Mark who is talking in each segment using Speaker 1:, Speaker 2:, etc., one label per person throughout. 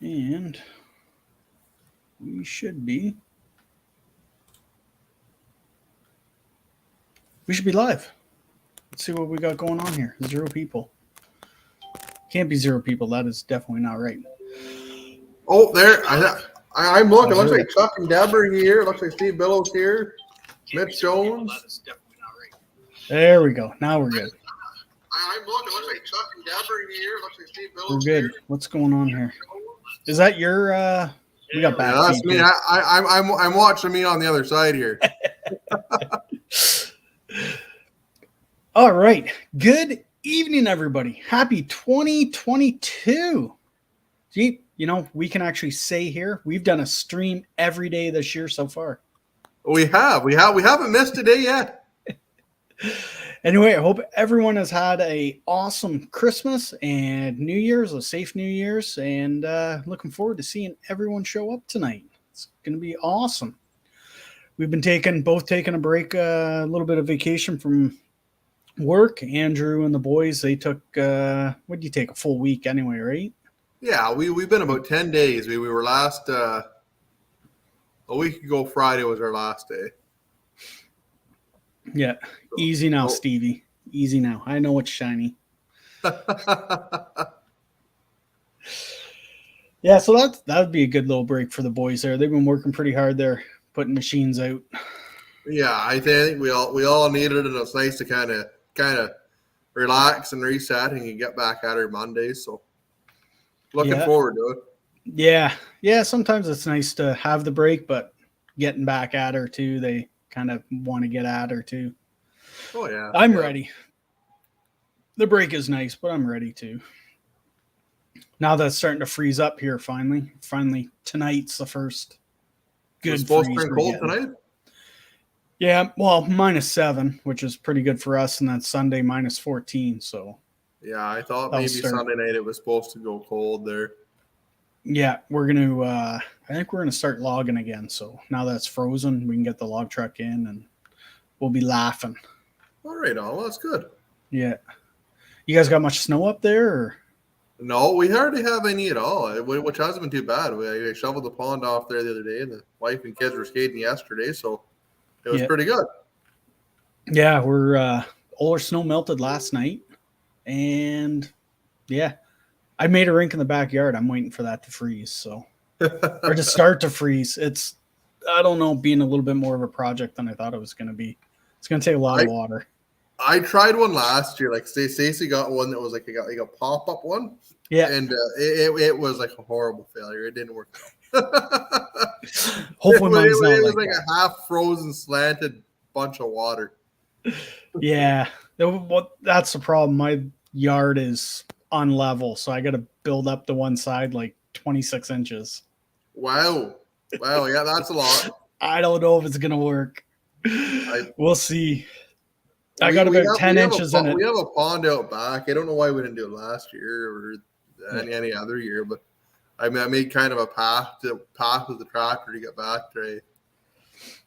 Speaker 1: And we should be live. Let's see what we got going on here. 0 people. Can't be 0 people. That is definitely not right.
Speaker 2: Oh, there. I'm looking.
Speaker 1: Oh,
Speaker 2: Looks
Speaker 1: there
Speaker 2: like Chuck and Deborah are here. Looks like Steve Billows here. Mitch Jones.
Speaker 1: That is definitely not right. There we go. Now we're good.
Speaker 2: I'm looking. Looks like Chuck and Deborah are here. Looks like Steve Billows
Speaker 1: We're good.
Speaker 2: here.
Speaker 1: What's going on here? Is that your we got back?
Speaker 2: Yeah, that's me. I'm watching me on the other side here.
Speaker 1: All right. Good evening, everybody. Happy 2022. Gee, we can actually say here we've done a stream every day this year so far.
Speaker 2: We haven't missed a day yet.
Speaker 1: Anyway, I hope everyone has had a awesome Christmas and New Year's, a safe New Year's, and looking forward to seeing everyone show up tonight. It's going to be awesome. We've been both taking a break, a little bit of vacation from work. Andrew and the boys, they took, what did you take, a full week anyway, right?
Speaker 2: Yeah, we've been about 10 days. We were last, a week ago Friday was our last day.
Speaker 1: Yeah, easy now, Stevie. Easy now. I know it's shiny. Yeah, so that would be a good little break for the boys there. They've been working pretty hard there, putting machines out.
Speaker 2: Yeah, I think we all needed it, and it's nice to kind of relax and reset and get back at it Monday. So looking forward to it.
Speaker 1: Yeah. Sometimes it's nice to have the break, but getting back at her too. They kind of want to get at her too.
Speaker 2: Oh yeah,
Speaker 1: I'm ready. The break is nice, but I'm ready too. Now that it's starting to freeze up here, finally tonight's the first good.
Speaker 2: It's supposed to turn cold tonight.
Speaker 1: Yeah, well, -7, which is pretty good for us, and then Sunday -14. So
Speaker 2: yeah, I thought maybe Sunday night it was supposed to go cold there.
Speaker 1: Yeah, we're gonna. I think we're gonna start logging again. So now that it's frozen, we can get the log truck in, and we'll be laughing.
Speaker 2: All right, well, that's good.
Speaker 1: Yeah, you guys got much snow up there? Or?
Speaker 2: No, we hardly have any at all, which hasn't been too bad. I shoveled the pond off there the other day, and the wife and kids were skating yesterday, so it was pretty good.
Speaker 1: Yeah, we're all our snow melted last night, and yeah. I made a rink in the backyard. I'm waiting for that to freeze. So, or to start to freeze. It's, I don't know, being a little bit more of a project than I thought it was going to be. It's going to take a lot of water.
Speaker 2: I tried one last year. Like Stacey got one that was like a pop-up one.
Speaker 1: Yeah.
Speaker 2: And it was like a horrible failure. It didn't work out.
Speaker 1: Hopefully mine's not
Speaker 2: it was
Speaker 1: like
Speaker 2: a half frozen, slanted bunch of water.
Speaker 1: Yeah. That's the problem. My yard is on level, so I got to build up to one side like 26 inches.
Speaker 2: Wow, yeah, that's a lot.
Speaker 1: I don't know if it's gonna work. We'll see. I got about 10 inches in it.
Speaker 2: We have a pond out back. I don't know why we didn't do it last year or any other year, but I made kind of a path with the tractor to get back there.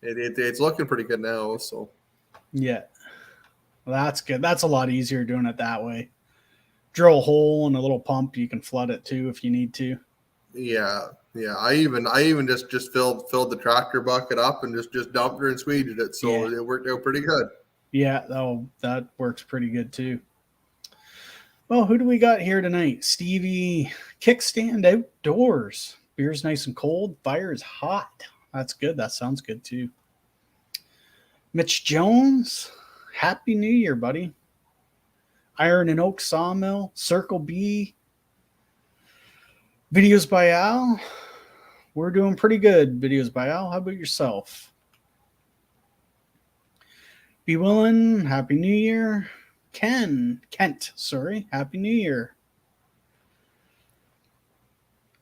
Speaker 2: It's looking pretty good now. So
Speaker 1: yeah, well, that's good. That's a lot easier doing it that way. Drill a hole and a little pump. You can flood it too if you need to.
Speaker 2: Yeah. I even just filled the tractor bucket up and just dumped her and squeezed it. So it worked out pretty good.
Speaker 1: Yeah, that works pretty good too. Well, who do we got here tonight? Stevie, kickstand outdoors. Beer's nice and cold. Fire is hot. That's good. That sounds good too. Mitch Jones, Happy New Year, buddy. Iron and Oak Sawmill, Circle B, Videos by Al. We're doing pretty good, Videos by Al. How about yourself? Be willing, Happy New Year. Kent, Happy New Year.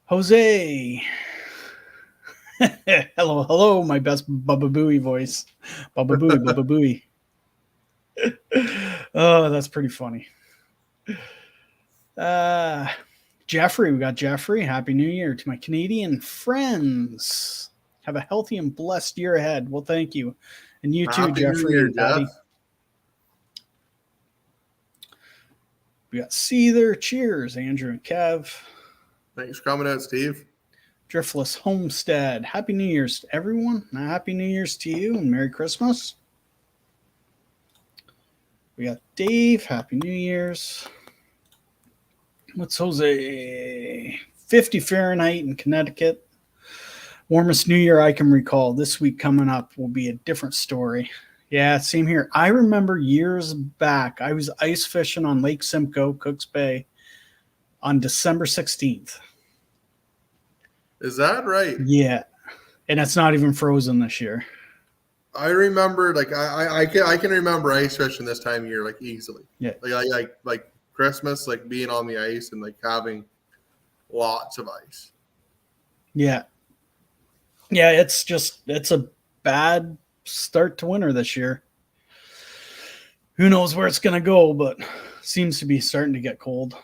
Speaker 1: Jose. hello, my best Bubba Booey voice. Bubba Booey. Oh, that's pretty funny. Jeffrey, we got Jeffrey. Happy New Year to my Canadian friends. Have a healthy and blessed year ahead. Well, thank you. And you too, Jeffrey and Patty. We got Seether. Cheers, Andrew and Kev.
Speaker 2: Thanks for coming out, Steve.
Speaker 1: Driftless Homestead. Happy New Year's to everyone. Happy New Year's to you and Merry Christmas. We got Dave. Happy New Year's. What's Jose? 50 Fahrenheit in Connecticut. Warmest New Year I can recall. This week coming up will be a different story. Yeah, same here. I remember years back, I was ice fishing on Lake Simcoe, Cooks Bay, on December 16th.
Speaker 2: Is that right?
Speaker 1: Yeah. And it's not even frozen this year.
Speaker 2: I remember, like, I can remember ice fishing this time of year, like, easily.
Speaker 1: Yeah.
Speaker 2: Like Christmas, like, being on the ice and, like, having lots of ice.
Speaker 1: Yeah. Yeah, it's a bad start to winter this year. Who knows where it's going to go, but seems to be starting to get cold.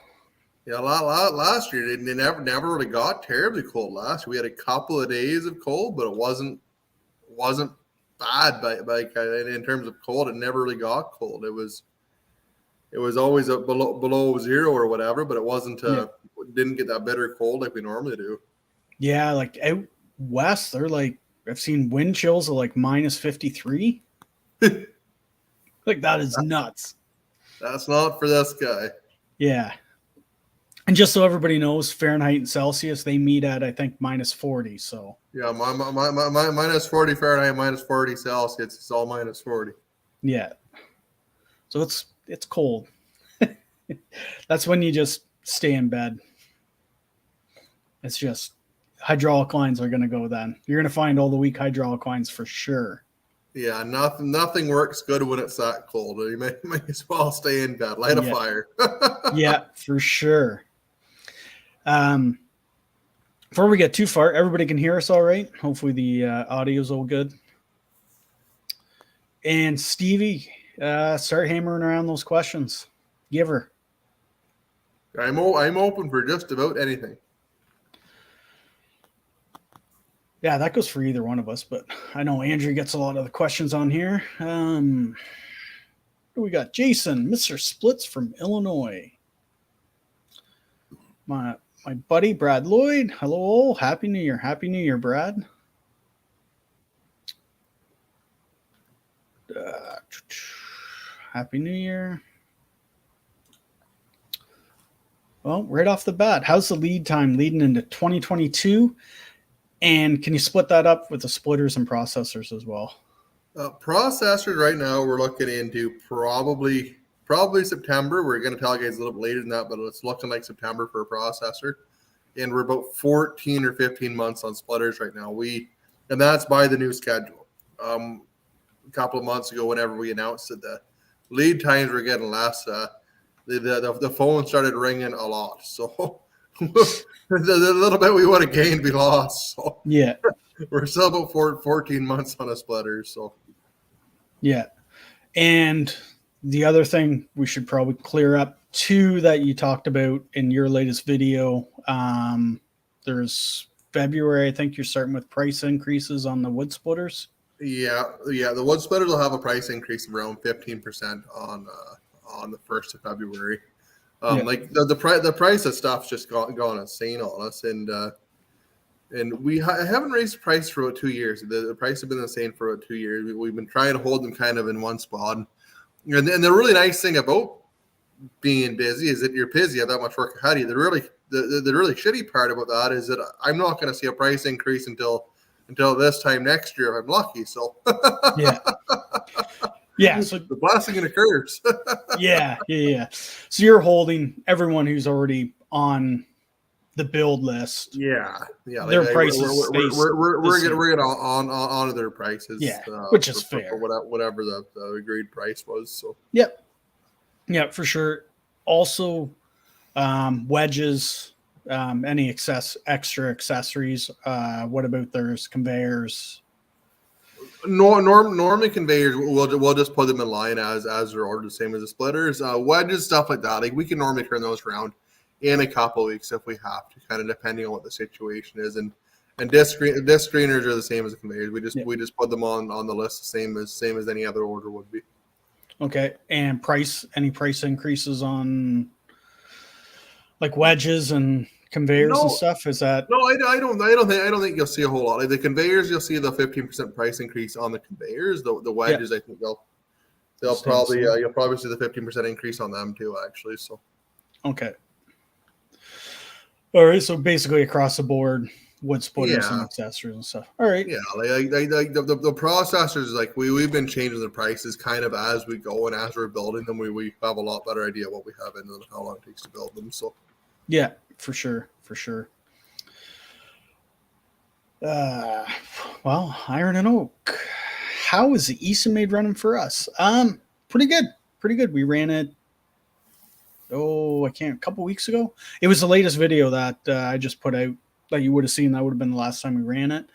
Speaker 2: Yeah, last year, they never really got terribly cold last year. We had a couple of days of cold, but it wasn't bad in terms of cold. It never really got cold. It was always below zero or whatever, but it wasn't didn't get that bitter cold like we normally do.
Speaker 1: Yeah, like out west, they're like, I've seen wind chills of like minus 53. Like, that is nuts.
Speaker 2: That's not for this guy.
Speaker 1: Yeah. And just so everybody knows, Fahrenheit and Celsius, they meet at, I think, minus 40. So
Speaker 2: yeah, my minus 40 Fahrenheit, minus 40 Celsius. It's all minus 40.
Speaker 1: Yeah. So it's cold. That's when you just stay in bed. It's just hydraulic lines are going to go then. You're going to find all the weak hydraulic lines for sure.
Speaker 2: Yeah, nothing works good when it's that cold. You may as well stay in bed, light a fire.
Speaker 1: Yeah, for sure. Before we get too far, everybody can hear us all right. Hopefully the audio's all good. And Stevie, start hammering around those questions. Give her.
Speaker 2: I'm open for just about anything.
Speaker 1: Yeah, that goes for either one of us, but I know Andrew gets a lot of the questions on here. We got Jason, Mr. Splits from Illinois. My buddy Brad Lloyd. Hello, Happy New Year. Happy New Year, Brad. Happy New Year. Well, right off the bat, how's the lead time leading into 2022? And can you split that up with the splitters and processors as well?
Speaker 2: Processors right now, we're looking into probably September. We're going to tell you guys a little bit later than that, but it's looking like September for a processor. And we're about 14 or 15 months on splitters right now. And that's by the new schedule. A couple of months ago, whenever we announced that the lead times were getting less, the phone started ringing a lot. So the little bit we would have gained, we lost. So
Speaker 1: yeah,
Speaker 2: we're still about 14 months on a splitter. So
Speaker 1: yeah, and the other thing we should probably clear up too that you talked about in your latest video. There's February. I think you're starting with price increases on the wood splitters.
Speaker 2: Yeah. The wood splitters will have a price increase of around 15% on the 1st of February. Like the price of stuff's just gone insane on us, and we haven't raised the price for about 2 years. The price has been the same for about 2 years. We've been trying to hold them kind of in one spot, and the really nice thing about being busy is that you're busy, you have that much work ahead of you. The really shitty part about that is that I'm not going to see a price increase until this time next year if I'm lucky. So yeah. So the blessing and a curse.
Speaker 1: Yeah. So you're holding everyone who's already on the build list.
Speaker 2: Yeah.
Speaker 1: Their prices.
Speaker 2: We're getting on their prices.
Speaker 1: Yeah, which is fair.
Speaker 2: For whatever the agreed price was. So.
Speaker 1: Yep. Yeah, for sure. Also, wedges, any extra accessories. What about there's conveyors?
Speaker 2: Normally conveyors, we'll just put them in line as they're ordered, the same as the splitters. Wedges, stuff like that. Like we can normally turn those around in a couple of weeks if we have to, kind of depending on what the situation is. And disc screeners are the same as the conveyors. We just put them on the list the same as any other order would be.
Speaker 1: Okay. And any price increases on like wedges and conveyors and
Speaker 2: No,
Speaker 1: stuff? Is that
Speaker 2: no, I don't think you'll see a whole lot. Like the conveyors, you'll see the 15% price increase on the conveyors. The wedges, I think they'll
Speaker 1: Stay the
Speaker 2: probably
Speaker 1: same.
Speaker 2: you'll probably see the 15% increase on them too. Actually, so
Speaker 1: okay? All right, so basically across the board, wood splitters and
Speaker 2: yeah,
Speaker 1: accessories and stuff. All right.
Speaker 2: yeah. Like the processors, like we've been changing the prices kind of as we go and as we're building them. We have a lot better idea what we have in them and how long it takes to build them. So
Speaker 1: Yeah, for sure, for sure. Uh, well, Iron and Oak. How is the Easton made running for us? Pretty good, pretty good. We ran it. Oh, I can't. A couple weeks ago. It was the latest video that I just put out that you would have seen. That would have been the last time we ran it.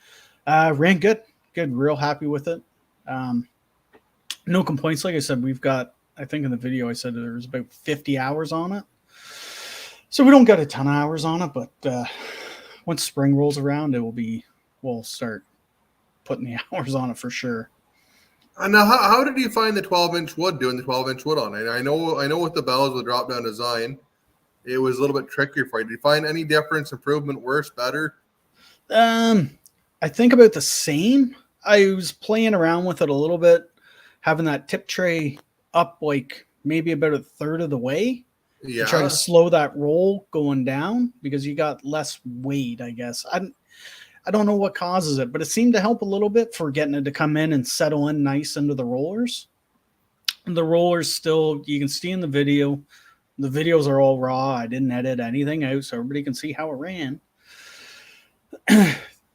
Speaker 1: Ran good, good. Real happy with it. No complaints. Like I said, we've got. I think in the video I said there was about 50 hours on it. So we don't got a ton of hours on it, but once spring rolls around, we'll start putting the hours on it for sure.
Speaker 2: and now, how did you find the 12-inch wood doing the 12-inch wood on it? I know with the bells with drop down design, it was a little bit trickier for you. Did you find any difference, improvement, worse, better?
Speaker 1: I think about the same. I was playing around with it a little bit, having that tip tray up like maybe about a third of the way.
Speaker 2: Yeah,
Speaker 1: To try to slow that roll going down because you got less weight, I guess. I don't know what causes it, but it seemed to help a little bit for getting it to come in and settle in nice into the rollers. And the rollers still, you can see in the video, the videos are all raw. I didn't edit anything out so everybody can see how it ran.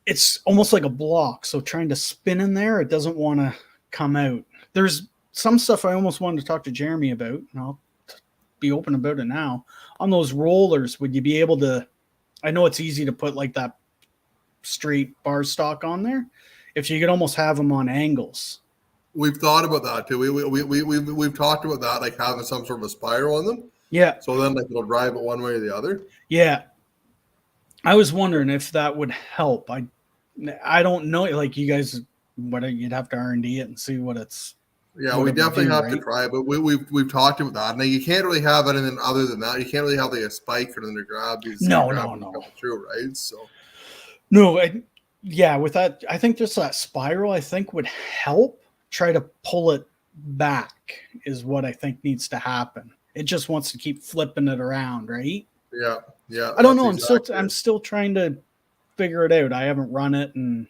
Speaker 1: It's almost like a block. So trying to spin in there, it doesn't want to come out. There's some stuff I almost wanted to talk to Jeremy about, and I'll be open about it now. On those rollers, would you be able to, I know it's easy to put like that straight bar stock on there. If you could almost have them on angles.
Speaker 2: we've thought about that too. We've talked about that, like having some sort of a spiral on them.
Speaker 1: Yeah.
Speaker 2: So then, like it'll drive it one way or the other.
Speaker 1: Yeah. I was wondering if that would help. I don't know. Like you guys, you'd have to R&D it and see what it's.
Speaker 2: Yeah,
Speaker 1: what
Speaker 2: we
Speaker 1: it would
Speaker 2: definitely
Speaker 1: do,
Speaker 2: have
Speaker 1: right?
Speaker 2: to try, but we've talked about that. Now you can't really have anything other than that. You can't really have like a spike or then to grab these.
Speaker 1: No.
Speaker 2: Coming through, right? So
Speaker 1: No. Yeah, with that, I think just that spiral, I think would help. Try to pull it back is what I think needs to happen. It just wants to keep flipping it around, right?
Speaker 2: yeah.
Speaker 1: I don't know.
Speaker 2: Exactly
Speaker 1: I'm still trying to figure it out. I haven't run it, and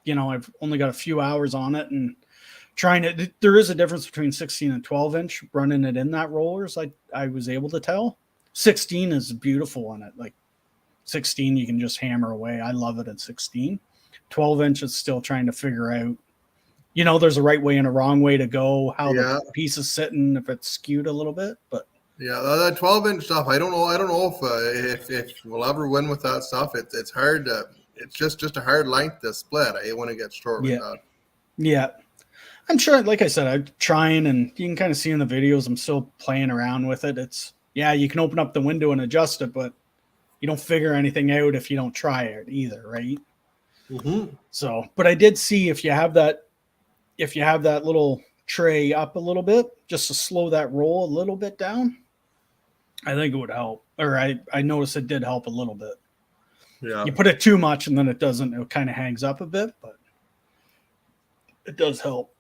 Speaker 1: I've only got a few hours on it, and trying to. There is a difference between 16 and 12-inch running it in that rollers. I was able to tell. 16 is beautiful on it. Like 16, you can just hammer away. I love it at 16. 12-inch is still trying to figure out. There's a right way and a wrong way to go. How the piece is sitting, if it's skewed a little bit, but.
Speaker 2: Yeah, that 12-inch stuff. I don't know if we'll ever win with that stuff. It's hard to. It's just a hard length to split. When it gets short like that.
Speaker 1: Yeah, I'm sure. Like I said, I'm trying, and you can kind of see in the videos. I'm still playing around with it. You can open up the window and adjust it, but you don't figure anything out if you don't try it either, right?
Speaker 2: Mm-hmm.
Speaker 1: So, but I did see if you have that little tray up a little bit, just to slow that roll a little bit down, I think it would help. Or I noticed it did help a little bit.
Speaker 2: Yeah.
Speaker 1: You put it too much and then it doesn't. It kind of hangs up a bit, but it does help.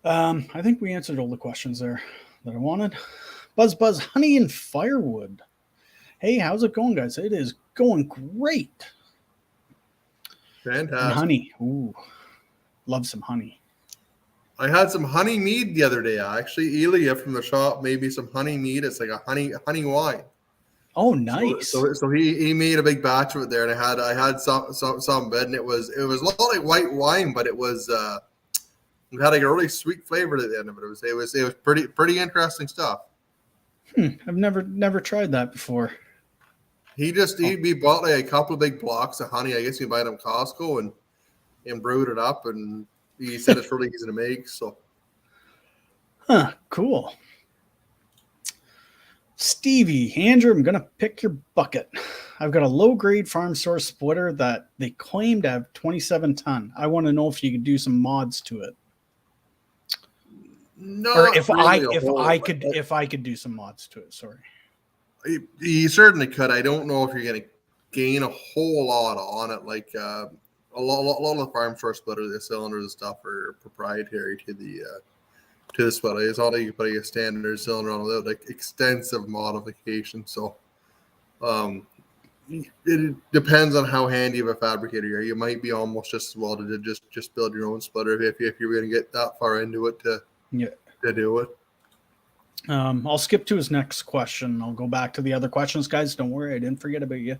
Speaker 1: I think we answered all the questions there that I wanted. Buzz, honey and firewood. Hey, how's it going, guys? It is going great.
Speaker 2: Fantastic.
Speaker 1: And honey. Ooh, love some honey.
Speaker 2: I had some honey mead the other day. Actually, Elia from the shop made me some honey mead. It's like a honey wine.
Speaker 1: Oh, nice.
Speaker 2: So he made a big batch of it there, and I had some bit, and it was a lot like white wine, but it had like a really sweet flavor at the end of it. It was pretty interesting stuff.
Speaker 1: I've never tried that before.
Speaker 2: He bought like a couple of big blocks of honey. I guess you buy them at Costco and brewed it up, and he said it's really easy to make. So,
Speaker 1: cool. Stevie, Andrew, I'm gonna pick your bucket. I've got a low-grade farm source splitter that they claim to have 27 ton. I want to know if you could do some mods to it.
Speaker 2: No,
Speaker 1: or if I could do some mods to it. Sorry.
Speaker 2: You certainly could. I don't know if you're going to gain a whole lot on it. Like a lot of the farm store splitters, the cylinders and stuff are proprietary to the splitter. It's not like you put a standard cylinder on without like extensive modification. So it depends on how handy of a fabricator you are. You might be almost just as well to just build your own splitter if you're going to get that far into it to do it.
Speaker 1: I'll skip to his next question. I'll go back to the other questions, guys. Don't worry, I didn't forget about you.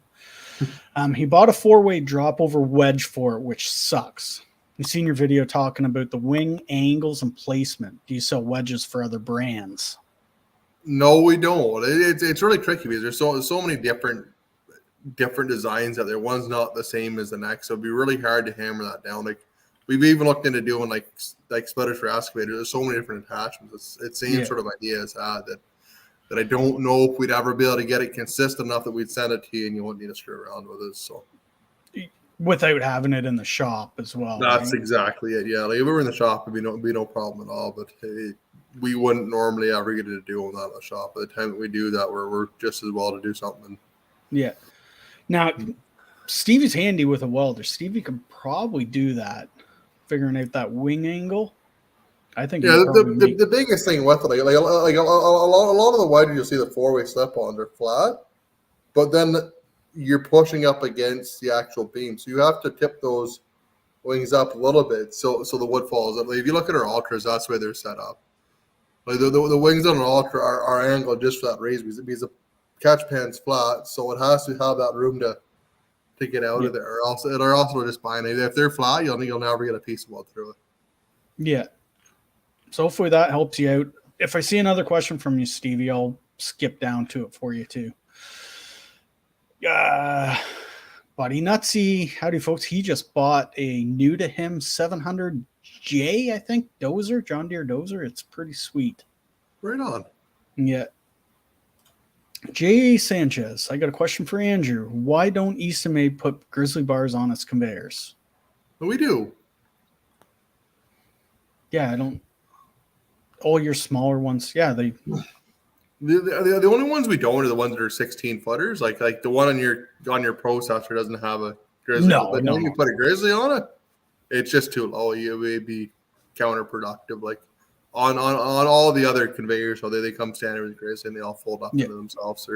Speaker 1: He bought a 4-way drop over wedge for it, which sucks. You've seen your video talking about the wing angles and placement. Do you sell wedges for other brands?
Speaker 2: No, we don't. It's really tricky because there's so many different designs out there. One's not the same as the next, so it'd be really hard to hammer that down. Like we've even looked into doing like splitters for excavators. There's so many different attachments. It's the same sort of idea as that I don't know if we'd ever be able to get it consistent enough that we'd send it to you and you wouldn't need to screw around with it. So
Speaker 1: without having it in the shop as well.
Speaker 2: That's
Speaker 1: right?
Speaker 2: exactly it. Yeah, like if we were in the shop, it'd be no problem at all. But we wouldn't normally ever get to do that in the shop. By the time that we do that, we're just as well to do something.
Speaker 1: Yeah. Now, Stevie's handy with a welder. Stevie could probably do that, figuring out that wing angle. I think.
Speaker 2: Yeah, the biggest thing with it, like a lot of the wedges you'll see the 4-way slip-ons are flat, but then you're pushing up against the actual beam, so you have to tip those wings up a little bit so the wood falls up. Like if you look at our ultras, that's the way they're set up. Like the wings on an ultra are angled just for that reason because the catch pan's flat, so it has to have that room to get out of there, or else it'll just bind. If they're flat, you'll never get a piece of wood through it. Yeah.
Speaker 1: So hopefully that helps you out. If I see another question from you, Stevie, I'll skip down to it for you too. Buddy Nutsy, howdy folks. He just bought a new to him 700J, I think, dozer, John Deere dozer. It's pretty sweet.
Speaker 2: Right on.
Speaker 1: Yeah. J. Sanchez, I got a question for Andrew. Why don't Easton Made put grizzly bars on its conveyors?
Speaker 2: Well, we do.
Speaker 1: Yeah, I don't. All your smaller ones, yeah, they.
Speaker 2: The only ones we don't are the ones that are 16 footers, like the one on your processor doesn't have a grizzly.
Speaker 1: No,
Speaker 2: but when you put a grizzly on it, it's just too low. It would be counterproductive. Like on all the other conveyors, so they come standard with grizzly and they all fold up into themselves.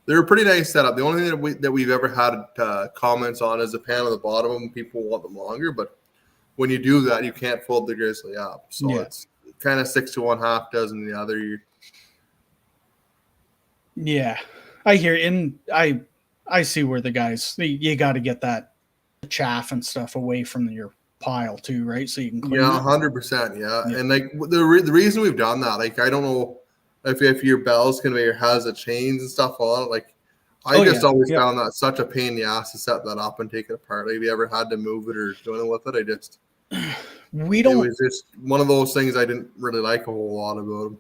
Speaker 2: They're a pretty nice setup. The only thing that we've ever had comments on is the pan on the bottom of them. People want them longer, but when you do that, you can't fold the grizzly up. So it's kind of 6 to 1, half dozen the other.
Speaker 1: Yeah, I hear, and I see where the guys, you got to get that chaff and stuff away from your pile too, right? So you can clean
Speaker 2: 100%. Yeah, and like the reason we've done that, like I don't know if your Bell's conveyor has the chains and stuff on it. Like I always found that such a pain in the ass to set that up and take it apart. Like, have you ever had to move it or do anything with it? It was just one of those things I didn't really like a whole lot about them.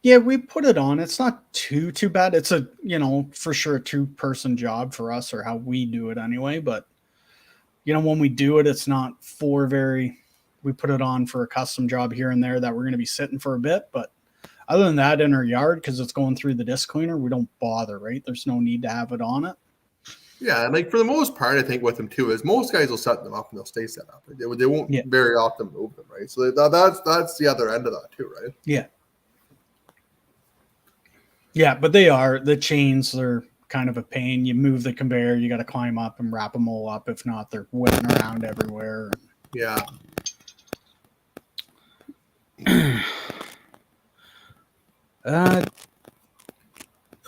Speaker 1: Yeah, we put it on. It's not too bad. It's a, for sure a 2-person job for us, or how we do it anyway. But, when we do it, it's not we put it on for a custom job here and there that we're going to be sitting for a bit. But other than that, in our yard, because it's going through the disc cleaner, we don't bother, right? There's no need to have it on it.
Speaker 2: Yeah, and like for the most part, I think with them too is most guys will set them up and they'll stay set up. They won't very often move them, right? So that's the other end of that too, right?
Speaker 1: Yeah. Yeah, but the chains are kind of a pain. You move the conveyor, you got to climb up and wrap them all up. If not, they're whipping around everywhere.
Speaker 2: Yeah.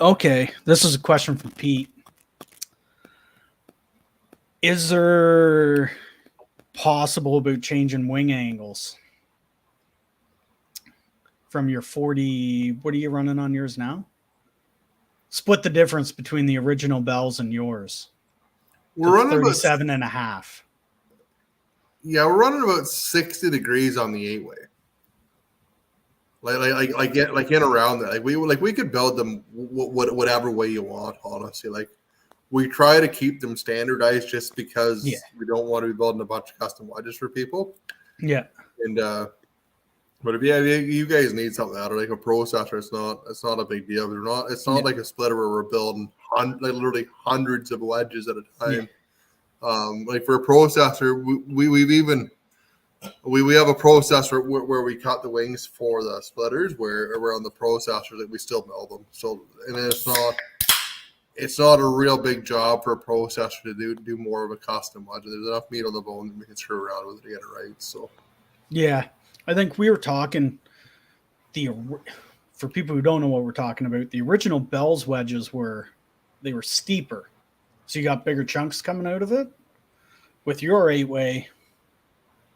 Speaker 1: Okay, this is a question from Pete. Is there possible about changing wing angles from your 40? What are you running on yours now? Split the difference between the original Bells and yours.
Speaker 2: We're running
Speaker 1: 37.5.
Speaker 2: Yeah, we're running about 60 degrees on the 8-way. Like in around that. We could build them whatever way you want, honestly. Like we try to keep them standardized just because we don't want to be building a bunch of custom wedges for people.
Speaker 1: Yeah.
Speaker 2: And But if you guys need something out of like a processor, it's not a big deal. It's not like a splitter where we're building literally hundreds of wedges at a time. Like for a processor, we have a processor where we cut the wings for the splitters, where we're on the processor that we still build them. So and it's not a real big job for a processor to do more of a custom wedge. There's enough meat on the bone that we can screw around with it to get it right. So
Speaker 1: yeah, I think we were talking for people who don't know what we're talking about, the original Bell's wedges were steeper, so you got bigger chunks coming out of it. With your 8-way,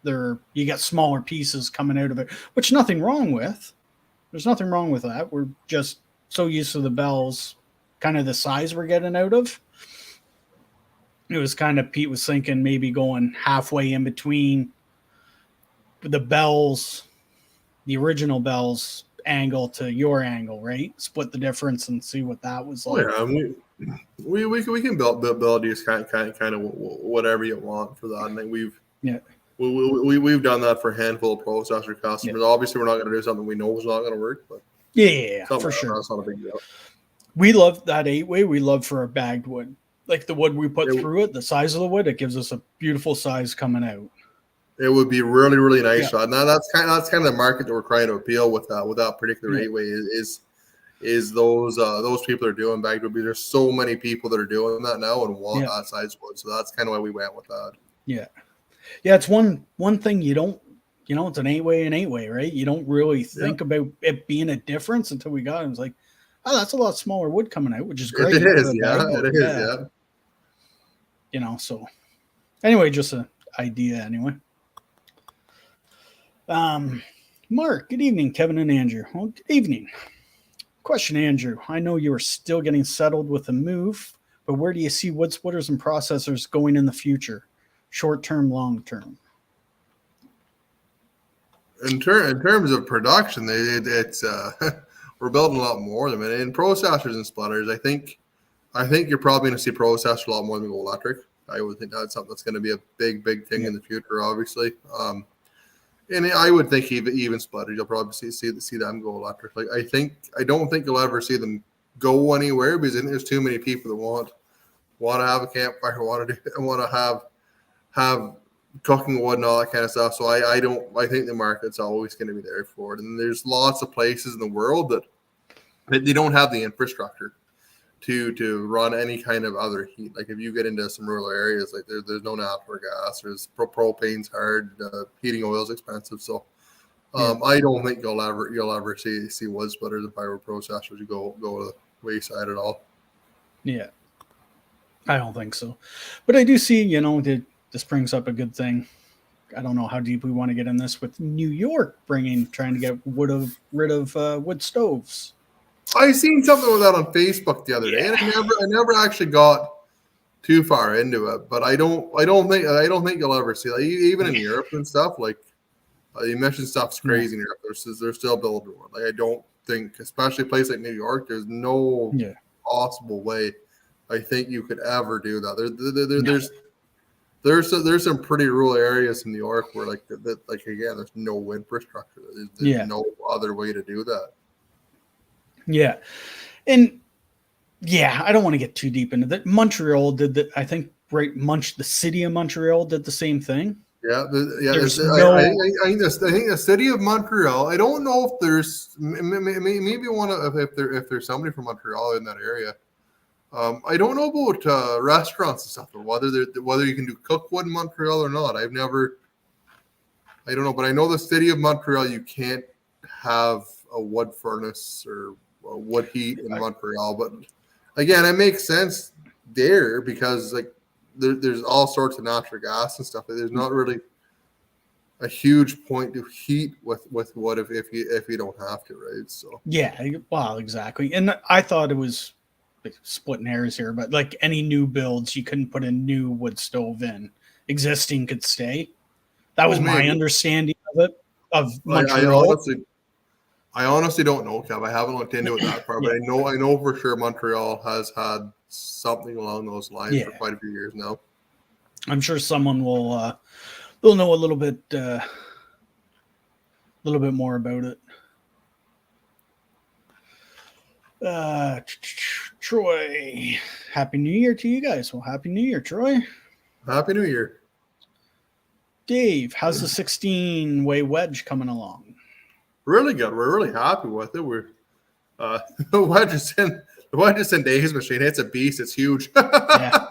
Speaker 1: you got smaller pieces coming out of it, which nothing wrong with. There's nothing wrong with that. We're just so used to the Bells, kind of the size we're getting out of. It was kind of, Pete was thinking maybe going halfway in between the Bells, the original Bells angle to your angle, right? Split the difference and see what that was like.
Speaker 2: Oh, yeah, we can build these kind of whatever you want for that. And we've done that for a handful of processor customers. Yeah. Obviously, we're not going to do something we know is not going to work, but
Speaker 1: for sure,
Speaker 2: that's not a big deal.
Speaker 1: We love that 8-way. We love for our bagged wood, like the wood we put through it. The size of the wood, it gives us a beautiful size coming out.
Speaker 2: It would be really, really nice. Yeah. Now that's kind of the market that we're trying to appeal with that particular 8-way is those people that are doing bagged wood. There's so many people that are doing that now and want that size wood. So that's kind of why we went with that.
Speaker 1: Yeah. Yeah, it's one thing you don't, it's an 8-way, right? You don't really think about it being a difference until we got it. It's like, oh, that's a lot smaller wood coming out, which is great.
Speaker 2: It is, it is.
Speaker 1: So anyway, just an idea anyway. Mark, good evening, Kevin and Andrew. Well, good evening. Question, Andrew. I know you are still getting settled with the move, but where do you see wood splitters and processors going in the future? Short term, long term?
Speaker 2: In terms of production, it's we're building a lot more of them. And in processors and splitters, I think you're probably going to see processors a lot more than go electric. I would think that's something that's going to be a big thing in the future, obviously. And I would think even splitters, you'll probably see them go electric. Like I don't think you'll ever see them go anywhere because there's too many people that want to have a campfire, want to have cooking wood and all that kind of stuff. So I think the market's always going to be there for it. And there's lots of places in the world that they don't have the infrastructure to run any kind of other heat. Like if you get into some rural areas, like there's no natural gas, there's propane's hard, heating oil is expensive. So I don't think you'll ever see wood splitters and fiber processors go to the wayside at all.
Speaker 1: Yeah, I don't think so. But I do see, this brings up a good thing. I don't know how deep we want to get in this with New York trying to get rid of wood stoves.
Speaker 2: I seen something with that on Facebook the other day, and I never actually got too far into it. But I don't think you'll ever see that. Even in Europe and stuff. Like the emission stuff's crazy in Europe. They're still building one. Like I don't think, especially a place like New York, there's no possible way I think you could ever do that. There's some pretty rural areas in New York where like again, there's no infrastructure. There's no other way to do that.
Speaker 1: Yeah. And I don't want to get too deep into that. Montreal did that. I think the city of Montreal did the same thing.
Speaker 2: Yeah. I think the city of Montreal, I don't know if there's maybe if there's somebody from Montreal in that area. I don't know about restaurants and stuff, or whether you can do cook wood in Montreal or not. I don't know, but I know the city of Montreal, you can't have a wood furnace or a wood heat in Montreal. But again, it makes sense there because like there's all sorts of natural gas and stuff. There's not really a huge point to heat with wood if you don't have to, right? So
Speaker 1: well, exactly. And I thought it was splitting hairs here, but like any new builds, you couldn't put a new wood stove in. Existing could stay. That was my understanding of it. Of Montreal.
Speaker 2: I honestly don't know, Kev. I haven't looked into it that far, but I know for sure Montreal has had something along those lines for quite a few years now.
Speaker 1: I'm sure someone will they'll know a little bit little bit more about it. Troy, Happy New Year to you guys. Well, Happy New Year, Troy.
Speaker 2: Happy New Year.
Speaker 1: Dave, how's the 16-way wedge coming along?
Speaker 2: Really good. We're really happy with it. We're the wedge is in Dave's machine. It's a beast. It's huge.
Speaker 1: Yeah.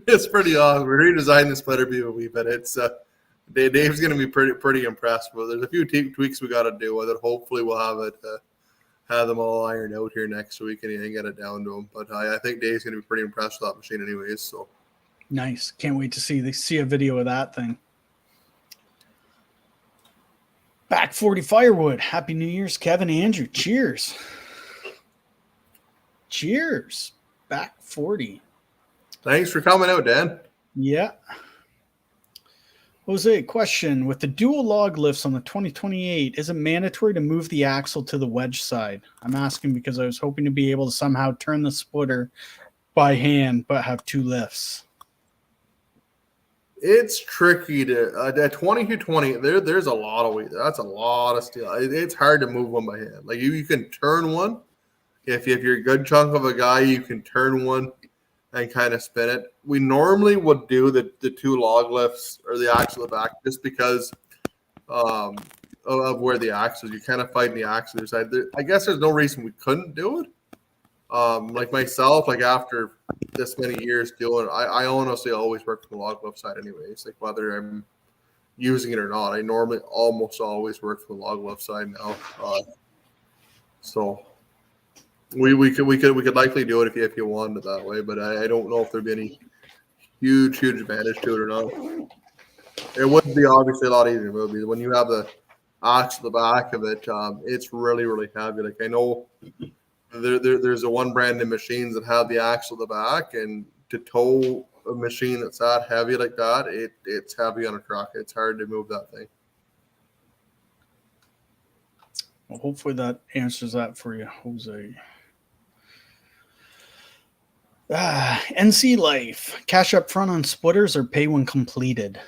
Speaker 2: It's pretty awesome. We redesigned the splitter beam a wee bit. It's Dave's going to be pretty impressed with it. There's a few tweaks we got to do with it. Hopefully, we'll have them all ironed out here next week and get it down to him. But I think Dave's going to be pretty impressed with that machine, anyways. So
Speaker 1: nice. Can't wait to see a video of that thing. Back 40 Firewood. Happy New Year's, Kevin and Andrew. Cheers. Cheers. Back 40.
Speaker 2: Thanks for coming out, Dan.
Speaker 1: Yeah. Jose, question. With the dual log lifts on the 2028, is it mandatory to move the axle to the wedge side? I'm asking because I was hoping to be able to somehow turn the splitter by hand, but have two lifts.
Speaker 2: It's tricky to at 2220. There's a lot of weight. That's a lot of steel. It's hard to move one by hand. Like you can turn one. If you're a good chunk of a guy, you can turn one and kind of spin it. We normally would do the two log lifts or the axle at the back just because of where the axle is. You kind of fight the axle side. I guess there's no reason we couldn't do it. Like myself, like after this many years doing it, I honestly always work from the log lift side anyways. Like whether I'm using it or not, I normally almost always work from the log lift side now. So we could likely do it if you wanted it that way, but I don't know if there'd be any huge advantage to it or not. It would be obviously a lot easier. It would be when you have the axle at the back of it. It's really heavy. Like I know there's a one brand of machines that have the axle at the back, and to tow a machine that's that heavy like that, it's heavy on a truck. It's hard to move that thing.
Speaker 1: Well, hopefully that answers that for you, Jose. NC Life. Cash up front on splitters or pay when completed?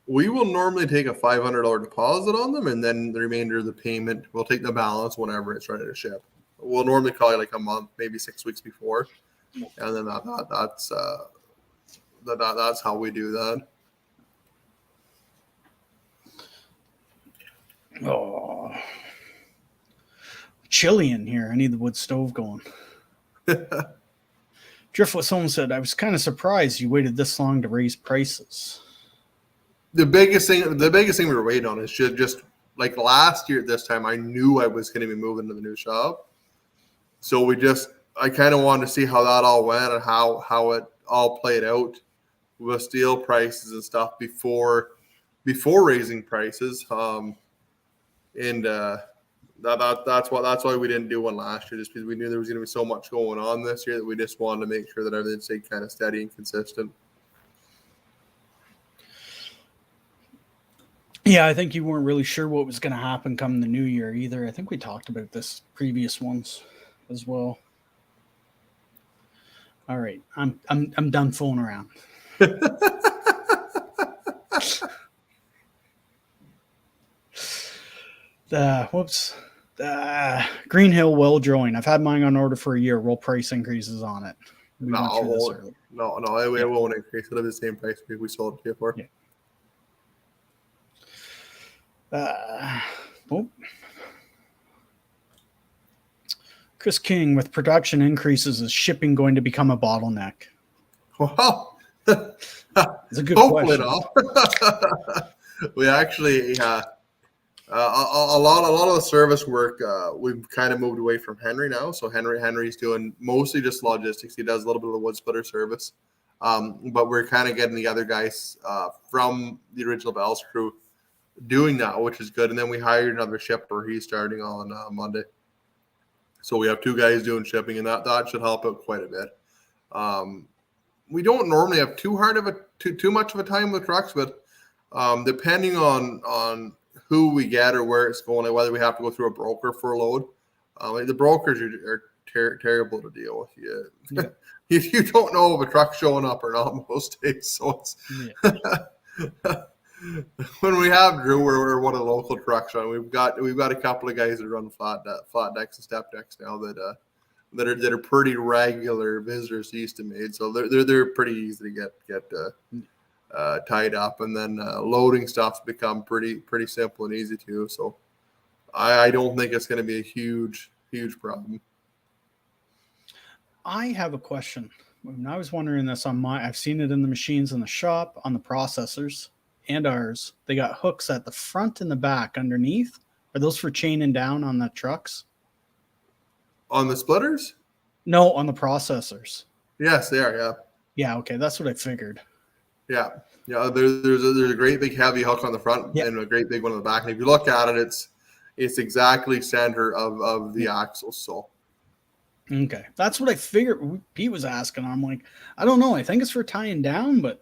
Speaker 2: We will normally take a $500 deposit on them, and then the remainder of the payment, we'll take the balance whenever it's ready to ship. We'll normally call it like a month, maybe 6 weeks before, and then that's how we do that.
Speaker 1: Oh, chilly in here. I need the wood stove going. Driftwood someone said, I was kind of surprised you waited this long to raise prices. The biggest thing
Speaker 2: we were waiting on is just like last year at this time, I knew I was going to be moving to the new shop. So I kind of wanted to see how that all went and how it all played out with steel prices and stuff before raising prices. That's why we didn't do one last year, just because we knew there was going to be so much going on this year that we just wanted to make sure that everything stayed kind of steady and consistent.
Speaker 1: Yeah, I think you weren't really sure what was going to happen come the new year either. I think we talked about this previous ones as well. All right, I'm done fooling around. Green Hill well drilling. I've had mine on order for a year. Roll price increases on it.
Speaker 2: No, it won't increase. It'll be the same price we sold it to you for.
Speaker 1: Yeah. Chris King, with production increases, is shipping going to become a bottleneck?
Speaker 2: Well,
Speaker 1: it's a good question.
Speaker 2: Not. We actually a lot of the service work we've kind of moved away from Henry now. So Henry's doing mostly just logistics. He does a little bit of the wood splitter service, but we're kind of getting the other guys from the original Bells crew doing that, which is good. And then we hired another shipper. He's starting on Monday. So we have two guys doing shipping, and that should help out quite a bit. We don't normally have too much of a time with trucks, but depending on who we get or where it's going, whether we have to go through a broker for a load, the brokers are terrible to deal with. Yeah. You don't know if a truck's showing up or not most days. So it's when we have Drew, we're one of the local trucks run. We've got a couple of guys that run flat decks and step decks now that are pretty regular visitors to Easton Made, so they're pretty easy to get tied up, and then loading stuff's become pretty simple and easy too. So I don't think it's going to be a huge problem.
Speaker 1: I have a question. When I was wondering this I've seen it in the machines in the shop, on the processors and ours. They got hooks at the front and the back underneath. Are those for chaining down on the trucks?
Speaker 2: On the splitters?
Speaker 1: No, on the processors.
Speaker 2: Yes, they are. Yeah.
Speaker 1: Yeah. Okay, that's what I figured.
Speaker 2: Yeah. Yeah. There's a great big heavy hook on the front and a great big one on the back. And if you look at it, it's exactly center of the axle. So.
Speaker 1: Okay, that's what I figured. Pete was asking. I'm like, I don't know. I think it's for tying down, but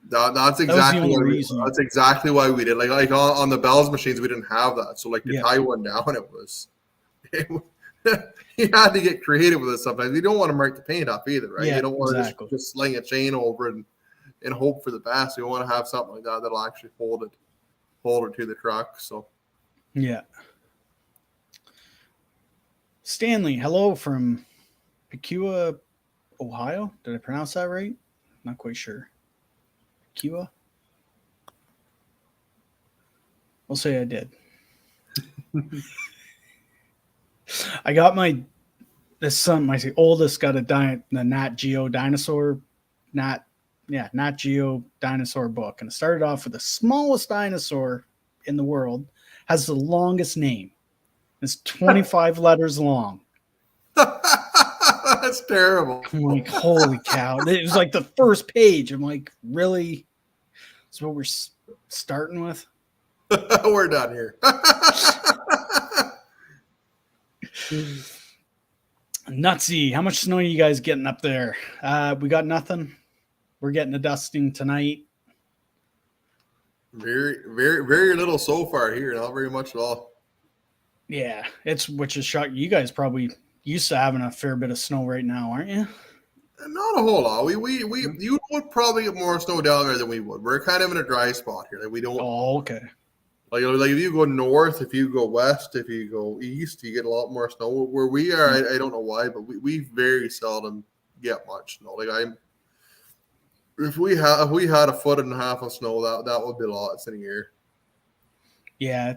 Speaker 2: that's exactly why we did. Like on the Bell's machines, we didn't have that. So like to tie one down, you had to get creative with it sometimes. You don't want to mark the paint up either, right? You don't want to just sling a chain over and hope for the best. You want to have something like that that'll actually hold it to the truck. So
Speaker 1: yeah. Stanley, hello from Pequea, Ohio. Did I pronounce that right? Not quite sure. Pequea? We'll say I did. I got my oldest got the Nat Geo dinosaur book, and it started off with the smallest dinosaur in the world, has the longest name. It's 25 letters long.
Speaker 2: That's terrible.
Speaker 1: I'm like, holy cow. It was like the first page. I'm like, really? That's what we're starting with?
Speaker 2: We're done here.
Speaker 1: Nutsy. How much snow are you guys getting up there? We got nothing. We're getting a dusting tonight.
Speaker 2: Very, very, very little so far here. Not very much at all.
Speaker 1: Yeah, which is shocking. You guys probably used to having a fair bit of snow right now, aren't you?
Speaker 2: Not a whole lot. You would probably get more snow down there than we would. We're kind of in a dry spot here. Like we don't.
Speaker 1: Oh, okay.
Speaker 2: Like if you go north, if you go west, if you go east, you get a lot more snow. Where we are, I don't know why, but we very seldom get much snow. Like if we had a foot and a half of snow, that would be lots in a year.
Speaker 1: Yeah,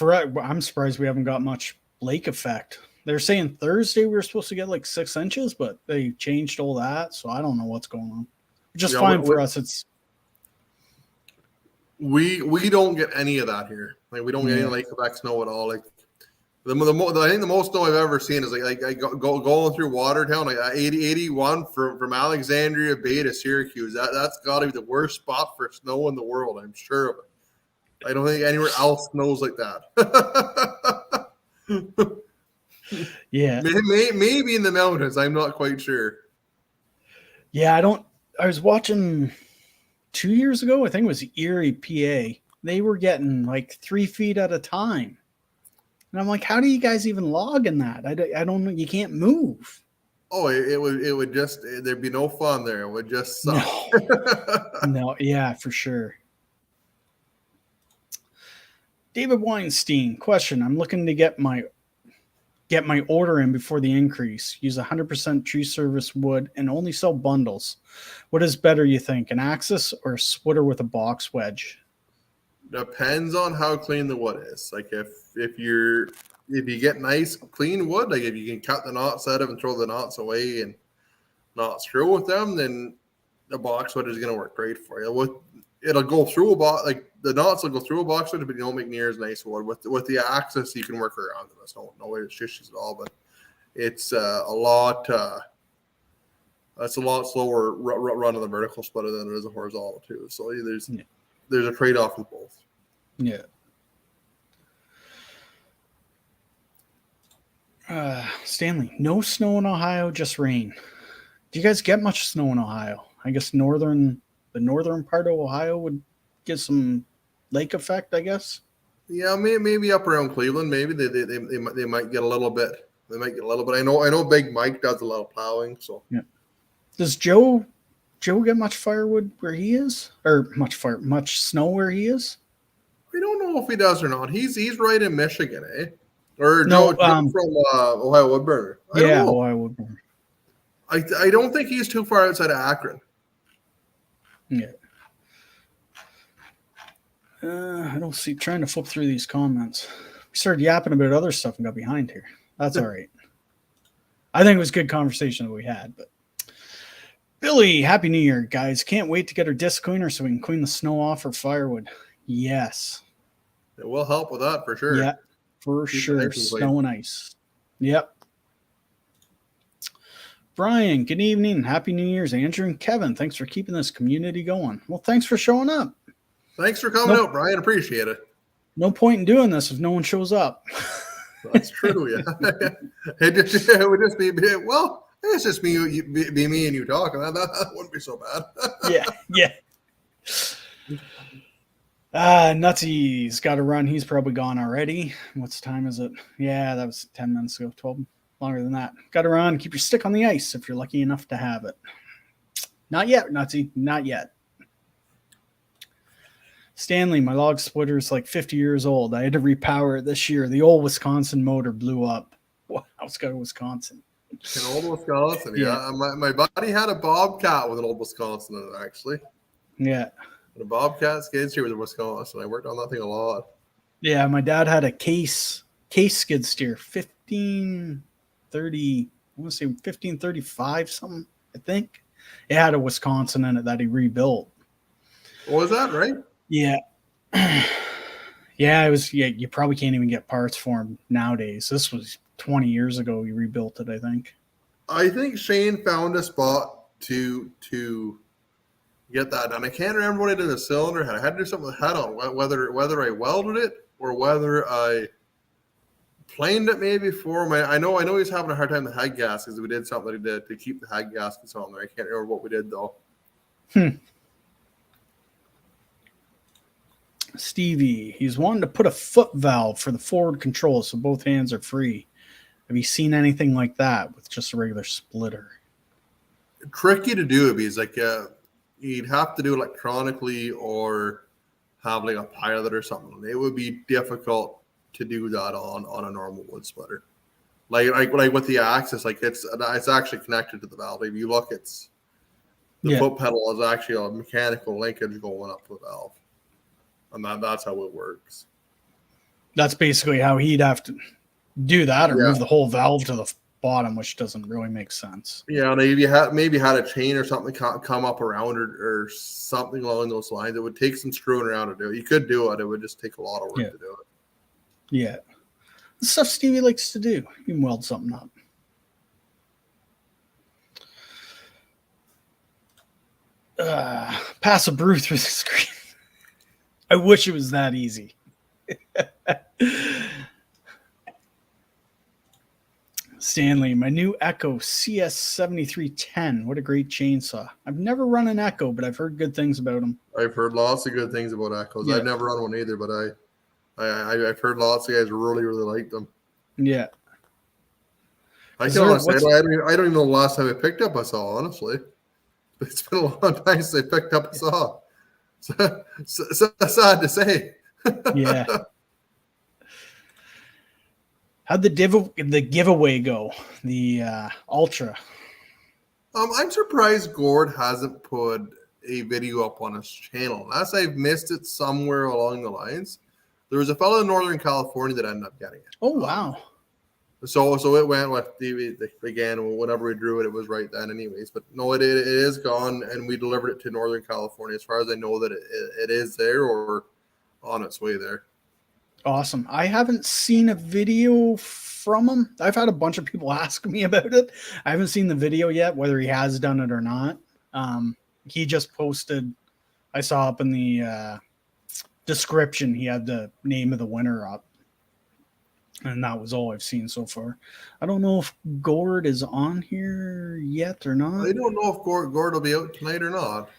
Speaker 1: I'm surprised we haven't got much lake effect. They're saying Thursday we were supposed to get like 6 inches, but they changed all that, so I don't know what's going on. Just fine for us. It's
Speaker 2: we don't get any of that here. Like we don't get any lake effect snow at all. Like I think the most snow I've ever seen is like going through Watertown, like 81 from Alexandria Bay to Syracuse. That's got to be the worst spot for snow in the world. I'm sure of it. I don't think anywhere else snows like that.
Speaker 1: Yeah.
Speaker 2: Maybe in the mountains. I'm not quite sure.
Speaker 1: Yeah, I was watching 2 years ago. I think it was Erie, PA. They were getting like 3 feet at a time. And I'm like, how do you guys even log in that? I don't know. You can't move.
Speaker 2: Oh, it would just, there'd be no fun there. It would just suck.
Speaker 1: No, yeah, for sure. David Weinstein, question. I'm looking to get my order in before the increase. Use 100% tree service wood and only sell bundles. What is better, you think, an axis or a splitter with a box wedge?
Speaker 2: Depends on how clean the wood is. Like if you get nice clean wood, like if you can cut the knots out of and throw the knots away and not screw with them, then the box wedge is going to work great for you. It'll go through a box, like the knots will go through a box wedge, but you don't make near as nice wood. With the axis, you can work around it. There's no issues at all. But it's a lot slower run on the vertical splitter than it is a horizontal too. So there's a trade off with both.
Speaker 1: Yeah. Stanley, no snow in Ohio, just rain. Do you guys get much snow in Ohio? I guess the northern part of Ohio would get some lake effect, I guess.
Speaker 2: Yeah, maybe up around Cleveland, maybe they might get a little bit. They might get a little bit. I know Big Mike does a lot of plowing. So
Speaker 1: yeah. Does Joe Joe get much firewood where he is, or much snow where he is?
Speaker 2: I don't know if he does or not. He's right in Michigan, eh? Or
Speaker 1: No,
Speaker 2: Joe from Ohio Woodburner. I don't
Speaker 1: yeah,
Speaker 2: know.
Speaker 1: Ohio Woodburner.
Speaker 2: I don't think he's too far outside of Akron.
Speaker 1: Yeah. I don't see. Trying to flip through these comments. We started yapping about other stuff and got behind here. That's all right. I think it was good conversation that we had. But Billy, Happy New Year, guys! Can't wait to get our disc cleaner so we can clean the snow off our firewood. Yes.
Speaker 2: It will help with that for sure.
Speaker 1: Yeah, for sure. Snow and ice. Yep. Brian, good evening. Happy New Year's. Andrew and Kevin, thanks for keeping this community going. Well, thanks for showing up.
Speaker 2: Thanks for coming out, Brian. Appreciate it.
Speaker 1: No point in doing this if no one shows up.
Speaker 2: That's true, yeah. It would just be, well, it's just me and you talking. That wouldn't be so bad.
Speaker 1: Yeah. Nutsy's got to run. He's probably gone already. What's time is it? Yeah, that was 10 minutes ago. 12, longer than that. Got to run. Keep your stick on the ice if you're lucky enough to have it. Not yet, Nutsy. Not yet. Stanley, my log splitter is like 50 years old. I had to repower it this year. The old Wisconsin motor blew up. Wow, it's got Wisconsin.
Speaker 2: An old Wisconsin, yeah. My buddy had a Bobcat with an old Wisconsin in it, actually.
Speaker 1: Yeah.
Speaker 2: The Bobcat skid steer with a Wisconsin. I worked on that thing a lot.
Speaker 1: Yeah, my dad had a case skid steer, 1530, I want to say 1535 something, I think. It had a Wisconsin in it that he rebuilt.
Speaker 2: Was that right?
Speaker 1: Yeah. Yeah, it was. Yeah, you probably can't even get parts for them nowadays. This was 20 years ago. He rebuilt it, I think.
Speaker 2: I think Shane found a spot to get that done. I can't remember what I did the cylinder head. I had to do something with the head on, whether I welded it or whether I planed it maybe for him. I know he's having a hard time with the head gaskets. We did something to keep the head gaskets on there. I can't remember what we did though.
Speaker 1: Stevie, he's wanting to put a foot valve for the forward control so both hands are free. Have you seen anything like that with just a regular splitter?
Speaker 2: Tricky to do it because like you'd have to do it electronically or have like a pilot or something. It would be difficult to do that on a normal wood splitter. Like with the axis, like it's actually connected to the valve. If you look, it's the foot pedal is actually a mechanical linkage going up to the valve. And that's how it works.
Speaker 1: That's basically how he'd have to do that or move the whole valve to the bottom, which doesn't really make sense.
Speaker 2: Yeah, and if you maybe had a chain or something come up around or something along those lines, it would take some screwing around to do it. You could do it. It would just take a lot of work to do it.
Speaker 1: Yeah. The stuff Stevie likes to do. You can weld something up. Pass a brew through the screen. I wish it was that easy. Stanley, my new Echo CS7310. What a great chainsaw. I've never run an Echo, but I've heard good things about them.
Speaker 2: I've heard lots of good things about Echoes. I've never run one either, but I've heard lots of guys really, really like them.
Speaker 1: Yeah.
Speaker 2: I can honestly say, I don't even know the last time I picked up a saw, honestly. It's been a long time since I picked up a saw. So sad to say.
Speaker 1: Yeah. How'd the giveaway go? The Ultra.
Speaker 2: I'm surprised Gord hasn't put a video up on his channel. Unless I've missed it somewhere along the lines. There was a fellow in Northern California that ended up getting it.
Speaker 1: Oh wow.
Speaker 2: So it went with again, whenever we drew it, it was right then anyways. But no, it is gone, and we delivered it to Northern California. As far as I know that it is there or on its way there. Awesome.
Speaker 1: I haven't seen a video from him. I've had a bunch of people ask me about it. I haven't seen the video yet, whether he has done it or not. He just posted, I saw up in the description, he had the name of the winner up. And that was all I've seen so far. I don't know if Gord is on here yet or not.
Speaker 2: I don't know if Gord will be out tonight or not.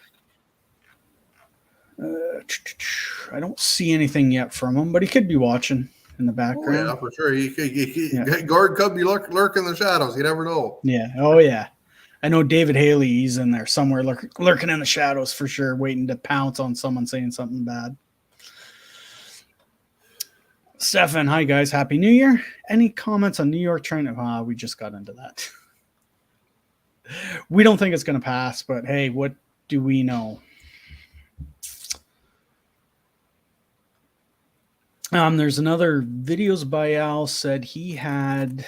Speaker 1: I don't see anything yet from him, but he could be watching in the background.
Speaker 2: Oh, yeah, for sure. Gord could be lurking in the shadows. You never know.
Speaker 1: Yeah. Oh, yeah. I know David Haley, he's in there somewhere lurking in the shadows for sure, waiting to pounce on someone saying something bad. Stefan, hi guys, Happy New Year. Any comments on New York trying to... we just got into that. We don't think it's going to pass, but hey, what do we know? There's another videos by Al said he had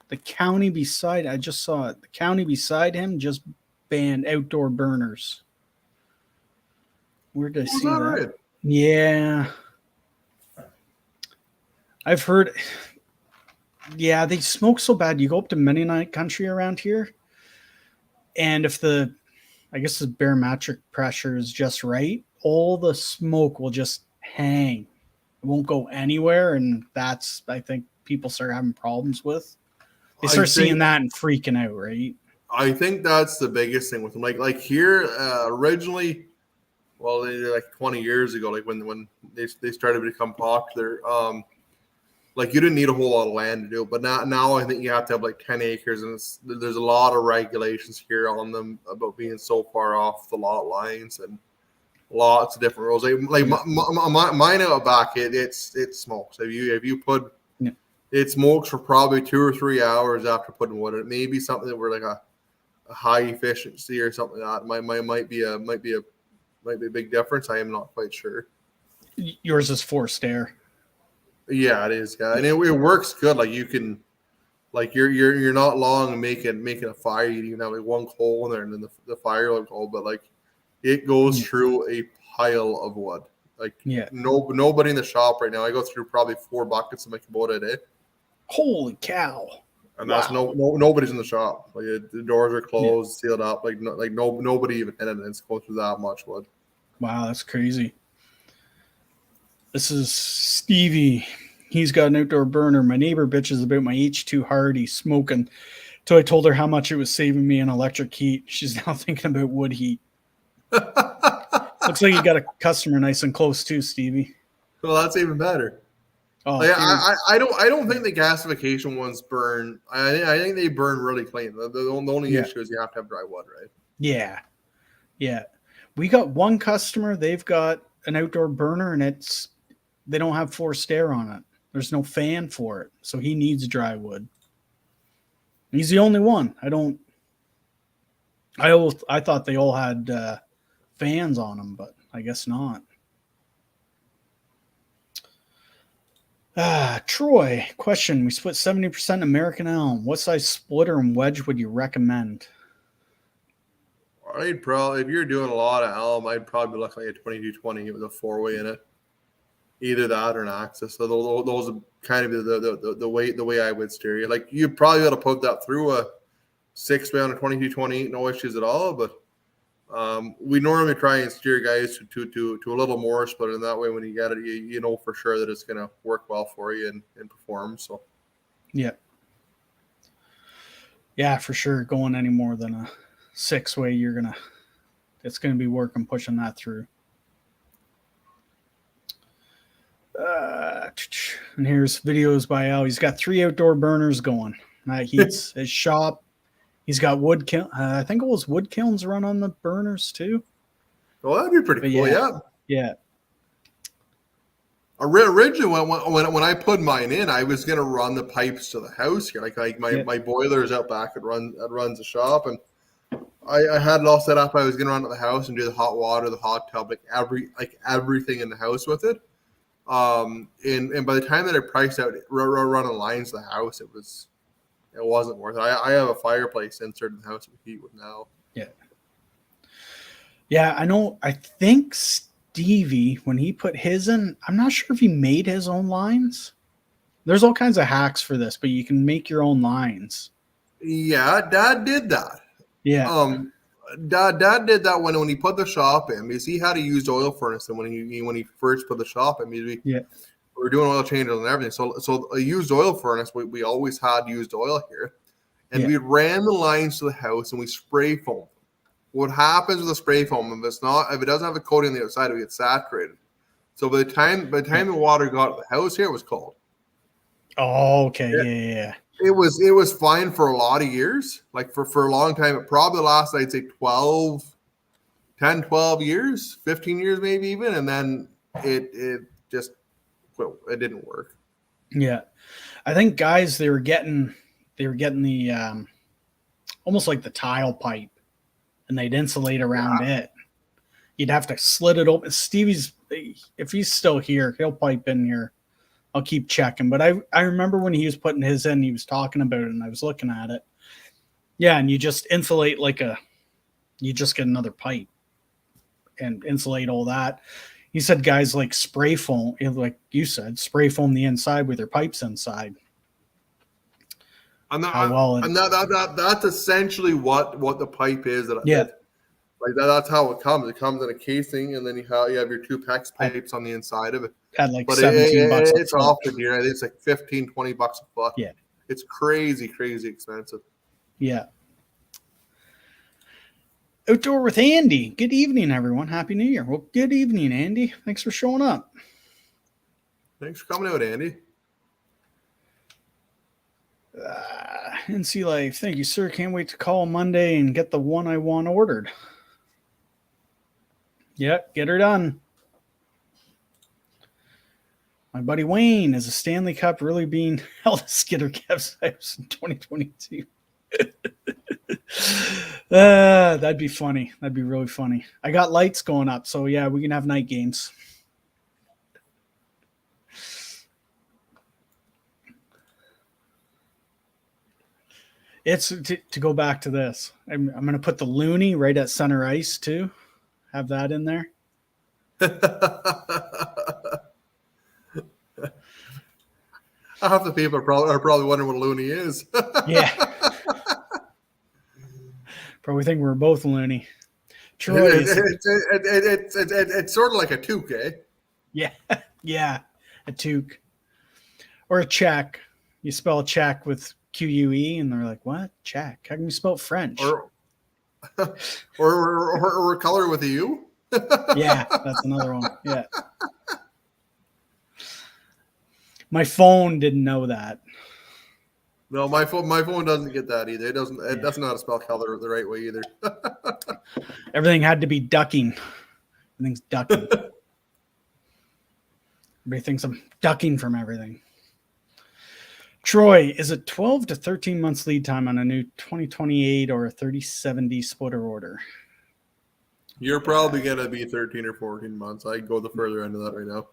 Speaker 1: the county beside, I just saw it, the county beside him just banned outdoor burners. Where did I see that? Right? Yeah. I've heard, yeah, they smoke so bad. You go up to Mennonite country around here, and if the, I guess the barometric pressure is just right, all the smoke will just hang. It won't go anywhere, and that's, I think, people start having problems with. They start seeing that and freaking out, right?
Speaker 2: I think that's the biggest thing with them. Like here, originally, well, like 20 years ago, like when they started to become popular, like you didn't need a whole lot of land to do it. But now I think you have to have like 10 acres, and there's a lot of regulations here on them about being so far off the lot lines and lots of different rules. Like mine out back, it smokes. If you put it smokes for probably 2 or 3 hours after putting wood in it. Maybe something that were like a high efficiency or something like that might be a big difference. I am not quite sure.
Speaker 1: Yours is forced air.
Speaker 2: Yeah, it is. Yeah, and it works good. Like you can, like you're not long making a fire. You can have like one coal in there, and then the fire will go. But like it goes through a pile of wood. Like nobody in the shop right now. I go through probably 4 buckets to make a boat a day.
Speaker 1: Holy cow!
Speaker 2: And that's nobody's in the shop. Like the doors are closed, sealed up. Like nobody even in it. And it's going through that much wood.
Speaker 1: Wow, that's crazy. This is Stevie. He's got an outdoor burner. My neighbor bitches about my H2 Hardy smoking. So I told her how much it was saving me in electric heat. She's now thinking about wood heat. Looks like you got a customer nice and close too, Stevie.
Speaker 2: Well, that's even better. Oh, like, I don't think the gasification ones burn. I think they burn really clean. The only issue is you have to have dry wood, right?
Speaker 1: Yeah. We got one customer. They've got an outdoor burner, and they don't have forced air on it. There's no fan for it, so he needs dry wood. He's the only one. I thought they all had fans on them, but I guess not. Troy, question. We split 70% American elm. What size splitter and wedge would you recommend?
Speaker 2: I'd probably, if you're doing a lot of elm, I'd probably be looking at a 2220 with a 4-way in it. Either that or an axis. So those are kind of the way I would steer you. Like you probably ought to put that through a 6-way on a 2220, no issues at all. But we normally try and steer guys to a little more split, and that way when you get it, you know for sure that it's going to work well for you and perform. So
Speaker 1: yeah, for sure. Going any more than a 6-way, it's gonna be working pushing that through. And here's videos by Al. He's got 3 outdoor burners going. He's his shop. He's got wood kiln. I think it was wood kilns run on the burners too.
Speaker 2: Well, that'd be pretty cool.
Speaker 1: Yeah.
Speaker 2: Originally, when I put mine in, I was gonna run the pipes to the house here. Like my boiler is out back. It runs the shop, and I had it all set up. I was gonna run to the house and do the hot water, the hot tub, everything in the house with it. And by the time that I priced out running lines to the house, it wasn't worth it. I have a fireplace inserted in the house we heat with now.
Speaker 1: Yeah, I know. I think Stevie, when he put his in, I'm not sure if he made his own lines. There's all kinds of hacks for this, but you can make your own lines.
Speaker 2: Yeah, Dad did that.
Speaker 1: Yeah.
Speaker 2: Dad did that when he put the shop in, because he had a used oil furnace, and when he first put the shop in, we were doing oil changes and everything. So a used oil furnace, we always had used oil here, and we ran the lines to the house and we spray foam. What happens with the spray foam, if it doesn't have a coating on the outside, it gets saturated. So by the time the water got to the house here, it was cold.
Speaker 1: Oh, okay. Yeah.
Speaker 2: It was fine for a lot of years, like for a long time. It probably last, I'd say 10, 12 years, 15 years, maybe even. And then it just, well, it didn't work.
Speaker 1: Yeah. I think guys, they were getting the almost like the tile pipe, and they'd insulate around it. You'd have to slit it open. Stevie's, if he's still here, he'll pipe in here. I'll keep checking. But I remember when he was putting his in, he was talking about it, and I was looking at it. Yeah, and you just insulate you just get another pipe and insulate all that. He said guys like spray foam, like you said, spray foam the inside with their pipes inside.
Speaker 2: That's essentially what the pipe is. That's how it comes. It comes in a casing, and then you have your two PEX pipes on the inside of it.
Speaker 1: Had like
Speaker 2: but
Speaker 1: $17
Speaker 2: it's often here. I think it's like $15, $20 a foot.
Speaker 1: Yeah,
Speaker 2: it's crazy expensive.
Speaker 1: Yeah. Outdoor with Andy. Good evening, everyone. Happy New Year. Well, good evening, Andy. Thanks for showing up.
Speaker 2: Thanks for coming out, Andy.
Speaker 1: NC Life. Thank you, sir. Can't wait to call Monday and get the one I want ordered. Yep, get her done. My buddy Wayne, is a Stanley Cup really being held at Skidder Kev's house in 2022? That'd be funny. That'd be really funny. I got lights going up, so yeah, we can have night games. It's to go back to this. I'm going to put the Looney right at center ice too. Have that in there.
Speaker 2: Half the people are probably wondering what a Looney is.
Speaker 1: Yeah. Probably think we're both loony. Troy,
Speaker 2: it's sort of like a toque, eh?
Speaker 1: Yeah, a toque. Or a check. You spell check with Q-U-E, and they're like, what? Check. How can you spell French?
Speaker 2: Or color with a U?
Speaker 1: Yeah, that's another one. Yeah. My phone didn't know that.
Speaker 2: No, my phone doesn't get that either. It doesn't know how to spell color the right way either.
Speaker 1: Everything had to be ducking. Everything's ducking. Everybody thinks I'm ducking from everything. Troy, is it 12 to 13 months lead time on a new 2028 or a 3070 splitter order?
Speaker 2: You're probably going to be 13 or 14 months. I'd go the further end of that right now.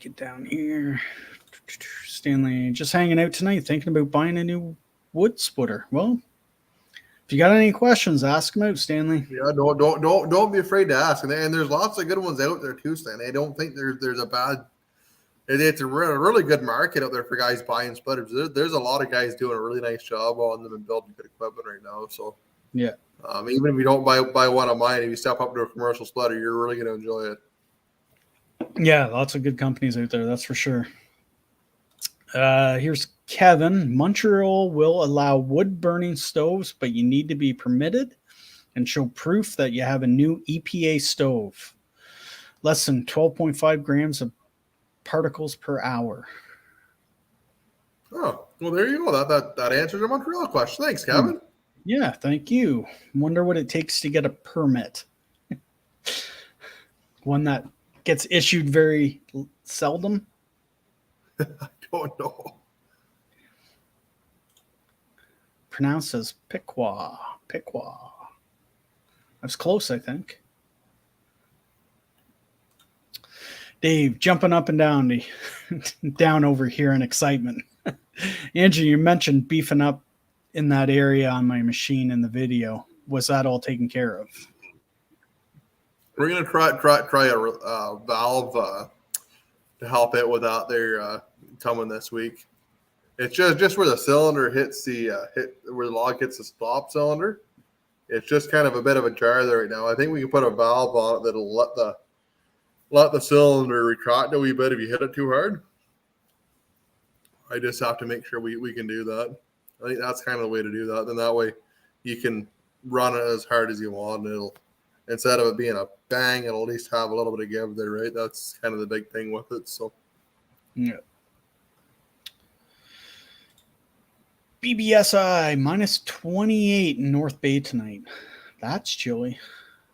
Speaker 1: Get down here. Stanley, just hanging out tonight, thinking about buying a new wood splitter. Well, if you got any questions, ask them out, Stanley.
Speaker 2: Yeah, don't be afraid to ask. And there's lots of good ones out there too, Stanley. I don't think there's a bad. It's a really good market out there for guys buying splitters. There's a lot of guys doing a really nice job on them and building good equipment right now. So
Speaker 1: yeah,
Speaker 2: even if you don't buy one of mine, if you step up to a commercial splitter, you're really going to enjoy it.
Speaker 1: Yeah, lots of good companies out there, that's for sure. Here's Kevin. Montreal will allow wood-burning stoves, but you need to be permitted and show proof that you have a new EPA stove. Less than 12.5 grams of particles per hour.
Speaker 2: Oh, well, there you go. That answers the Montreal question. Thanks, Kevin.
Speaker 1: Yeah, thank you. Wonder what it takes to get a permit. One that gets issued very seldom.
Speaker 2: I don't know.
Speaker 1: Pronounced as Piqua. I was close, I think. Dave, jumping up and down, down over here in excitement. Andrew, you mentioned beefing up in that area on my machine in the video. Was that all taken care of?
Speaker 2: We're gonna try a valve to help it without their coming this week. It's just where the cylinder hits where the log hits the stop cylinder. It's just kind of a bit of a jar there right now. I think we can put a valve on it that'll let the cylinder retract a wee bit if you hit it too hard. I just have to make sure we can do that. I think that's kind of the way to do that. Then that way you can run it as hard as you want, and it'll, instead of it being a bang, it'll at least have a little bit of give there, right? That's kind of the big thing with it. So
Speaker 1: Yeah. BBSI minus 28 in North Bay tonight. That's chilly.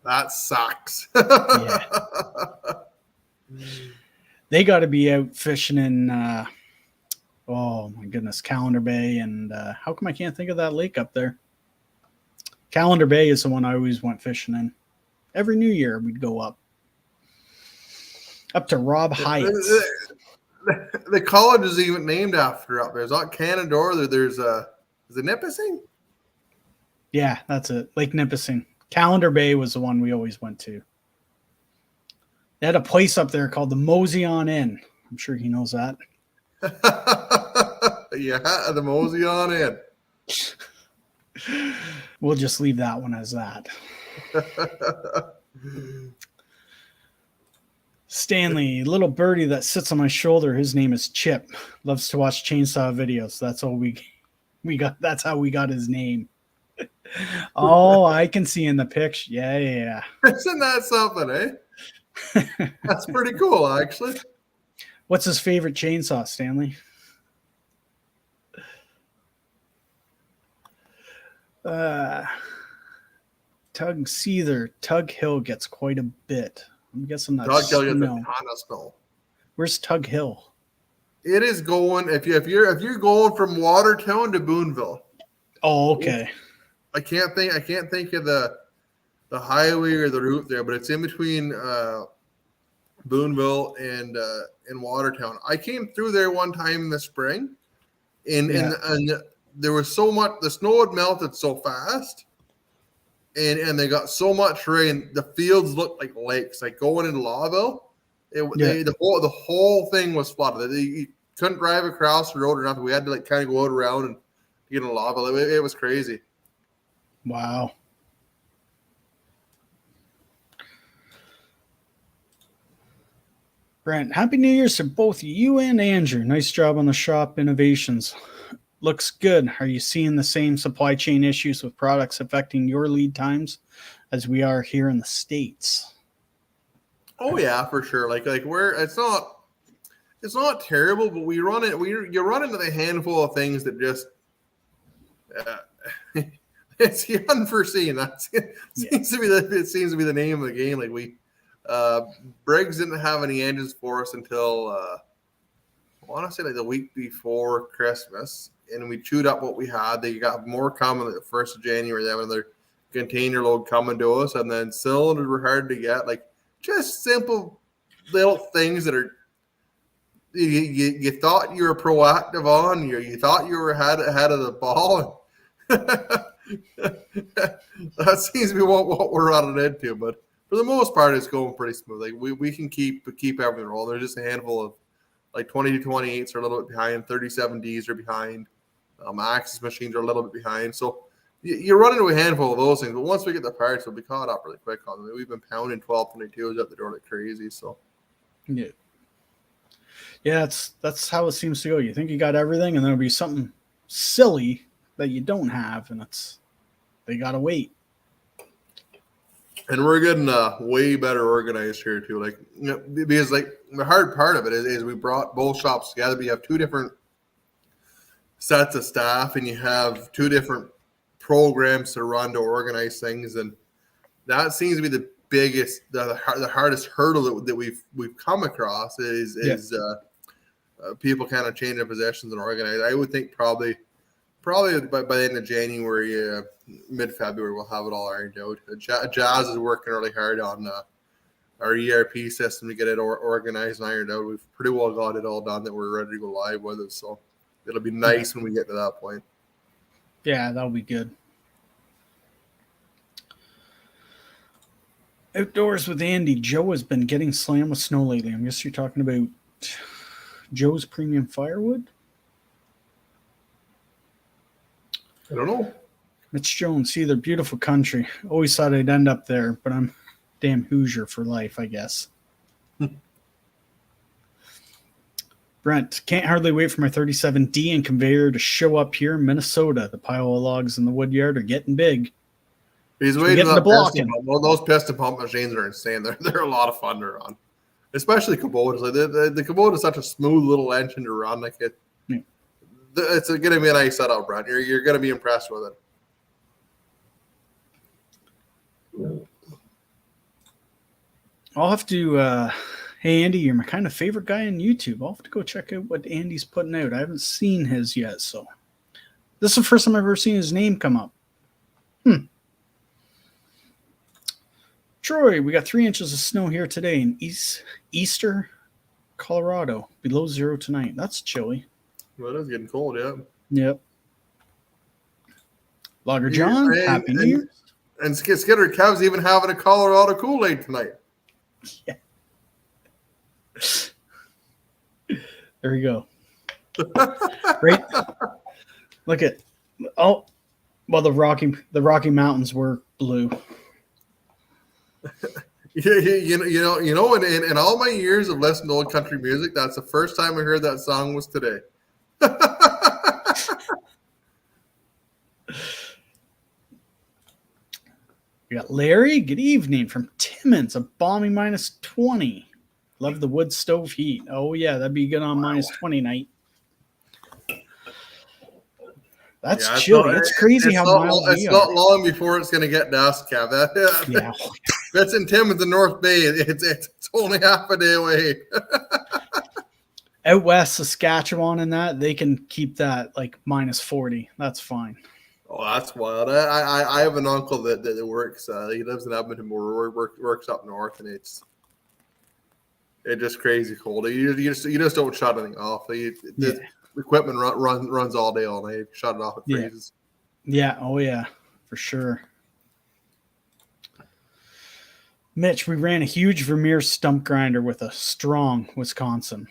Speaker 2: That sucks.
Speaker 1: Yeah. They got to be out fishing in, oh my goodness, Calendar Bay. And how come I can't think of that lake up there? Calendar Bay is the one I always went fishing in. Every New Year we'd go up to Rob Hyatt's.
Speaker 2: The college is even named after up there. It's not Canadore. There's is it Nipissing?
Speaker 1: Yeah, that's it. Lake Nipissing. Calendar Bay was the one we always went to. They had a place up there called the Mosey on Inn. I'm sure he knows that.
Speaker 2: Yeah, the Mosey on Inn.
Speaker 1: We'll just leave that one as that. Stanley, little birdie that sits on my shoulder, his name is Chip. Loves to watch chainsaw videos. That's all we got. That's how we got his name. Oh, I can see in the picture. Yeah.
Speaker 2: Isn't that something, eh? That's pretty cool, actually.
Speaker 1: What's his favorite chainsaw, Stanley? Tug Seether, Tug Hill gets quite a bit. I'm guessing that's
Speaker 2: Tug Hill gets a
Speaker 1: snow.
Speaker 2: ton of snow.
Speaker 1: Where's Tug Hill?
Speaker 2: It is going if you're going from Watertown to Boonville.
Speaker 1: Oh, okay.
Speaker 2: I can't think of the highway or the route there, but it's in between Boonville and Watertown. I came through there one time in the spring, and there was so much. The snow had melted so fast, and they got so much rain. The fields looked like lakes. Like going into Lawville, the whole thing was flooded. You couldn't drive across the road or nothing. We had to like kind of go out around and get in Lawville. It was crazy.
Speaker 1: Wow. Brent, Happy New Year's to both you and Andrew. Nice job on the shop innovations. Looks good. Are you seeing the same supply chain issues with products affecting your lead times as we are here in the States?
Speaker 2: Oh yeah, for sure. Like it's not terrible, but you run into the handful of things that just it's the unforeseen. Seems to be the name of the game. Like Briggs didn't have any engines for us until I want to say like the week before Christmas, and we chewed up what we had. They got more coming the 1st of January. They have another container load coming to us, and then cylinders were hard to get. Like just simple little things that are you thought you were proactive on. You thought you were ahead of the ball. That seems to be what we're running into, but for the most part, it's going pretty smooth. Like we can keep everything rolling. There's just a handful of like 2228s are a little bit behind, 37Ds are behind, Axis machines are a little bit behind. So you run into a handful of those things, but once we get the parts, we'll be caught up really quick on them. We've been pounding 1222s at the door like crazy. So
Speaker 1: yeah, that's how it seems to go. You think you got everything, and there'll be something silly that you don't have, and they gotta wait.
Speaker 2: And we're getting way better organized here too. Like because like the hard part of it is we brought both shops together. We have two different sets of staff, and you have two different programs to run to organize things, and that seems to be the biggest, the hardest hurdle that we've come across is people kind of changing positions and organize. I would think probably by the end of January, mid-February, we'll have it all ironed out. Jazz is working really hard on our ERP system to get it organized and ironed out. We've pretty well got it all done that we're ready to go live with it. So it'll be nice when we get to that point.
Speaker 1: Yeah, that'll be good. Outdoors with Andy. Joe has been getting slammed with snow lately. I guess you're talking about Joe's Premium Firewood?
Speaker 2: I don't know.
Speaker 1: Mitch Jones, see, they're beautiful country. Always thought I'd end up there, but I'm damn Hoosier for life, I guess. Brent, can't hardly wait for my 37D and Conveyor to show up here in Minnesota. The pile of logs in the wood yard are getting big.
Speaker 2: He's waiting on piston pump. Well, those piston pump machines are insane. They're a lot of fun to run. especially Kubota's. Like the Kubota is such a smooth little engine to run. Like it's going to be a nice setup, Brent. You're going to be impressed with it.
Speaker 1: I'll have to. Hey Andy, you're my kind of favorite guy on YouTube. I'll have to go check out what Andy's putting out. I haven't seen his yet, so this is the first time I've ever seen his name come up. Troy, we got 3 inches of snow here today in Easter, Colorado. Below 0 tonight. That's chilly.
Speaker 2: Well, it is getting cold, yeah.
Speaker 1: Yep. Logger John, Happy New Year.
Speaker 2: And Skidder Kev's even having a Colorado Kool-Aid tonight.
Speaker 1: Yeah. There we go. Right. Look at well, the Rocky Mountains were blue.
Speaker 2: You know. In all my years of listening to old country music, that's the first time I heard that song was today.
Speaker 1: We got Larry. Good evening from Timmins. A balmy -20. Love the wood stove heat. Oh yeah, that'd be good on -20 night. That's chilly. It's crazy how mild we are.
Speaker 2: It's not long before it's going to get dusk, Kev.
Speaker 1: Yeah.
Speaker 2: That's in Timmins, the North Bay. It's only half a day away.
Speaker 1: Out west, Saskatchewan and that, they can keep that like -40. That's fine.
Speaker 2: Oh, that's wild. I have an uncle that works. He lives in Edmonton, works up north, and it's just crazy cold. You just don't shut anything off. The equipment runs all day, all night. Shut it off, it freezes.
Speaker 1: Yeah. Oh yeah, for sure. Mitch, we ran a huge Vermeer stump grinder with a strong Wisconsin.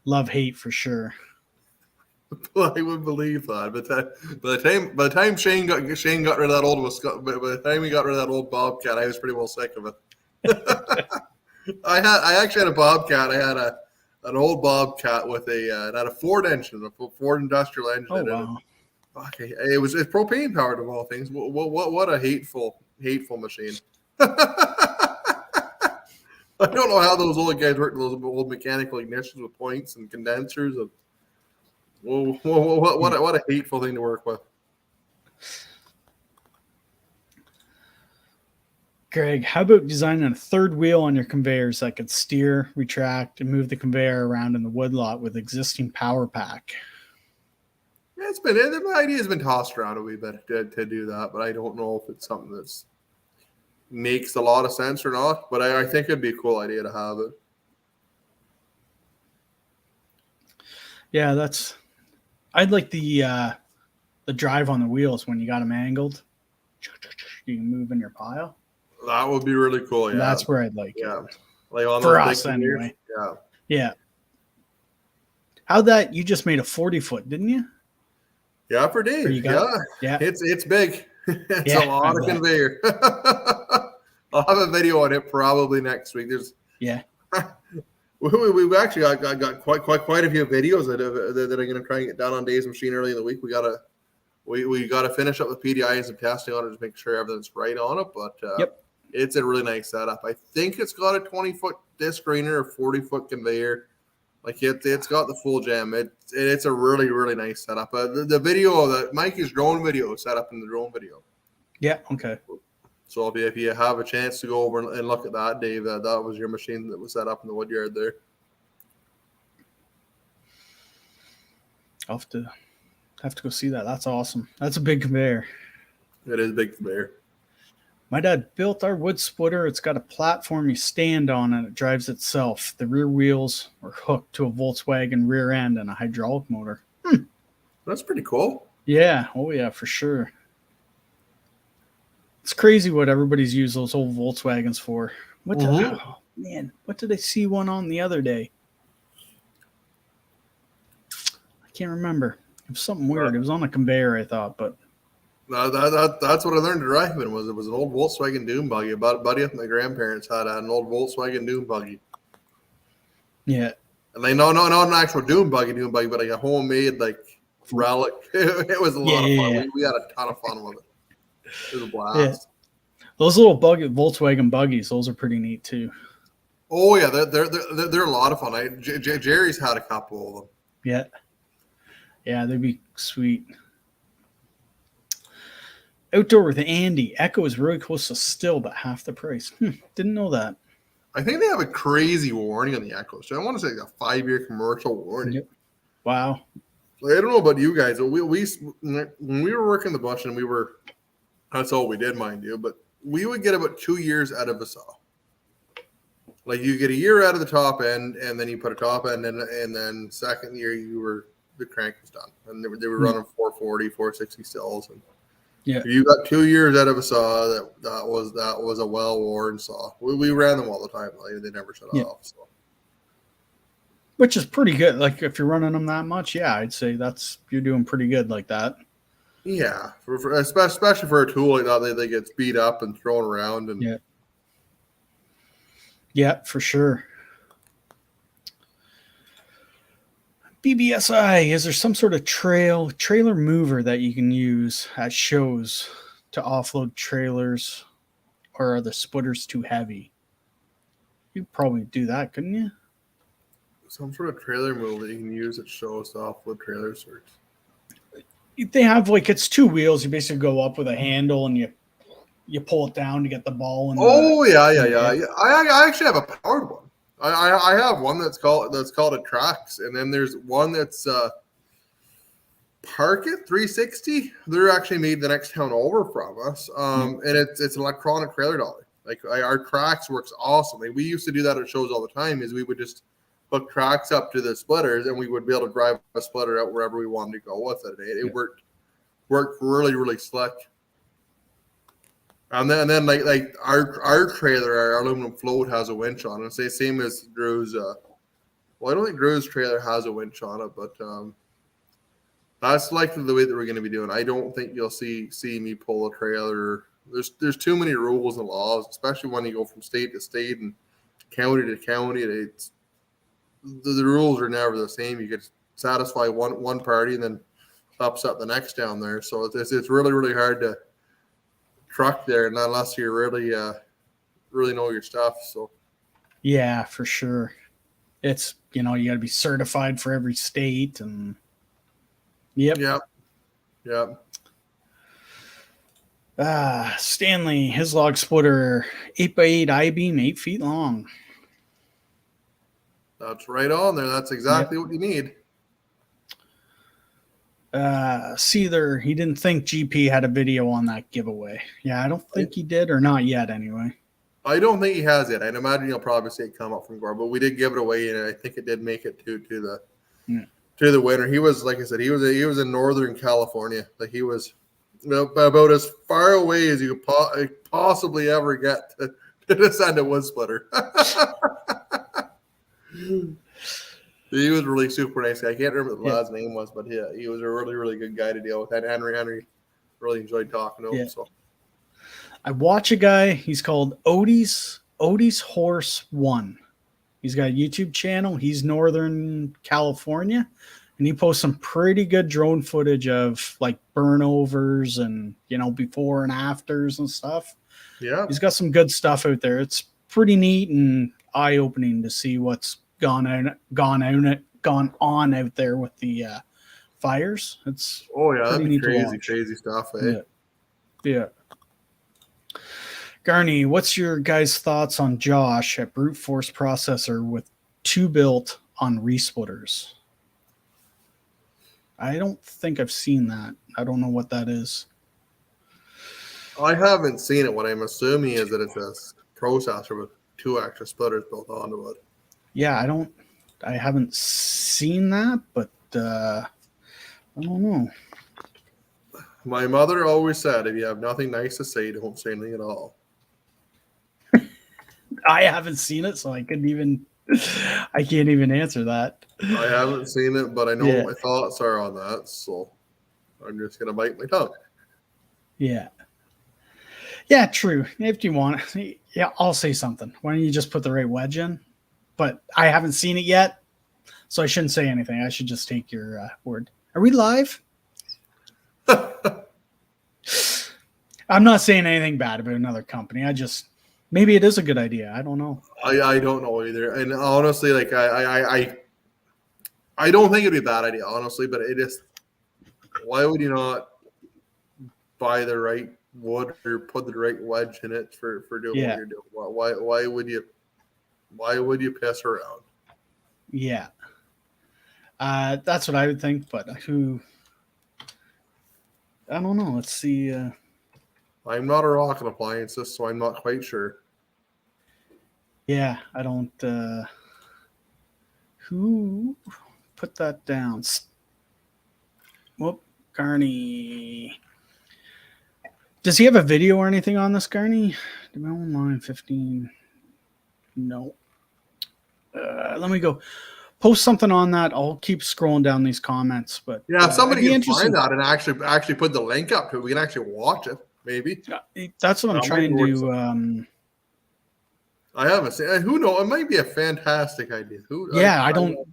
Speaker 1: Love hate for sure.
Speaker 2: Well, I would believe that, but by the time Shane got rid of that old Wisconsin, by the time he got rid of that old Bobcat, I was pretty well sick of it. I actually had a Bobcat. I had an old Bobcat with it had a Ford engine, a Ford industrial engine.
Speaker 1: Oh wow!
Speaker 2: Okay, it's propane powered of all things. What a hateful machine. I don't know how those old guys work those old mechanical ignitions with points and condensers. What a hateful thing to work with.
Speaker 1: Greg, how about designing a third wheel on your conveyors that could steer, retract, and move the conveyor around in the woodlot with existing power pack?
Speaker 2: Yeah, the idea has been tossed around a wee bit to do that, but I don't know if it's something that's makes a lot of sense or not. But I think it'd be a cool idea to have it.
Speaker 1: Yeah, I'd like the drive on the wheels when you got them angled. You can move in your pile.
Speaker 2: That would be really cool. Yeah,
Speaker 1: that's where I'd like
Speaker 2: it.
Speaker 1: Like
Speaker 2: on
Speaker 1: for us anyway. Yeah. How'd that? You just made a 40-foot, didn't you?
Speaker 2: Yeah, for Dave. Yeah. It's big. It's a lot of conveyor. I'll have a video on it probably next week. We've actually got quite a few videos that are going to try and get done on Dave's machine early in the week. We got to finish up the PDI and some testing on it to make sure everything's right on it. But it's a really nice setup. I think it's got a 20-foot disc greener or 40-foot conveyor. Like it's got the full jam. It's a really, really nice setup. The video, Mikey's drone video set up in the drone video.
Speaker 1: Yeah. Okay.
Speaker 2: So if you have a chance to go over and look at that, Dave, that was your machine that was set up in the woodyard there.
Speaker 1: I'll have to go see that. That's awesome. That's a big conveyor.
Speaker 2: It is a big conveyor.
Speaker 1: My dad built our wood splitter. It's got a platform you stand on and it drives itself. The rear wheels are hooked to a Volkswagen rear end and a hydraulic motor.
Speaker 2: That's pretty cool.
Speaker 1: Yeah. Oh, yeah, for sure. It's crazy what everybody's used those old Volkswagens for. What did I see one on the other day? I can't remember. It was something weird. It was on a conveyor, I thought, but
Speaker 2: that's what I learned driving was it was an old Volkswagen Dune buggy. A buddy of my grandparents had an old Volkswagen Dune buggy.
Speaker 1: Yeah.
Speaker 2: And they not an actual Dune buggy, but like a homemade relic. It was a lot of fun. We had a ton of fun with it. It was a blast.
Speaker 1: Yeah. Those little Volkswagen buggies, those are pretty neat too.
Speaker 2: Oh yeah, they're a lot of fun. Jerry's had a couple of them.
Speaker 1: Yeah. Yeah, they'd be sweet. Outdoor with Andy. Echo is really close to still, but half the price. Didn't know that.
Speaker 2: I think they have a crazy warning on the Echo. So I want to say like a 5-year commercial warning.
Speaker 1: Yep. Wow.
Speaker 2: I don't know about you guys, but we when we were working the bush and that's all we did, mind you, but we would get about 2 years out of a saw. Like you get a year out of the top end, and then you put a top end in, and then second year the crank was done, and they were running 440, 460 stills, and you got 2 years out of a saw that was a well-worn saw. We ran them all the time, like they never shut off. So.
Speaker 1: Which is pretty good. Like if you're running them that much, I'd say you're doing pretty good like that.
Speaker 2: Yeah, especially for a tool like that, they get beat up and thrown around, and
Speaker 1: yeah, for sure. BBSI, is there some sort of trailer mover that you can use at shows to offload trailers, or are the splitters too heavy? You'd probably do that, couldn't you?
Speaker 2: Some sort of trailer move that you can use at shows to offload trailer sorts.
Speaker 1: They have it's 2 wheels. You basically go up with a handle and you pull it down to get the ball.
Speaker 2: Yeah. I actually have a powered one. I have one that's called a Trax, and then there's one that's Parkit 360. They're actually made the next town over from us, and it's an electronic trailer dolly. Like our Trax works awesome. Like, we used to do that at shows all the time. Is we would just hook Trax up to the splitters, and we would be able to drive a splitter out wherever we wanted to go with it. It worked really, really slick. And then like our trailer, our aluminum float has a winch on it. It's same as Drew's. Well, I don't think Drew's trailer has a winch on it, but that's likely the way that we're going to be doing. I don't think you'll see me pull a trailer. There's too many rules and laws, especially when you go from state to state and county to county. The rules are never the same. You could satisfy one party and then upset the next down there. So it's really, really hard to truck there, and unless you really know your stuff. So
Speaker 1: yeah, for sure. It's you got to be certified for every state, and yep. Stanley, his log splitter 8x8 I-beam, 8 feet long.
Speaker 2: That's right on there. That's exactly what you need.
Speaker 1: Seether, he didn't think GP had a video on that giveaway. Yeah, I don't think he did, or not yet anyway.
Speaker 2: I don't think he has it. I'd imagine you'll probably see it come up from Gore, but we did give it away, and I think it did make it to the winner. He was, like I said, he was in Northern California. Like he was about as far away as you could possibly ever get to send a wood splitter. He was really super nice guy. I can't remember what the lad's name was, but he was a really, really good guy to deal with. And Henry really enjoyed talking to him. So
Speaker 1: I watch a guy. He's called Odie's Horse 1. He's got a YouTube channel. He's Northern California, and he posts some pretty good drone footage of like burnovers and before and afters and stuff. Yeah, he's got some good stuff out there. It's pretty neat and eye opening to see what's gone on out there with the fires. It's
Speaker 2: that'd be crazy stuff.
Speaker 1: Yeah. Garney, what's your guys' thoughts on Josh at brute force processor with 2 built on resplitters? I don't think I've seen that. I don't know what that is.
Speaker 2: I haven't seen it. What I'm assuming is that it's a processor with 2 extra splitters built onto it.
Speaker 1: Yeah, I haven't seen that, but I don't know.
Speaker 2: My mother always said, if you have nothing nice to say, don't say anything at all.
Speaker 1: I haven't seen it, so I can't even answer that.
Speaker 2: I haven't seen it, but I know what my thoughts are on that, so I'm just going to bite my tongue.
Speaker 1: Yeah. Yeah, true. If you want, I'll say something. Why don't you just put the right wedge in? But I haven't seen it yet, so I shouldn't say anything. I should just take your word. Are we live? I'm not saying anything bad about another company. I just, Maybe it is a good idea. I don't know.
Speaker 2: I don't know either. And honestly, like I don't think it'd be a bad idea, honestly, but it is, why would you not buy the right wood or put the right wedge in it for doing what you're doing? Why would you piss around?
Speaker 1: Yeah. That's what I would think, but I don't know. Let's see.
Speaker 2: I'm not a rocket appliances, so I'm not quite sure.
Speaker 1: Yeah, I don't. Who put that down? Whoop, Garney. Does he have a video or anything on this, Garney? Online 15. No. Let me go post something on that. I'll keep scrolling down these comments. But
Speaker 2: yeah, if somebody can find that and actually put the link up to it, we can actually watch it. Maybe
Speaker 1: that's what I'm trying to.
Speaker 2: I haven't seen. Who knows? It might be a fantastic idea.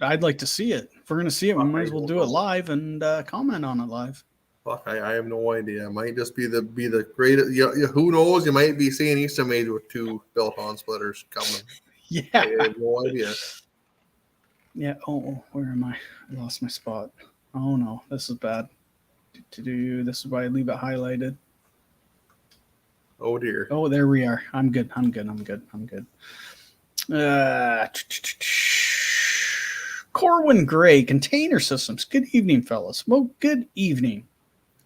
Speaker 1: I'd like to see it. If we're gonna see it, we might as well do it live and comment on it live.
Speaker 2: Fuck, I have no idea. It might just be the greatest. Who knows? You might be seeing Easton made with 2 built-on splitters coming.
Speaker 1: Yeah,
Speaker 2: I have no idea.
Speaker 1: Yeah. Oh, where am I? I lost my spot. Oh no, this is bad. This is why I leave it highlighted.
Speaker 2: Oh dear.
Speaker 1: Oh, there we are. I'm good. Corwin Gray, Container Systems. Good evening, fellas. Well, good evening.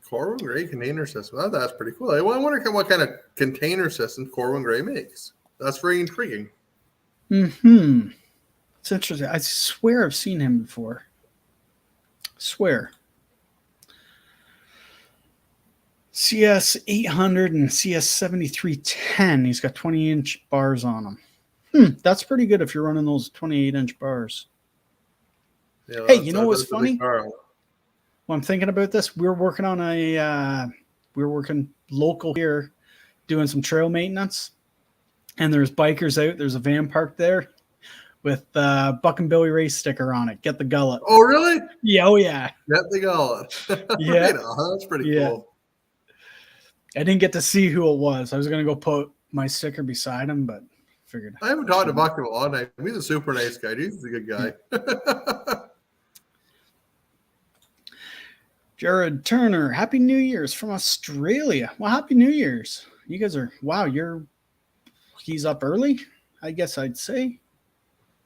Speaker 2: Corwin Gray Container System. That's pretty cool. I wonder what kind of container system Corwin Gray makes. That's very intriguing.
Speaker 1: Hmm. It's interesting. I swear I've seen him before. Swear. CS 800 and CS 7310. He's got 20-inch bars on them. That's pretty good if you're running those 28-inch bars.
Speaker 2: Yeah,
Speaker 1: hey, you know what's funny?
Speaker 2: Well,
Speaker 1: I'm thinking about this. We're working on we're working local here, doing some trail maintenance, and there's bikers out. There's a van parked there with Buck and Billy Ray sticker on it. Get the gullet.
Speaker 2: Oh, really?
Speaker 1: Yeah. Oh, yeah.
Speaker 2: Get the gullet.
Speaker 1: Yeah.
Speaker 2: Right on. That's pretty cool.
Speaker 1: I didn't get to see who it was. I was going to go put my sticker beside him, but figured.
Speaker 2: I haven't talked to Buck in a long time. He's a super nice guy. He's a good guy.
Speaker 1: Jared Turner, Happy New Year's from Australia. Well, Happy New Year's. You guys are, wow, he's up early, I guess I'd say.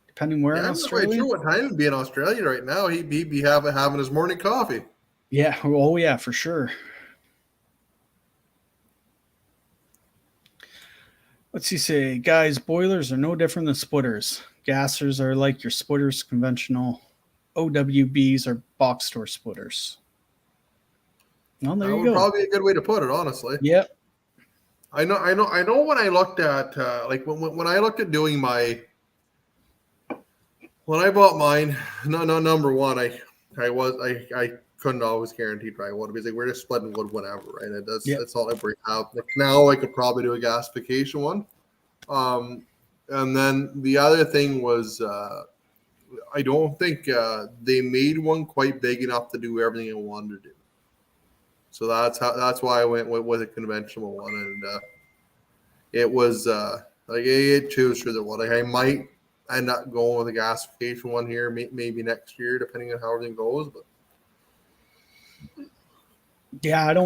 Speaker 1: Depending where in Australia.
Speaker 2: I'm not quite sure what time he'd be in Australia right now. He'd be having his morning coffee.
Speaker 1: Yeah. Oh, yeah, for sure. What's he say? Guys, boilers are no different than splitters. Gassers are like your splitters, conventional. OWBs are box store splitters. Well, there you go.
Speaker 2: Probably a good way to put it, honestly.
Speaker 1: Yep.
Speaker 2: I know. When I looked at like when I looked at doing when I bought mine, no, number one, I couldn't always guarantee dry wood because we're just splitting wood whenever, right? That's all I have. Like now, I could probably do a gasification one. And then the other thing was, I don't think they made one quite big enough to do everything I wanted to do. So that's why I went with a conventional one, and it was like it chose for the one. Like I might end up going with a gasification one here, maybe next year, depending on how everything goes, but.
Speaker 1: Yeah,
Speaker 2: it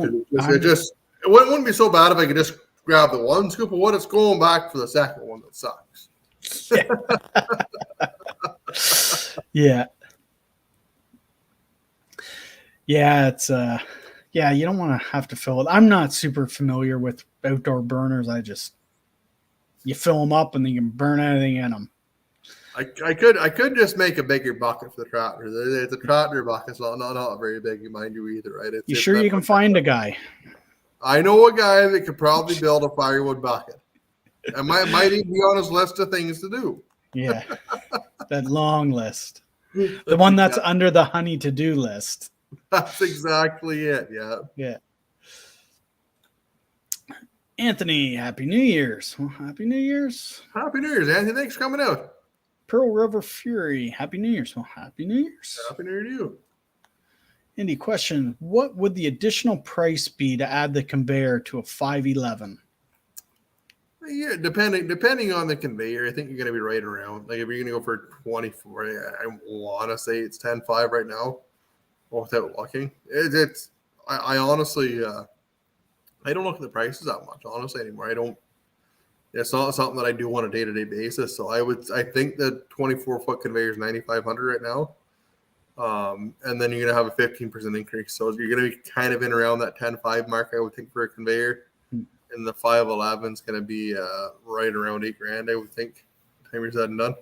Speaker 2: wouldn't be so bad if I could just grab the one scoop of wood. It's going back for the second one that sucks.
Speaker 1: Yeah. Yeah, it's you don't want to have to fill it. I'm not super familiar with outdoor burners. You fill them up and then you can burn anything in them.
Speaker 2: I could just make a bigger bucket for the tractor. The tractor bucket's not very big, mind you, either, right?
Speaker 1: You sure you can find a guy?
Speaker 2: I know a guy that could probably build a firewood bucket. I might even be on his list of things to do.
Speaker 1: Yeah, that long list. The one that's under the honey to-do list.
Speaker 2: That's exactly it, yeah.
Speaker 1: Yeah. Anthony, Happy New Year's. Well, Happy New Year's.
Speaker 2: Happy New Year's, Anthony. Thanks for coming out.
Speaker 1: Pearl River Fury, Happy New Year's. Well, Happy New Year's.
Speaker 2: Happy New Year to you.
Speaker 1: Andy, question. What would the additional price be to add the conveyor to a 511?
Speaker 2: Yeah, depending on the conveyor, I think you're going to be right around. Like if you're going to go for 24, I want to say it's 10.5 right now, without looking. I honestly, I don't look at the prices that much, honestly, anymore. I don't. It's not something that I do on a day-to-day basis. So I think the 24-foot conveyor is 9,500 right now. And then you're going to have a 15% increase. So you're going to be kind of in around that 10.5 mark, I would think, for a conveyor. And the 511 is going to be right around $8,000, I would think, time you're said and done.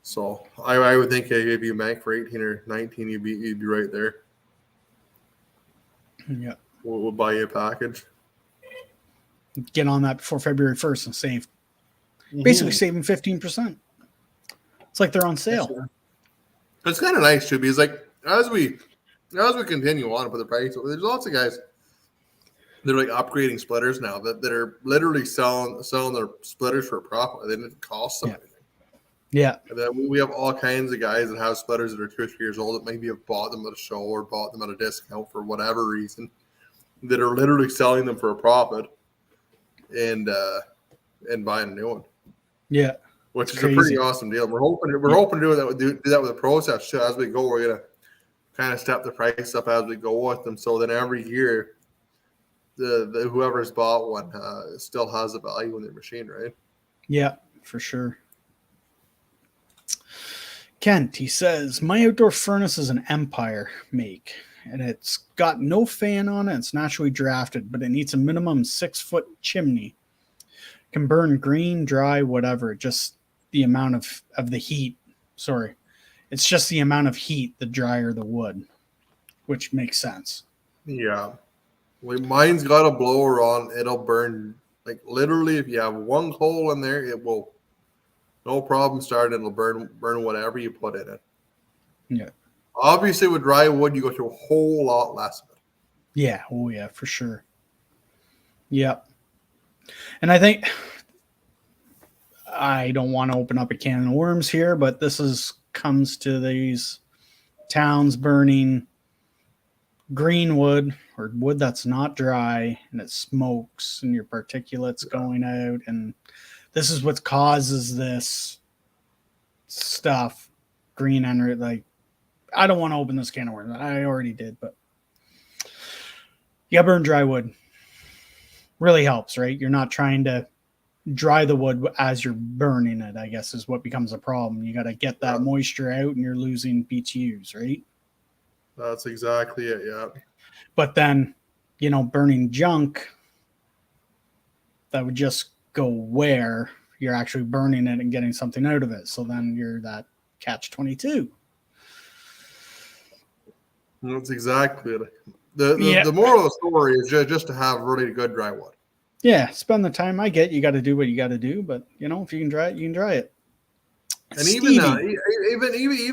Speaker 2: So I would think if you bank for 18 or 19, you'd be right there.
Speaker 1: Yeah.
Speaker 2: We'll buy you a package.
Speaker 1: Get on that before February 1st and save. Basically saving 15%. It's like they're on sale.
Speaker 2: It's kind of nice too, because like as we continue on with the price, there's lots of guys they're like upgrading splitters now that are literally selling their splitters for a profit. They didn't cost them anything.
Speaker 1: Yeah.
Speaker 2: And then we have all kinds of guys that have splitters that are 2 or 3 years old that maybe have bought them at a show or bought them at a discount for whatever reason, that are literally selling them for a profit and buying a new one.
Speaker 1: Yeah.
Speaker 2: Which is a pretty awesome deal. We're hoping to do that with the process too. As we go, we're gonna kind of step the price up as we go with them. So then every year, the whoever's bought one still has a value in their machine, right?
Speaker 1: Yeah, for sure. Kent, he says, my outdoor furnace is an Empire make, and it's got no fan on it. It's naturally drafted, but it needs a minimum 6-foot chimney. Can burn green, dry, whatever. Just the amount of the heat. Sorry. It's just the amount of heat, the drier the wood, which makes sense.
Speaker 2: Yeah. When mine's got a blower on, it'll burn. Like literally, if you have one coal in there, it will no problem start. It'll burn whatever you put in it.
Speaker 1: Yeah.
Speaker 2: Obviously, with dry wood, you go through a whole lot less of it.
Speaker 1: Yeah. Oh, yeah, for sure. Yep. And I think I don't want to open up a can of worms here, but this comes to these towns burning green wood or wood that's not dry, and it smokes and your particulates going out, and this is what causes this stuff. Green energy, like I don't want to open this can of worms. I already did, but yeah, burn dry wood really helps, right? You're not trying to dry the wood as you're burning it, I guess, is what becomes a problem. You got to get that moisture out, and you're losing BTUs, right?
Speaker 2: That's exactly it, yeah.
Speaker 1: But then, burning junk, that would just go where you're actually burning it and getting something out of it. So then you're that catch-22.
Speaker 2: That's exactly it. The moral of the story is just to have really good dry wood.
Speaker 1: Yeah, spend the time. I get you got to do what you got to do, but if you can dry it, you can dry it.
Speaker 2: And even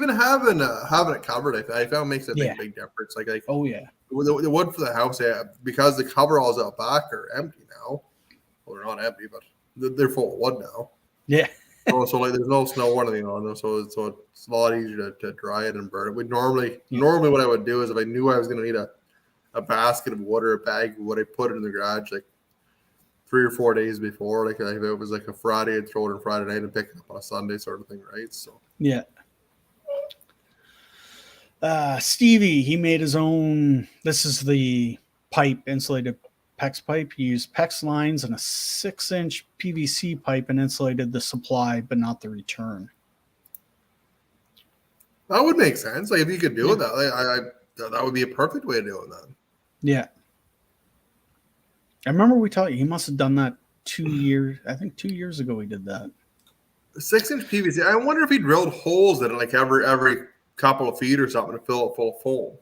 Speaker 2: having it covered, I found makes a big difference. Like
Speaker 1: oh yeah,
Speaker 2: the wood for the house, because the coveralls out back are empty now. Well, they're not empty, but they're full of wood now.
Speaker 1: Yeah.
Speaker 2: so like there's no snow or anything on them, so it's a lot easier to dry it and burn it. We normally what I would do is if I knew I was going to need a basket of wood or a bag of wood, I put it in the garage like 3 or 4 days before. Like if it was like a Friday, I'd throw it on Friday night and pick it up on a Sunday, sort of thing, right? So
Speaker 1: yeah. Stevie, he made his own. This is the pipe, insulated PEX pipe. He used PEX lines and a 6-inch PVC pipe and insulated the supply, but not the return.
Speaker 2: That would make sense. Like if you could do it that would be a perfect way of doing that.
Speaker 1: Yeah. I remember we taught you. He must have done that 2 years. I think 2 years ago he did that.
Speaker 2: 6-inch PVC. I wonder if he drilled holes in it like every couple of feet or something to fill it full of foam,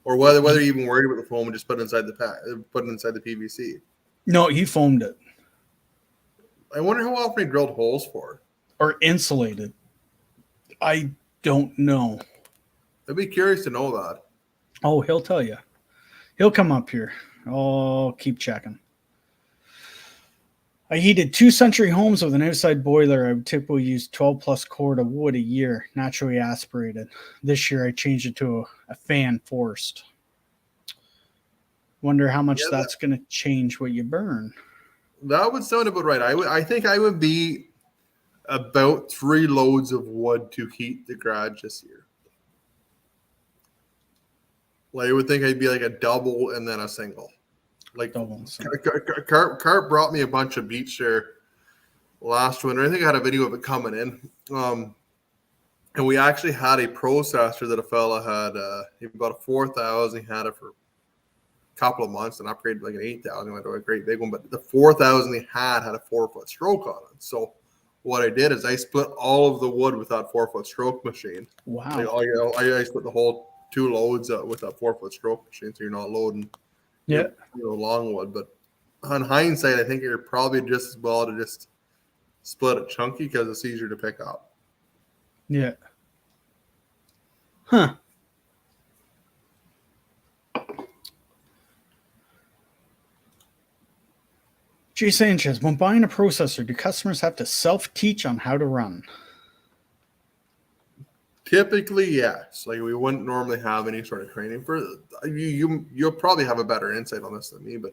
Speaker 2: or whether he even worried about the foam and just put it inside the PVC. No,
Speaker 1: he foamed it.
Speaker 2: I wonder how often he drilled holes for,
Speaker 1: or insulated. I don't know.
Speaker 2: I'd be curious to know that.
Speaker 1: Oh, he'll tell you. He'll come up here. I'll keep checking. I heated 2 century homes with an outside boiler. I would typically use 12 plus cord of wood a year, naturally aspirated. This year I changed it to a fan forced. Wonder how much that's going to change what you burn.
Speaker 2: That would sound about right. I think I would be about 3 loads of wood to heat the garage this year. Like I would think I'd be like a double and then a single. Like Cart brought me a bunch of beach there last winter. I think I had a video of it coming in. And we actually had a processor that a fella had. He bought a 4,000. He had it for a couple of months and upgraded like an 8,000. Went to a great big one. But the 4,000 he had a 4-foot stroke on it. So what I did is I split all of the wood with that 4-foot stroke machine.
Speaker 1: Wow.
Speaker 2: Like, I split the whole 2 loads with that 4-foot stroke machine, so you're not loading long wood. But on hindsight, I think you're probably just as well to just split it chunky because it's easier to pick up.
Speaker 1: Yeah. Huh. Jay Sanchez, when buying a processor, do customers have to self-teach on how to run?
Speaker 2: Typically, yes. Like we wouldn't normally have any sort of training for you. You'll probably have a better insight on this than me, but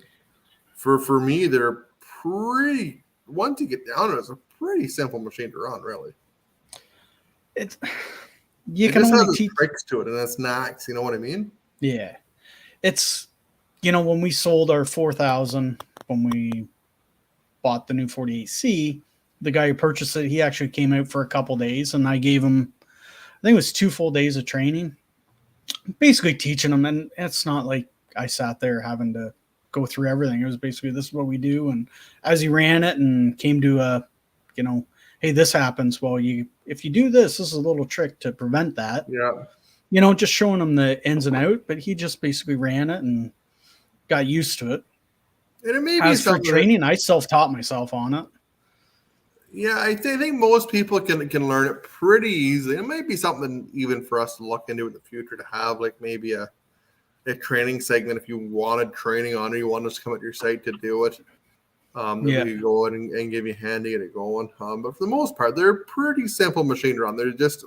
Speaker 2: for me, they're pretty. Once you get down to it, it's a pretty simple machine to run, really.
Speaker 1: It
Speaker 2: can just only teach tricks to it, and that's knacks. You know what I mean?
Speaker 1: Yeah, it's when we sold our 4,000, when we bought the new 48C, the guy who purchased it, he actually came out for a couple days, and I gave him, I think it was 2 full days of training, basically teaching him. And it's not like I sat there having to go through everything. It was basically, this is what we do. And as he ran it and came to a, hey, this happens. Well, if you do this is a little trick to prevent that.
Speaker 2: Yeah.
Speaker 1: Just showing him the ins and out, but he just basically ran it and got used to it.
Speaker 2: And it may
Speaker 1: As for training, I self-taught myself on it.
Speaker 2: Yeah, I think most people can learn it pretty easily. It might be something even for us to look into in the future to have like maybe a training segment if you wanted training on it, you want us to come at your site to do it. We could go in and give you a hand to get it going. But for the most part, they're a pretty simple machine to run. They're just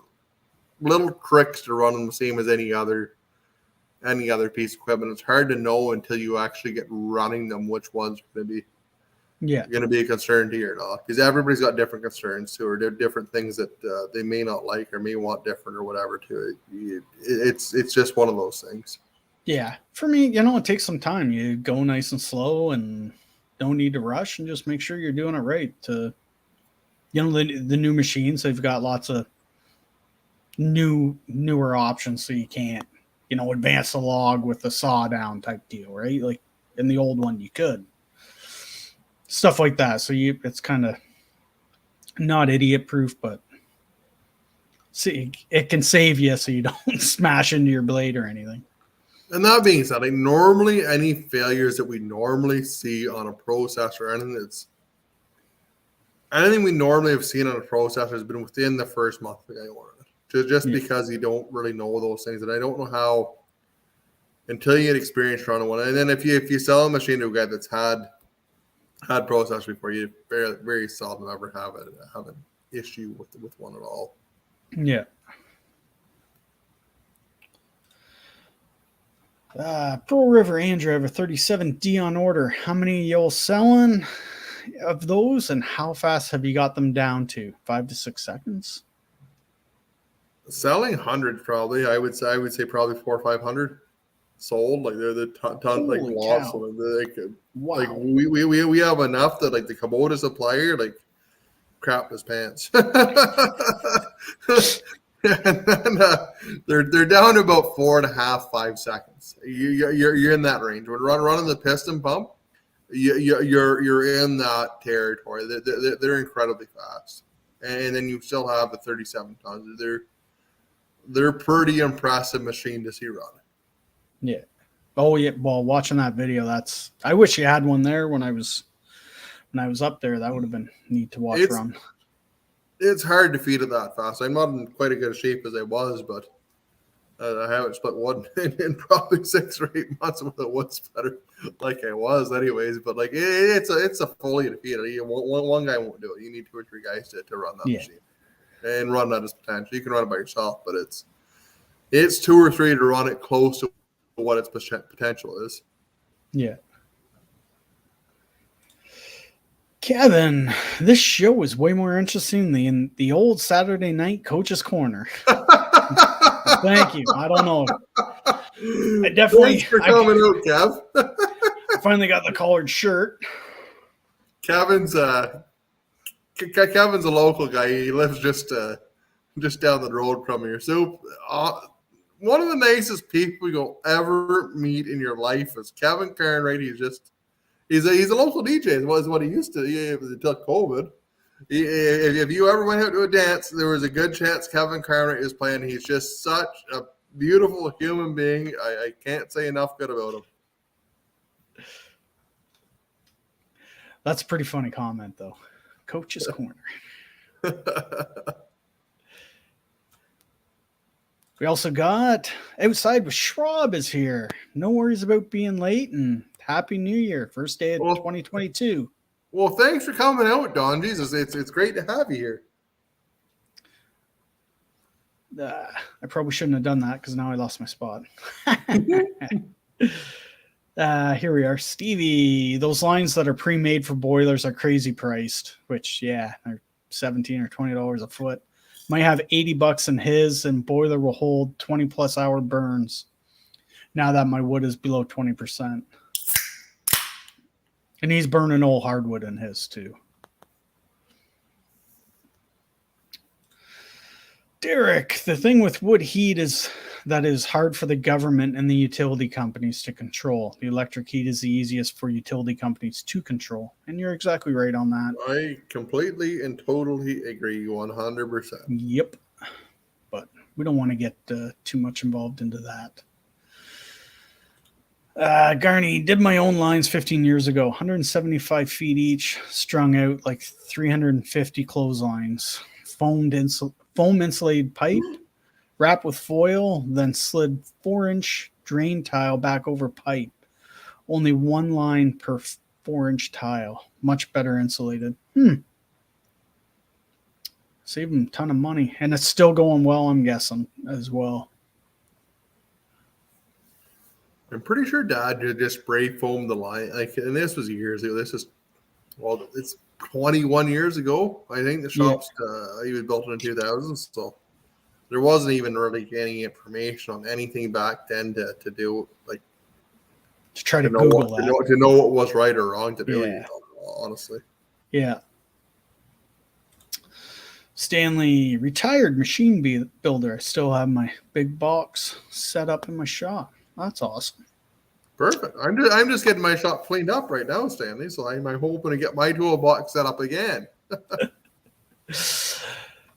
Speaker 2: little tricks to run them the same as any other piece of equipment. It's hard to know until you actually get running them which ones are going to be a concern to you or not, because everybody's got different concerns too, or different things that they may not like or may want different or whatever too. It's just one of those things.
Speaker 1: Yeah, for me, it takes some time. You go nice and slow and don't need to rush, and just make sure you're doing it right. The new machines, they've got lots of newer options, so you can't advance the log with the saw down type deal, right? Like in the old one you could, stuff like that. So it's kind of not idiot proof, but see, it can save you so you don't smash into your blade or anything.
Speaker 2: And that being said, like normally any failures that we normally see on a processor or anything we normally have seen on a processor has been within the first month the guy ordered it. Just because you don't really know those things. And I don't know how until you get experience running one. And then if you sell a machine to a guy that's had processors before, you very, very seldom ever have an issue with one at all.
Speaker 1: Yeah. Pearl River Andrew, I have a 37D on order. How many y'all selling of those, and how fast have you got them down to? 5 to 6 seconds.
Speaker 2: Selling hundreds probably. I would say probably 400 or 500 sold. Like they're the ton like lots of them.
Speaker 1: Wow.
Speaker 2: Like we have enough that like the Kubota supplier like crapped his pants. And then they're down to about 4.5, 5 seconds. You're in that range. When running the piston pump, you're in that territory. They're incredibly fast, and then you still have the 37 tons. They're pretty impressive machine to see run.
Speaker 1: Yeah. Oh yeah. Well, watching that video, I wish you had one there when I was up there. That would have been neat to watch run.
Speaker 2: It's hard to feed it that fast. I'm not in quite a good shape as I was, but I haven't split wood in probably 6 or 8 months with a wood splitter like I was anyways. But like it's a fully to feed it. One guy won't do it. You need 2 or 3 guys to run that machine and run that as potential. You can run it by yourself, but it's 2 or 3 to run it close to what its potential is.
Speaker 1: Yeah. Kevin, this show is way more interesting than the old Saturday night Coach's Corner. Thank you. I don't know.
Speaker 2: Thanks for coming out, Kev.
Speaker 1: I finally got the collared shirt.
Speaker 2: Kevin's a local guy. He lives just down the road from here. So one of the nicest people you'll ever meet in your life is Kevin Carnwright. He's a local DJ. Was what he used to until COVID. If you ever went out to a dance, there was a good chance Kevin Carnwright is playing. He's just such a beautiful human being. I can't say enough good about him.
Speaker 1: That's a pretty funny comment, though. Coach's Corner. We also got Outside with Schwab is here. No worries about being late, and Happy New Year. First day of 2022.
Speaker 2: Well, thanks for coming out, Don. Jesus, it's great to have you here.
Speaker 1: I probably shouldn't have done that because now I lost my spot. Here we are. Stevie, those lines that are pre-made for boilers are crazy priced, which, yeah, they're $17 or $20 a foot. Might have $80 in his, and boiler will hold 20-plus hour burns. Now that my wood is below 20%. And he's burning old hardwood in his, too. Derek, the thing with wood heat is that it is hard for the government and the utility companies to control. The electric heat is the easiest for utility companies to control. And you're exactly right on that.
Speaker 2: I completely and totally agree 100%.
Speaker 1: Yep. But we don't want to get too much involved into that. Garney, did my own lines 15 years ago, 175 feet each, strung out like 350 clotheslines, foam insulated pipe, wrapped with foil, then slid 4-inch drain tile back over pipe. Only one line per 4-inch tile. Much better insulated. Saved him a ton of money. And it's still going well, I'm guessing, as well.
Speaker 2: I'm pretty sure Dad just spray foamed the line. And this was years ago. It's 21 years ago. I think the shop's he was built in the 2000s, so there wasn't even really any information on anything back then to do
Speaker 1: to try to Google that.
Speaker 2: To know what was right or wrong to do. Honestly.
Speaker 1: Yeah. Stanley, retired machine builder. I still have my big box set up in my shop. That's awesome.
Speaker 2: Perfect. I'm just getting my shop cleaned up right now, Stanley. So I'm hoping to get my toolbox set up again.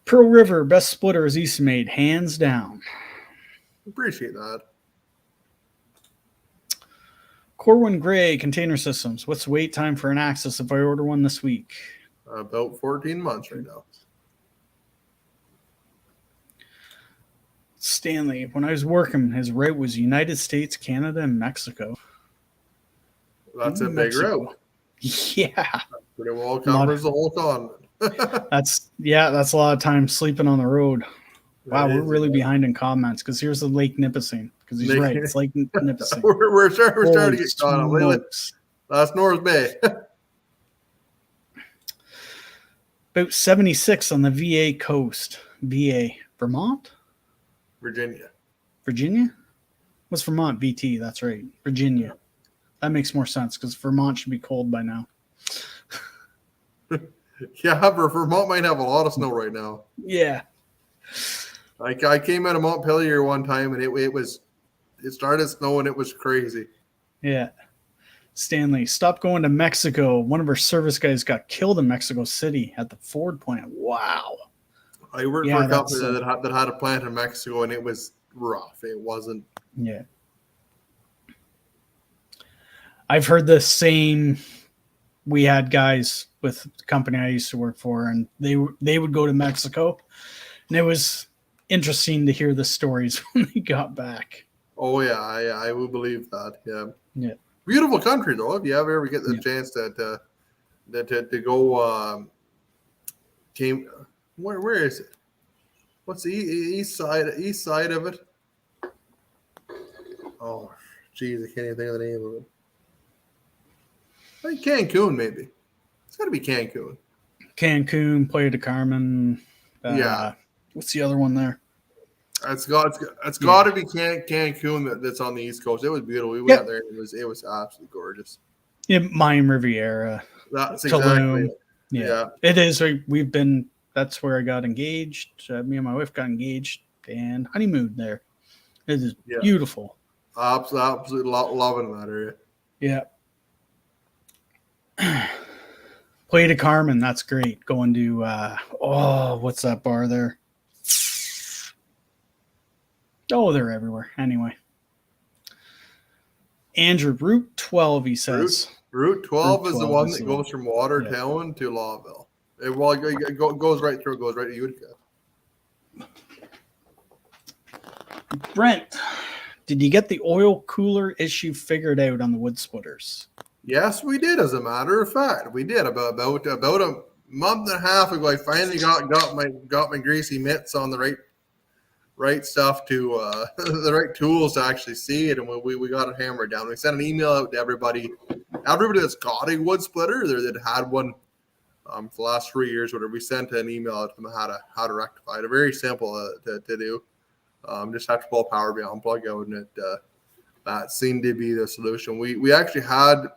Speaker 1: Pearl River, best splitter is Easton made, hands down.
Speaker 2: Appreciate that.
Speaker 1: Corwin Gray, Container Systems. What's the wait time for an Axis if I order one this week?
Speaker 2: About 14 months right now.
Speaker 1: Stanley, when I was working, his route was United States, Canada, and Mexico.
Speaker 2: That's a big route.
Speaker 1: Yeah.
Speaker 2: Pretty well covers the whole continent.
Speaker 1: That's a lot of time sleeping on the road. Wow, we're really behind in comments because here's the Lake Nipissing. Because he's right, it's Lake Nipissing.
Speaker 2: we're starting to get caught up. That's North Bay.
Speaker 1: About 76 on the VA coast. VA. Vermont? Virginia? What's Vermont? VT, that's right. Virginia. That makes more sense because Vermont should be cold by now.
Speaker 2: Yeah, but Vermont might have a lot of snow right now.
Speaker 1: Yeah.
Speaker 2: I came out of Montpelier one time and it started snowing. It was crazy.
Speaker 1: Yeah. Stanley, stop going to Mexico. One of our service guys got killed in Mexico City at the Ford plant. Wow.
Speaker 2: I worked for a company that had a plant in Mexico, and it was rough. It wasn't.
Speaker 1: Yeah. I've heard the same. We had guys with the company I used to work for, and they would go to Mexico, and it was interesting to hear the stories when they got back.
Speaker 2: Oh yeah, I would believe that. Yeah.
Speaker 1: Yeah.
Speaker 2: Beautiful country though. If you ever get the chance to go, where is it? What's the east side of it? Oh, geez, I can't even think of the name of it. I think Cancun, maybe. It's got to be Cancun.
Speaker 1: Cancun, Playa del Carmen.
Speaker 2: Yeah.
Speaker 1: What's the other one there?
Speaker 2: It's got to be Cancun that's on the East Coast. It was beautiful. We went there. And it was absolutely gorgeous.
Speaker 1: Yeah, Mayan Riviera.
Speaker 2: That's
Speaker 1: Tulum.
Speaker 2: exactly it. Yeah.
Speaker 1: It is. We've been. That's where I got engaged. Me and my wife got engaged and honeymooned there. It is beautiful.
Speaker 2: Absolutely loving that area.
Speaker 1: Yeah. Playa del Carmen, that's great. Going to what's that bar there? Oh, they're everywhere. Anyway. Andrew, Route 12, he says.
Speaker 2: Route 12 is the one that goes from Watertown to Lawville. It goes right through. It goes right to Utica.
Speaker 1: Brent, did you get the oil cooler issue figured out on the wood splitters?
Speaker 2: Yes, we did. As a matter of fact, we did about a month and a half ago. I finally got my greasy mitts on the right stuff to the right tools to actually see it, and we got it hammered down. We sent an email out to everybody that's got a wood splitter that had one for the last 3 years. Whatever, we sent an email out to them how to rectify it. Very simple to do. Just have to pull power beyond, plug out, and that seemed to be the solution. We actually had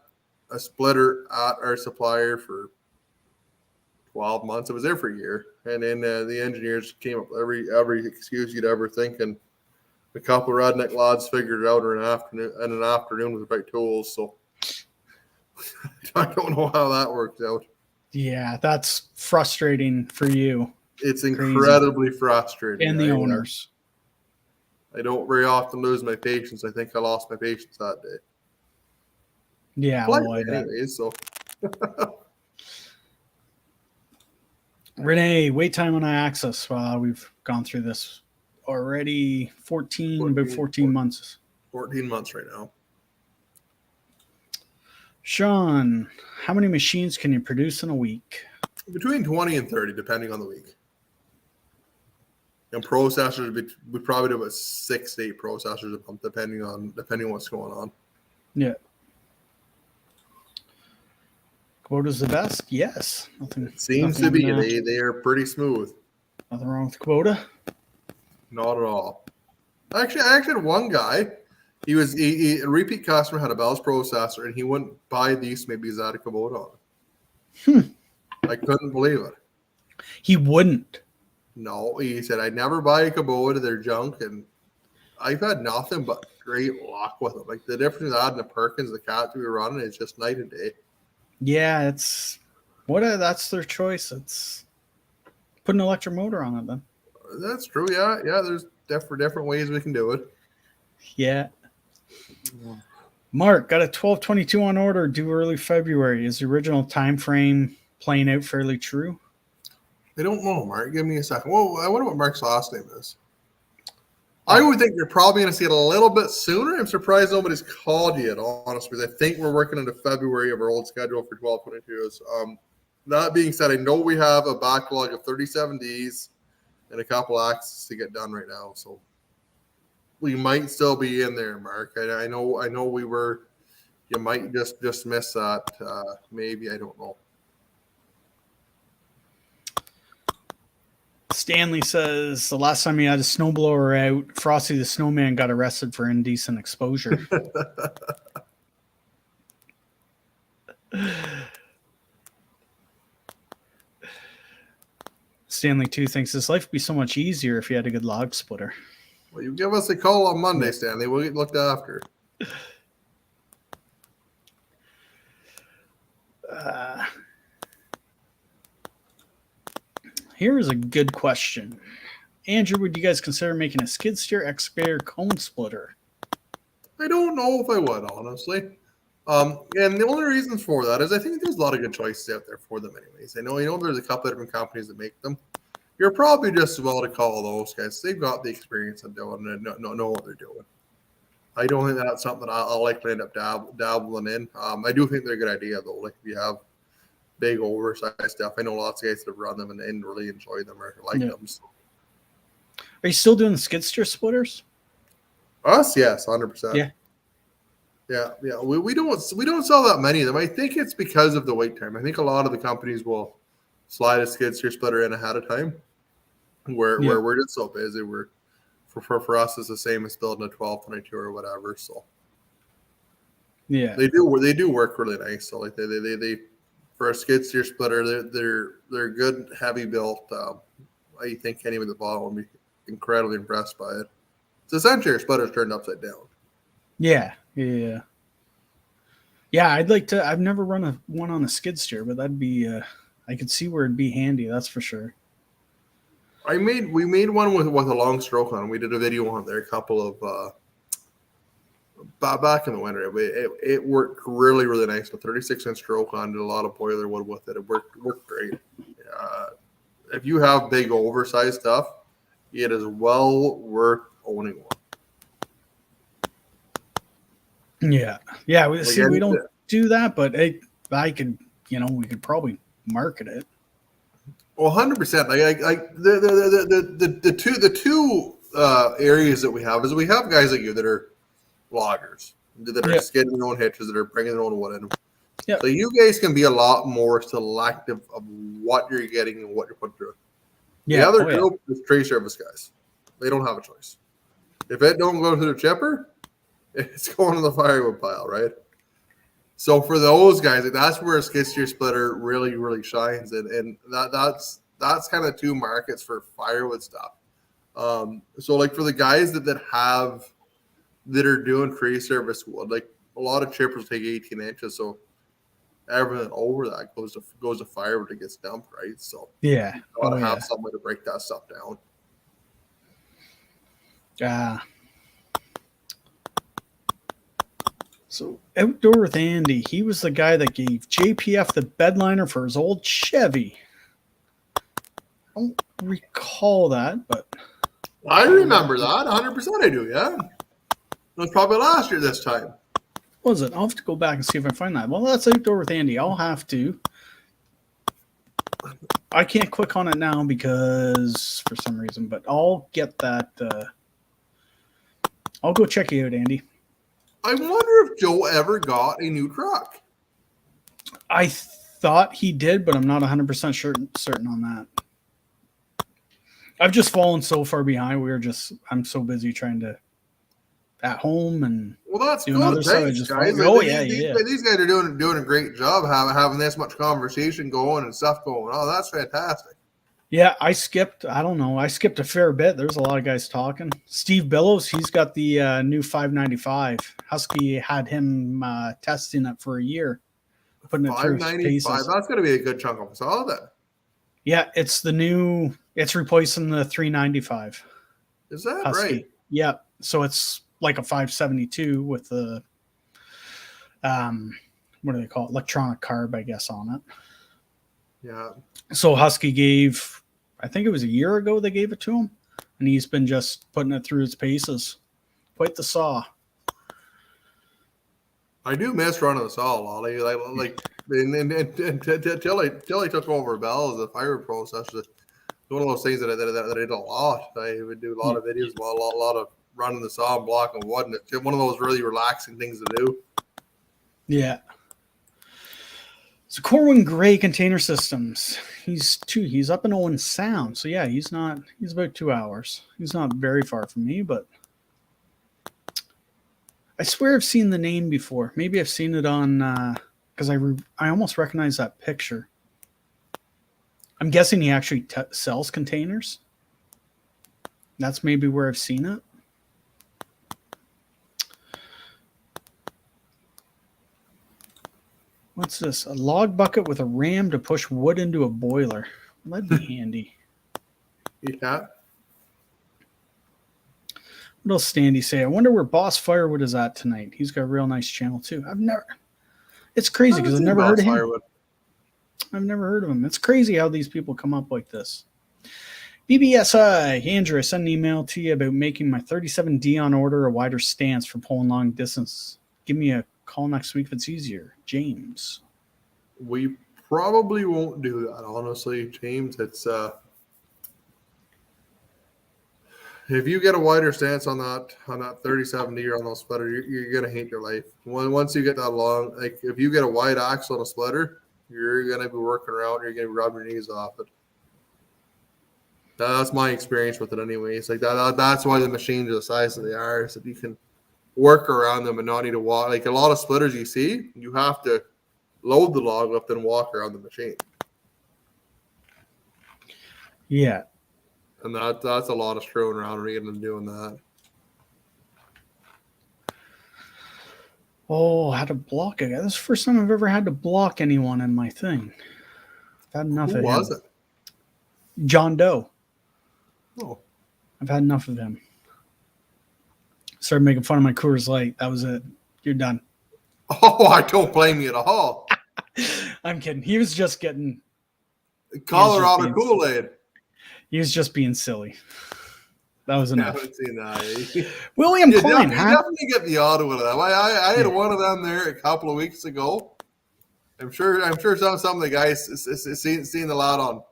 Speaker 2: a splitter at our supplier for 12 months. It was there for a year, and then the engineers came up with every excuse you'd ever think, and a couple of redneck lads figured it out in an afternoon with the right tools. So I don't know how that worked out.
Speaker 1: Yeah, that's frustrating for you.
Speaker 2: It's incredibly frustrating.
Speaker 1: And the owners.
Speaker 2: I don't very often lose my patience. I think I lost my patience that day.
Speaker 1: Yeah,
Speaker 2: anyways, so.
Speaker 1: Renee, wait time on iAccess. We've gone through this already. 14 months.
Speaker 2: 14 months right now.
Speaker 1: Sean, how many machines can you produce in a week?
Speaker 2: Between 20 and 30, depending on the week. And processors, we probably do about 6 to 8 processors a month, depending on what's going on.
Speaker 1: Yeah. Kubota's the best? Yes.
Speaker 2: It seems to be. They are pretty smooth.
Speaker 1: Nothing wrong with Kubota?
Speaker 2: Not at all. Actually, I had one guy. He was a repeat customer, had a Bell's processor, and he wouldn't buy these. Maybe he's had a Kubota on it. I couldn't believe it.
Speaker 1: He wouldn't.
Speaker 2: No, he said, I'd never buy a Kubota. They're junk, and I've had nothing but great luck with them. Like the difference in that and the Perkins, the cat we were running, is just night and day.
Speaker 1: Yeah, that's their choice. It's put an electric motor on it then.
Speaker 2: That's true. Yeah. There's different ways we can do it.
Speaker 1: Yeah. Mark got a 1222 on order due early February. Is the original time frame playing out fairly true?
Speaker 2: I don't know, Mark. Give me a second. Well, I wonder what Mark's last name is. I would think you're probably going to see it a little bit sooner. I'm surprised nobody's called yet, honestly, because I think we're working into February of our old schedule for 1222s. That being said, I know we have a backlog of 37 Ds and a couple axes to get done right now, so we might still be in there, Mark. I know we were. You might just miss that. Maybe, I don't know.
Speaker 1: Stanley says the last time he had a snowblower out, Frosty the Snowman got arrested for indecent exposure. Stanley too thinks his life would be so much easier if he had a good log splitter.
Speaker 2: Well, you give us a call on Monday, Stanley. We'll get looked after.
Speaker 1: Here is a good question. Andrew, would you guys consider making a skid steer excavator cone splitter?
Speaker 2: I don't know if I would, honestly. And the only reasons for that is I think there's a lot of good choices out there for them anyways. I know there's a couple of different companies that make them. You're probably just as well to call those guys. They've got the experience of doing it and know what they're doing. I don't think that's something I'll likely end up dabbling in. I do think they're a good idea, though. Like, if you have big oversized stuff, I know lots of guys that have run them and really enjoy them or like them. So.
Speaker 1: Are you still doing the skid steer splitters?
Speaker 2: Us, yes, 100%.
Speaker 1: Yeah.
Speaker 2: Yeah. We don't sell that many of them. I think it's because of the wait time. I think a lot of the companies will slide a skid steer splitter in ahead of time, where we're just so busy. We're for us it's the same as building a 1222 or whatever. So
Speaker 1: Yeah.
Speaker 2: they do work really nice. So like they for a skid steer splitter, they're good, heavy built. I think anyone at the bottom will be incredibly impressed by it. It's essentially your splitter's turned upside down.
Speaker 1: Yeah. I'd like to. I've never run one on a skid steer, but that'd be. I could see where it'd be handy. That's for sure.
Speaker 2: We made one with a long stroke on. We did a video on there a couple of back in the winter. It worked really, really nice. A 36-inch stroke on, did a lot of boiler wood with it. It worked great. If you have big oversized stuff, it is well worth owning one.
Speaker 1: Yeah. We don't do that, but I could, we could probably market it.
Speaker 2: Well, 100%. Like the two areas that we have is we have guys like you that are loggers, that are skidding their own hitches, that are bringing their own wood in.
Speaker 1: Yep.
Speaker 2: So you guys can be a lot more selective of what you're getting and what you're putting through.
Speaker 1: Yeah.
Speaker 2: The other group is tree service guys. They don't have a choice. If it don't go through the chipper, it's going to the firewood pile, right? So for those guys, that's where a skid steer splitter really, really shines, and that's kind of two markets for firewood stuff. So like for the guys that are doing tree service wood, like a lot of chippers take 18 inches, so everything over that goes to firewood that gets dumped, right? So
Speaker 1: you
Speaker 2: gotta have some way to break that stuff down.
Speaker 1: So Outdoor with Andy, he was the guy that gave JPF the bedliner for his old Chevy. I don't recall that, but
Speaker 2: I remember that 100%. I do, yeah. It was probably last year this time.
Speaker 1: Was it? I'll have to go back and see if I find that. Well, that's Outdoor with Andy. I'll have to. I can't click on it now because for some reason, but I'll get that. I'll go check you out, Andy.
Speaker 2: I wonder if Joe ever got a new truck.
Speaker 1: I thought he did, but I'm not 100% certain on that. I've just fallen so far behind. I'm so busy trying to at home and
Speaker 2: that's
Speaker 1: doing
Speaker 2: good.
Speaker 1: other stuff.
Speaker 2: These guys are doing a great job having this much conversation going and stuff going. Oh, that's fantastic.
Speaker 1: Yeah, I skipped a fair bit. There's a lot of guys talking. Steve Billows, he's got the new 595. Husky had him testing it for a year, putting it through his paces.
Speaker 2: That's going to be a good chunk of us all then.
Speaker 1: Yeah, it's replacing the 395.
Speaker 2: Is that
Speaker 1: Husky.
Speaker 2: right?
Speaker 1: Yeah, so it's like a 572 with the what do they call it? Electronic carb, I guess, on it.
Speaker 2: Yeah.
Speaker 1: So Husky gave, I think it was a year ago they gave it to him, and he's been just putting it through his paces. Quite the saw.
Speaker 2: I do miss running the saw a lot. Until I took over Bell as a fire process, one of those things that I did a lot. I would do a lot of videos, a lot of running the saw and blocking wood, and it's one of those really relaxing things to do.
Speaker 1: Yeah. So Corwin Gray Container Systems. He's up in Owen Sound. So yeah, he's about 2 hours. He's not very far from me, but I swear I've seen the name before. Maybe I've seen it on because I almost recognize that picture. I'm guessing he actually sells containers. That's maybe where I've seen it. What's this? A log bucket with a ram to push wood into a boiler. Well, that'd be handy.
Speaker 2: Yeah.
Speaker 1: What else Standy say? I wonder where Boss Firewood is at tonight. He's got a real nice channel too. It's crazy because I've never heard of him. Firewood. I've never heard of him. It's crazy how these people come up like this. BBSI, Andrew, I sent an email to you about making my 37D on order a wider stance for pulling long distance. Give me a call next week if it's easier. James.
Speaker 2: We probably won't do that, honestly, James. It's if you get a wider stance on that 3070 or on those splitter, you're gonna hate your life. Once you get that long, like if you get a wide axle on a splitter, you're gonna be working around. You're gonna rub your knees off it. That's my experience with it, anyways. Like that's why the machines are the size that they are, so that you can work around them and not need to walk. Like a lot of splitters you see, you have to load the log up and walk around the machine.
Speaker 1: Yeah.
Speaker 2: And that's a lot of screwing around reading and doing that.
Speaker 1: Oh, I had to block a guy. This is the first time I've ever had to block anyone in my thing. I've had enough of him.
Speaker 2: Who was it?
Speaker 1: John Doe.
Speaker 2: Oh.
Speaker 1: I've had enough of him. Started making fun of my Coors Light. That was it. You're done.
Speaker 2: Oh, I don't blame you at all.
Speaker 1: I'm kidding. He was just getting
Speaker 2: Colorado Kool-Aid.
Speaker 1: He was just being silly. That was enough.
Speaker 2: I haven't seen that.
Speaker 1: William Klein.
Speaker 2: You definitely get the odd one of them. I had one of them there a couple of weeks ago. I'm sure some of the guys seen the lot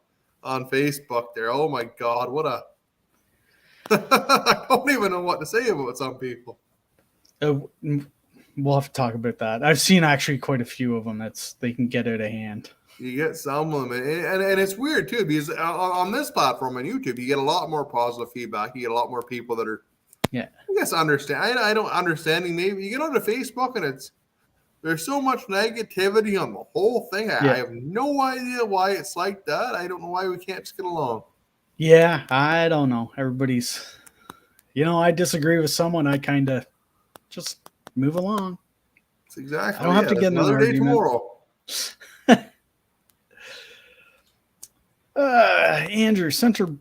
Speaker 2: on Facebook there. Oh my God, what a I don't even know what to say about some people.
Speaker 1: We'll have to talk about that. I've seen actually quite a few of them. They can get out of hand.
Speaker 2: You get some of them, and it's weird too, because on this platform on YouTube, you get a lot more positive feedback. You get a lot more people that are, I guess, understand. I don't understanding. Maybe you get onto Facebook and there's so much negativity on the whole thing. I have no idea why it's like that. I don't know why we can't just get along.
Speaker 1: Yeah, I don't know. Everybody's, I disagree with someone. I kind of just move along.
Speaker 2: That's exactly.
Speaker 1: I don't have to get another day
Speaker 2: tomorrow.
Speaker 1: Andrew, central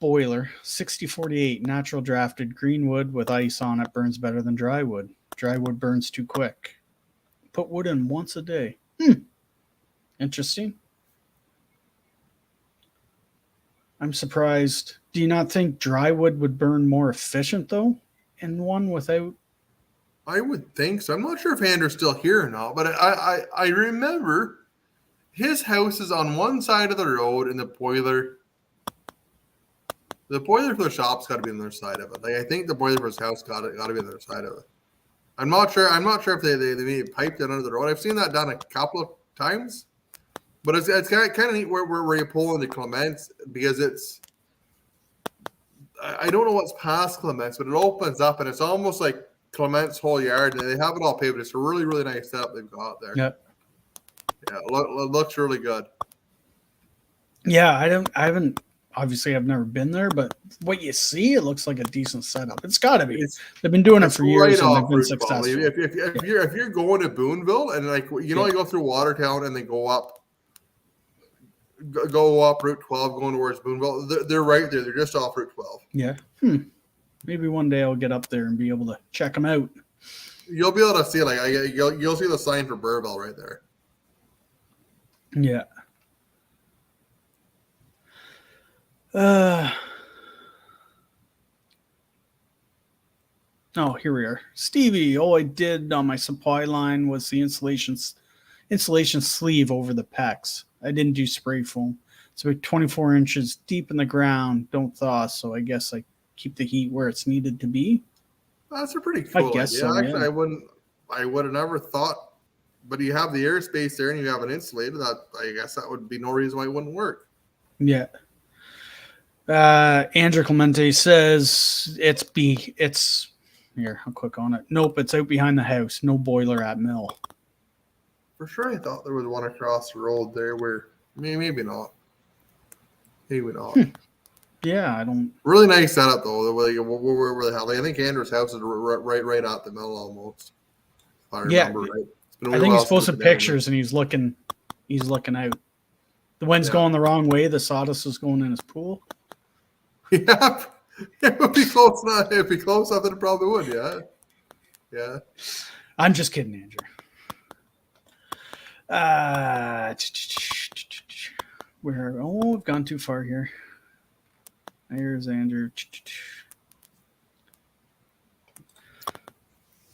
Speaker 1: boiler, 6048, natural drafted green wood with ice on it, burns better than dry wood. Dry wood burns too quick. Put wood in once a day. Interesting. I'm surprised. Do you not think dry wood would burn more efficient, though, in one without?
Speaker 2: I would think so. I'm not sure if Andrew's still here or not, but I remember his house is on one side of the road, and the boiler for the shop's got to be on the other side of it. Like I think the boiler for his house got to be on the other side of it. I'm not sure if they maybe piped it under the road. I've seen that done a couple of times, but it's kind of neat where you pull into Clements, because I don't know what's past Clements, but it opens up and it's almost like Clements' whole yard, and they have it all paved. It's a really, really nice setup they've got there.
Speaker 1: Yeah.
Speaker 2: Yeah, it looks really good.
Speaker 1: Yeah, I've never been there, but what you see, it looks like a decent setup. It's got to be. They've been doing it for years and they've been successful.
Speaker 2: If you're going to Boonville and you go through Watertown and then go up Route 12 going towards Boonville, they're right there. They're just off Route 12.
Speaker 1: Yeah. Maybe one day I'll get up there and be able to check them out.
Speaker 2: You'll be able to see you'll see the sign for Burville right there.
Speaker 1: Yeah. Oh, here we are. Stevie, all I did on my supply line was the insulation sleeve over the pecs. I didn't do spray foam. It's about 24 inches deep in the ground. Don't thaw, so I guess I keep the heat where it's needed to be.
Speaker 2: That's a pretty cool idea.
Speaker 1: So,
Speaker 2: actually, I would have never thought, but you have the airspace there and you have an insulator. That I guess that would be no reason why it wouldn't work.
Speaker 1: Yeah. Andrew Clemente says it's here. I'll click on it. Nope, it's out behind the house. No boiler at mill.
Speaker 2: For sure, I thought there was one across the road there where maybe not. Maybe not.
Speaker 1: Yeah, I don't.
Speaker 2: Really nice setup though. Where the hell? I think Andrew's house is right at the mill almost. If I remember right.
Speaker 1: I think he's posted pictures and he's looking out. The wind's going the wrong way. The sawdust is going in his pool.
Speaker 2: Yeah, it would be close enough. It'd be close enough that it probably would. Yeah, yeah.
Speaker 1: I'm just kidding, Andrew. We've gone too far here. Here's Andrew.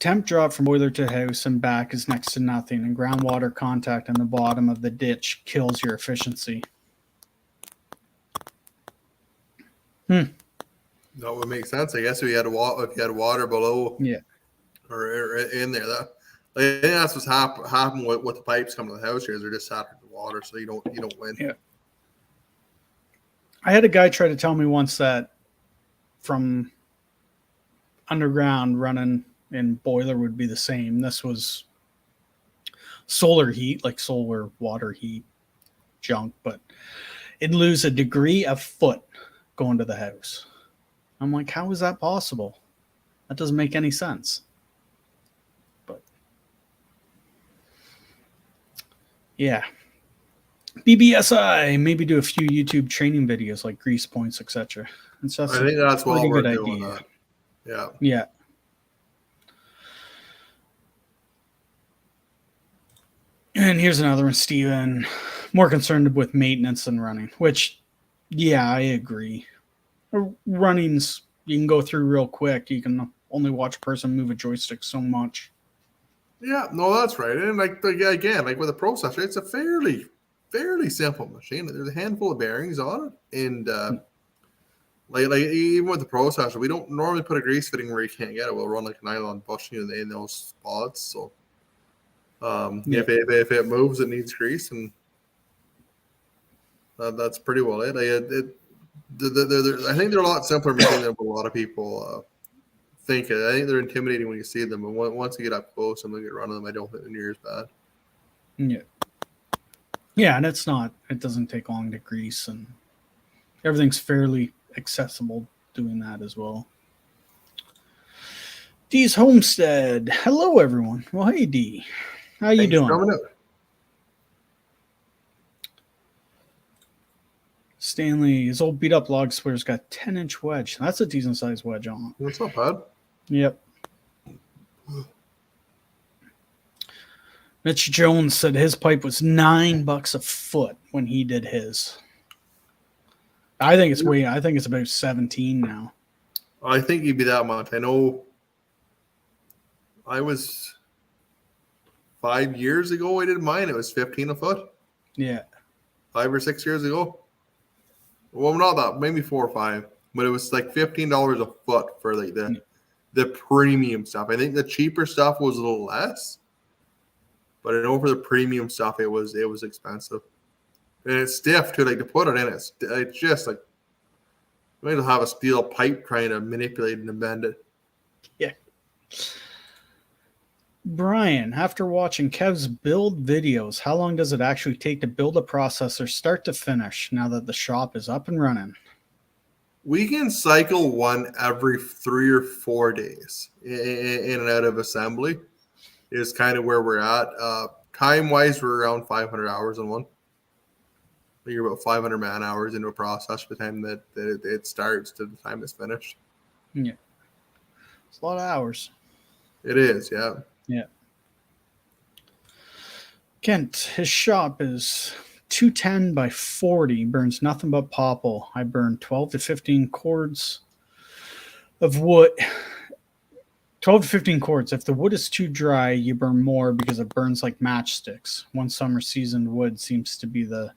Speaker 1: Temp drop from boiler to house and back is next to nothing, and groundwater contact on the bottom of the ditch kills your efficiency.
Speaker 2: That would make sense. I guess if you had water below,
Speaker 1: Yeah.
Speaker 2: or in there, that like, I think that's what's happened with the pipes coming to the house here. Is they're just saturated with water, so you don't win.
Speaker 1: Yeah. I had a guy try to tell me once that from underground running in boiler would be the same. This was solar heat, like solar water heat junk, but it'd lose a degree a foot going to the house. I'm like, how is that possible? That doesn't make any sense. But yeah. BBSI, maybe do a few YouTube training videos like grease points, etc.
Speaker 2: I think that's what we're doing. Yeah.
Speaker 1: Yeah. And here's another one, Steven. More concerned with maintenance than running, which, yeah, I agree. Running's, you can go through real quick. You can only watch a person move a joystick so much.
Speaker 2: Yeah, no, that's right. And again, like with a processor, it's a fairly simple machine. There's a handful of bearings on it, and like even with the processor, we don't normally put a grease fitting where you can't get it. We'll run like a nylon bushing in those spots. So if it moves, it needs grease, and that's pretty well it. I think they're a lot simpler machine than what a lot of people think. I think they're intimidating when you see them, but once you get up close and look at running them, I don't think they're near as bad.
Speaker 1: Yeah. Yeah, and it doesn't take long to grease, and everything's fairly accessible doing that as well. Dee's Homestead. Hello, everyone. Well, hey, Dee. How you doing? Stanley, his old beat up log splitter's got 10-inch wedge. That's a decent sized wedge on it.
Speaker 2: That's not bad.
Speaker 1: Yep. Mitch Jones said his pipe was $9 a foot when he did his. I think it's about 17 now.
Speaker 2: I think he'd be that much. I know I was 5 years ago I did mine. It was 15 a foot.
Speaker 1: Yeah.
Speaker 2: 5 or 6 years ago. Well, not that, maybe 4 or 5. But it was like $15 a foot for like the premium stuff. I think the cheaper stuff was a little less. But I know for the premium stuff, it was expensive, and it's stiff too. Like to put it in, it's just like you might have a steel pipe trying to manipulate and bend it.
Speaker 1: Yeah. Brian, after watching Kev's build videos, how long does it actually take to build a processor start to finish now that the shop is up and running?
Speaker 2: We can cycle one every 3 or 4 days in and out of assembly. Is kind of where we're at. Time-wise, we're around 500 hours on one. You're about 500 man hours into a process by the time that it starts to the time it's finished.
Speaker 1: Yeah. It's a lot of hours.
Speaker 2: It is, yeah.
Speaker 1: Yeah. Kent, his shop is 210 by 40, burns nothing but popple. I burn 12 to 15 cords of wood. 12 to 15 cords. If the wood is too dry, you burn more because it burns like matchsticks. One summer seasoned wood seems to be the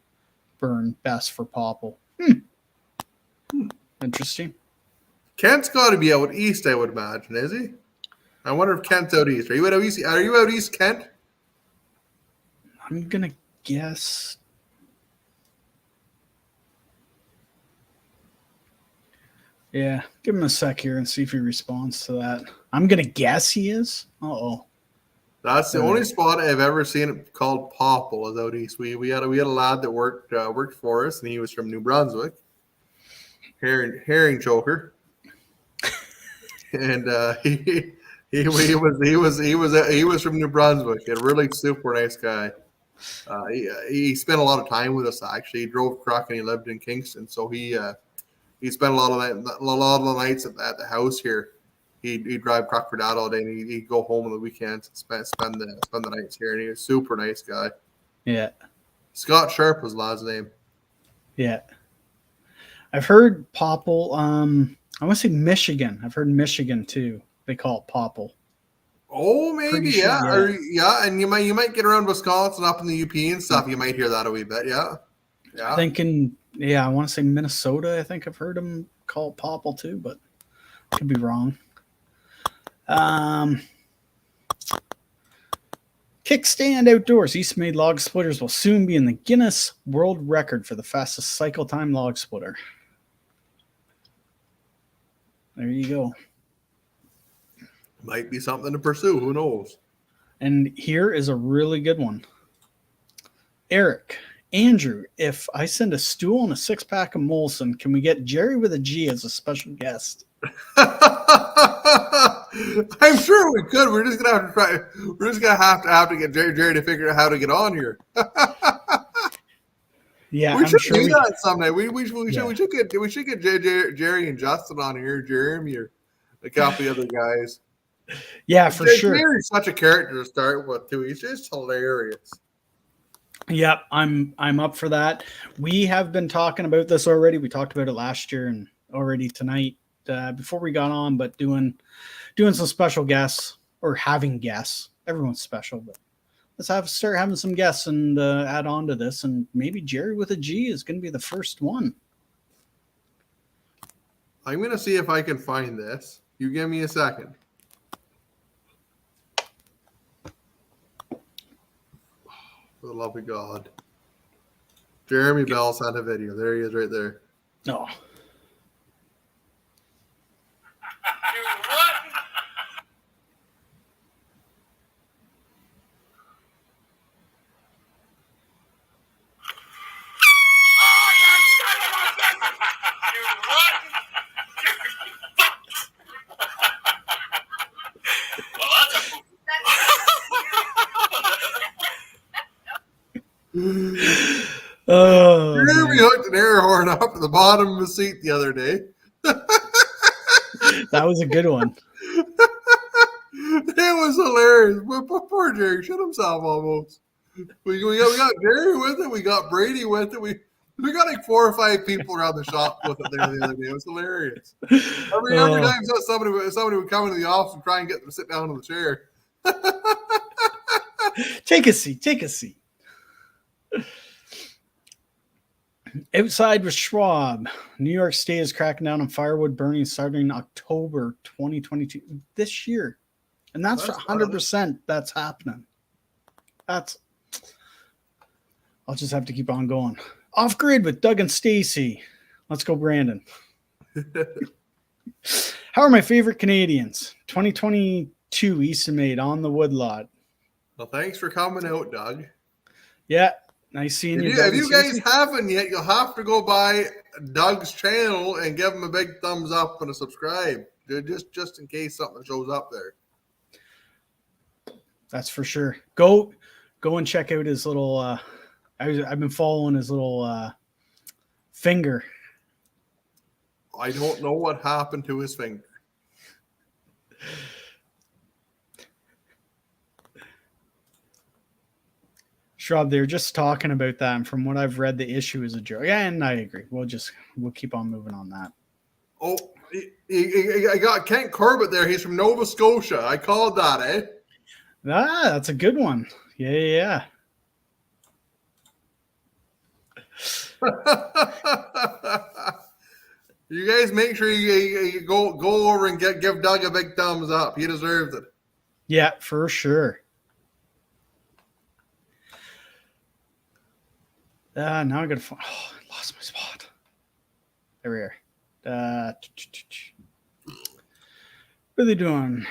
Speaker 1: burn best for popple. Interesting.
Speaker 2: Kent's got to be out east, I would imagine, is he? I wonder if Kent's out east. Are you out east? Are you out east, Kent?
Speaker 1: I'm going to guess. Yeah, give him a sec here and see if he responds to that. I'm going to guess he is. Uh-oh.
Speaker 2: That's the only spot I've ever seen it called popple is out east. We had a lad that worked for us, and he was from New Brunswick. Herring choker. And he was from New Brunswick. A really super nice guy. He spent a lot of time with us actually. He drove truck and he lived in Kingston, so he spent a lot of the nights at the house here. He'd drive truck for dad all day, and he'd go home on the weekends and spend the nights here. And he was a super nice guy.
Speaker 1: Yeah.
Speaker 2: Scott Sharp was the lad's name.
Speaker 1: Yeah. I've heard popple. I want to say Michigan. I've heard Michigan too. They call it popple.
Speaker 2: Oh, maybe,
Speaker 1: sure,
Speaker 2: yeah. Yeah, and you might get around Wisconsin up in the UP and stuff. You might hear that a wee bit, yeah. Yeah.
Speaker 1: I want to say Minnesota. I think I've heard them call it popple too, but Could be wrong. Kickstand Outdoors. East-made log splitters will soon be in the Guinness World Record for the fastest cycle time log splitter. There you go.
Speaker 2: Might be something to pursue. Who knows?
Speaker 1: And here is a really good one. Eric, Andrew, if I send a stool and a 6-pack of Molson, can we get Jerry with a G as a special guest?
Speaker 2: I'm sure we could. We're just gonna have to try. We're just gonna have to get Jerry to figure out how to get on here.
Speaker 1: Yeah,
Speaker 2: we
Speaker 1: I'm
Speaker 2: should
Speaker 1: sure
Speaker 2: do that someday. We should get Jerry and Justin on here. Jeremy or a couple of other guys.
Speaker 1: Yeah, for sure.
Speaker 2: Jerry's such a character to start with too. He's just hilarious.
Speaker 1: Yep, I'm up for that. We have been talking about this already. We talked about it last year and already tonight before we got on, but doing some special guests or having guests. Everyone's special, but let's start having some guests and add on to this. And maybe Jerry with a G is going to be the first one.
Speaker 2: I'm going to see if I can find this. You give me a second. For the love of God. Jeremy Bell sent a video. There he is right there.
Speaker 1: Oh.
Speaker 2: Jeremy hooked an air horn up to the bottom of the seat the other day.
Speaker 1: That was a good one.
Speaker 2: It was hilarious. Poor Jerry shit himself almost. We got Jerry with it. We got Brady with it. We got like 4 or 5 people around the shop with it there the other day. It was hilarious. Every time somebody would come into the office and try and get them to sit down in the chair.
Speaker 1: Take a seat. Outside with Schwab. New York State is cracking down on firewood burning starting October 2022 this year. And that's 100% that's happening. I'll just have to keep on going. Off grid with Doug and Stacy. Let's go, Brandon. How are my favorite Canadians? 2022 Easton made on the woodlot.
Speaker 2: Well, thanks for coming out, Doug.
Speaker 1: Yeah, nice seeing you.
Speaker 2: If you guys haven't yet, you'll have to go by Doug's channel and give him a big thumbs up and a subscribe, just in case something shows up there.
Speaker 1: That's for sure. Go and check out his little. I've been following his little finger.
Speaker 2: I don't know what happened to his finger.
Speaker 1: Shrub, they're just talking about that, and from what I've read, the issue is a joke. Yeah, and I agree. We'll keep on moving on that.
Speaker 2: Oh, I got Kent Corbett there. He's from Nova Scotia. I called that, eh?
Speaker 1: Ah, that's a good one. Yeah.
Speaker 2: You guys make sure you go over and give Doug a big thumbs up. He deserves it.
Speaker 1: Yeah, for sure. Now I gotta find. Oh, I lost my spot. There we are. What are they doing?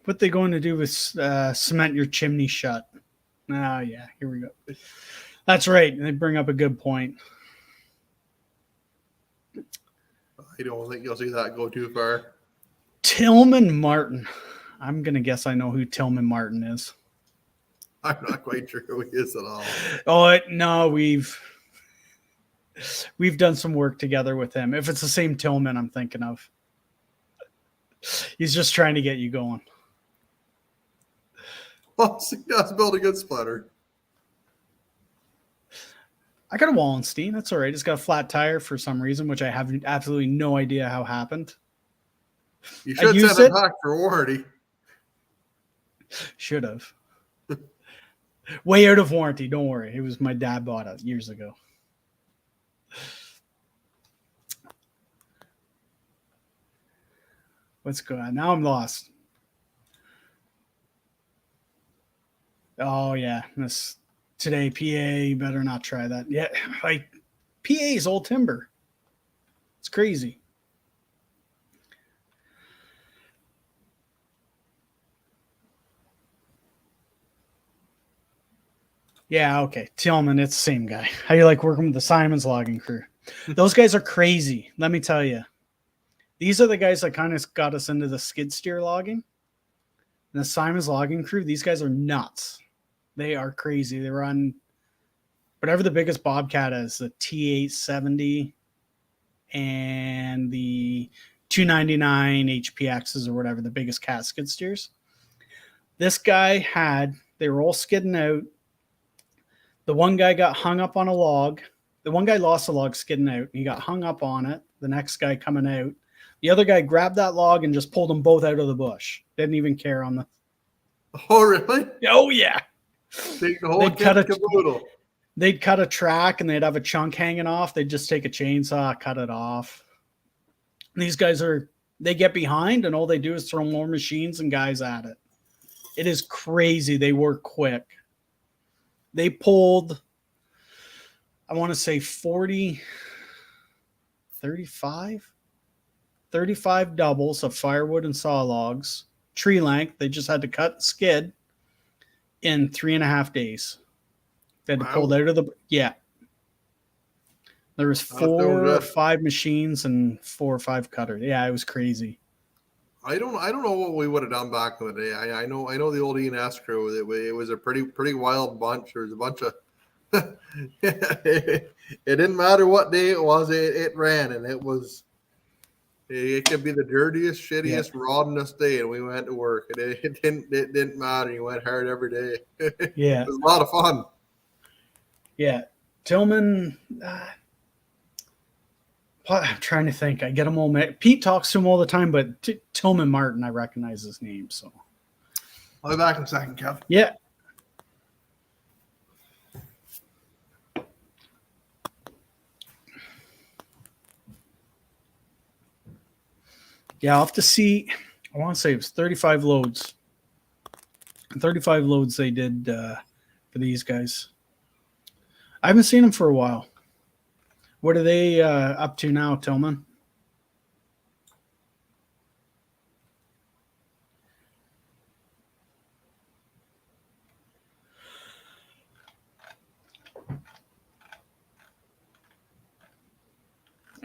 Speaker 1: What they going to do with cement your chimney shut? Oh, yeah, here we go. That's right. They bring up a good point.
Speaker 2: I don't think you'll see that go too far.
Speaker 1: Tillman Martin. I'm going to guess I know who Tillman Martin is.
Speaker 2: I'm not quite sure who he is at all.
Speaker 1: Oh, no, we've done some work together with him. If it's the same Tillman I'm thinking of. He's just trying to get you going.
Speaker 2: Well, see, let's build a good splitter.
Speaker 1: I got a Wallenstein. That's all right. It's got a flat tire for some reason, which I have absolutely no idea how happened.
Speaker 2: You should send it back for warranty.
Speaker 1: Should have. Way out of warranty. Don't worry. It was my dad bought it years ago. What's going on? Now I'm lost. Oh yeah, this today PA better not try that. Yeah, like PA is old timber. It's crazy. Yeah, okay. Tillman, it's the same guy. How you like working with the Simons logging crew? Those guys are crazy. Let me tell you. These are the guys that kind of got us into the skid steer logging. And the Simons logging crew, these guys are nuts. They are crazy. They run whatever the biggest Bobcat is, the T870 and the 299 HPXs or whatever, the biggest cat skid steers. This guy they were all skidding out. The one guy got hung up on a log. The one guy lost a log skidding out. He got hung up on it. The next guy coming out. The other guy grabbed that log and just pulled them both out of the bush. Didn't even care on the.
Speaker 2: Oh, really?
Speaker 1: Oh, yeah.
Speaker 2: Take the whole caboodle.
Speaker 1: They'd cut a track and they'd have a chunk hanging off. They'd just take a chainsaw, cut it off. These guys they get behind and all they do is throw more machines and guys at it. It is crazy. They work quick. They pulled, I want to say 35 doubles of firewood and saw logs, tree length. They just had to cut and skid in 3.5 days. They had to pull out of the, yeah. There was 4 or 5 machines and 4 or 5 cutters. Yeah, it was crazy.
Speaker 2: I don't know what we would have done back in the day. I know the old E&S crew. It was a pretty wild bunch. There was a bunch of. It didn't matter what day it was. It ran, and it was. It could be the dirtiest, shittiest, rottenest day, and we went to work. It didn't matter. You went hard every day.
Speaker 1: Yeah,
Speaker 2: it was a lot of fun.
Speaker 1: Yeah, Tillman. I'm trying to think. I get them all. Pete talks to him all the time, but Tillman Martin, I recognize his name. So
Speaker 2: I'll be back in a second, Kev.
Speaker 1: Yeah. Yeah, I'll have to see. I want to say it was 35 loads. 35 loads they did for these guys. I haven't seen them for a while. What are they up to now, Tillman?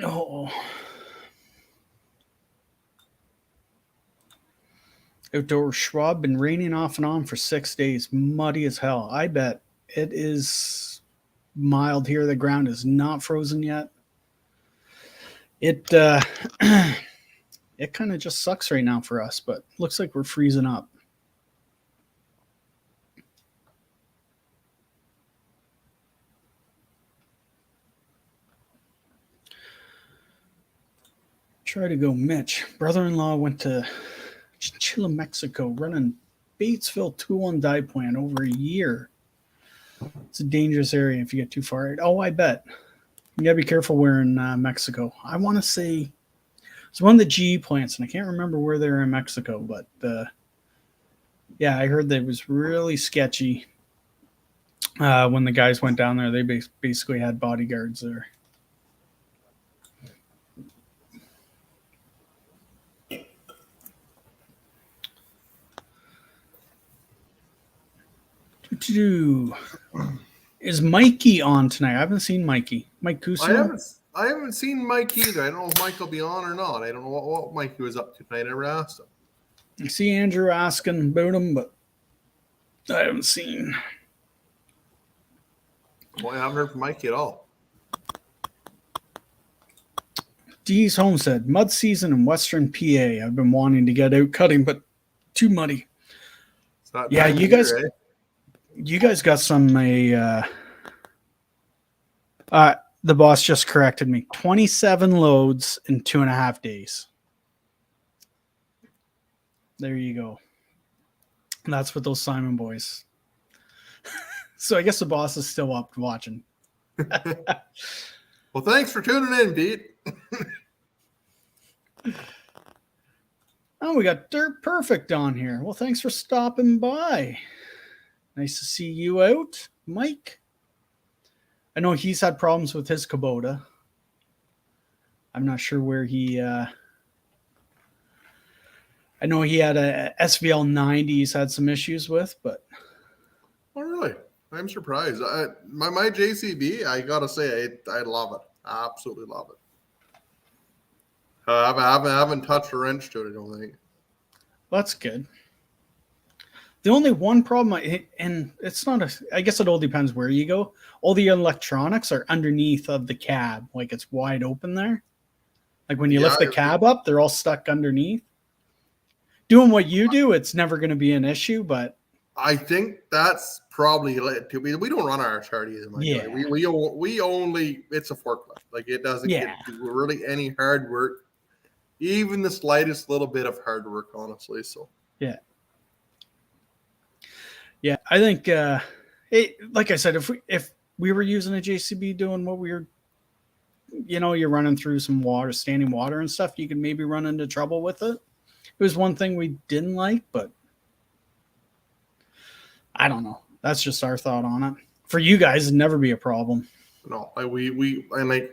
Speaker 1: Oh. Outdoor Schwab been raining off and on for 6 days. Muddy as hell. I bet it is mild here. The ground is not frozen yet. It it kind of just sucks right now for us, but looks like we're freezing up. Try to go Mitch. Brother-in-law went to Chinchilla, Mexico, running Batesville tool and die plant over a year. It's a dangerous area if you get too far out. Oh, I bet. You gotta be careful where in Mexico. I want to say it's one of the GE plants, and I can't remember where they're in Mexico, but yeah, I heard that it was really sketchy when the guys went down there. They basically had bodyguards there. Is Mikey on tonight? I haven't seen Mikey. Mike Cuso?
Speaker 2: I haven't seen Mike either. I don't know if Mike will be on or not. I don't know what Mikey was up to tonight. I never asked him.
Speaker 1: I see Andrew asking about him, but I haven't seen.
Speaker 2: Well, I haven't heard from Mikey at all.
Speaker 1: Dee's Homestead, mud season in Western PA. I've been wanting to get out cutting, but too muddy. Yeah, you guys. Year, eh? You guys got some the boss just corrected me. 27 loads in 2.5 days. There you go. That's what those Simon boys. So I guess the boss is still up watching.
Speaker 2: Well, thanks for tuning in, Pete.
Speaker 1: Oh, we got Dirt Perfect on here. Well, thanks for stopping by. Nice to see you out, Mike. I know he's had problems with his Kubota. I'm not sure where he... I know he had a SVL 90 he's had some issues with, but...
Speaker 2: Oh, really? I'm surprised. My JCB, I got to say, I love it. I absolutely love it. I haven't touched a wrench to it, I don't think.
Speaker 1: Well, that's good. The only one problem, and it's not I guess it all depends where you go. All the electronics are underneath of the cab. Like it's wide open there. Like when you lift the cab up, they're all stuck underneath. Doing what you do, it's never going to be an issue, but.
Speaker 2: I think that's probably it. We don't run our chart either.
Speaker 1: Yeah.
Speaker 2: We only, it's a forklift. Like it doesn't get really any hard work. Even the slightest little bit of hard work, honestly. So.
Speaker 1: Yeah. Yeah, I think, like I said, if we were using a JCB doing what we were, you're running through some water, standing water and stuff, you could maybe run into trouble with it. It was one thing we didn't like, but I don't know. That's just our thought on it. For you guys, it'd never be a problem.
Speaker 2: No,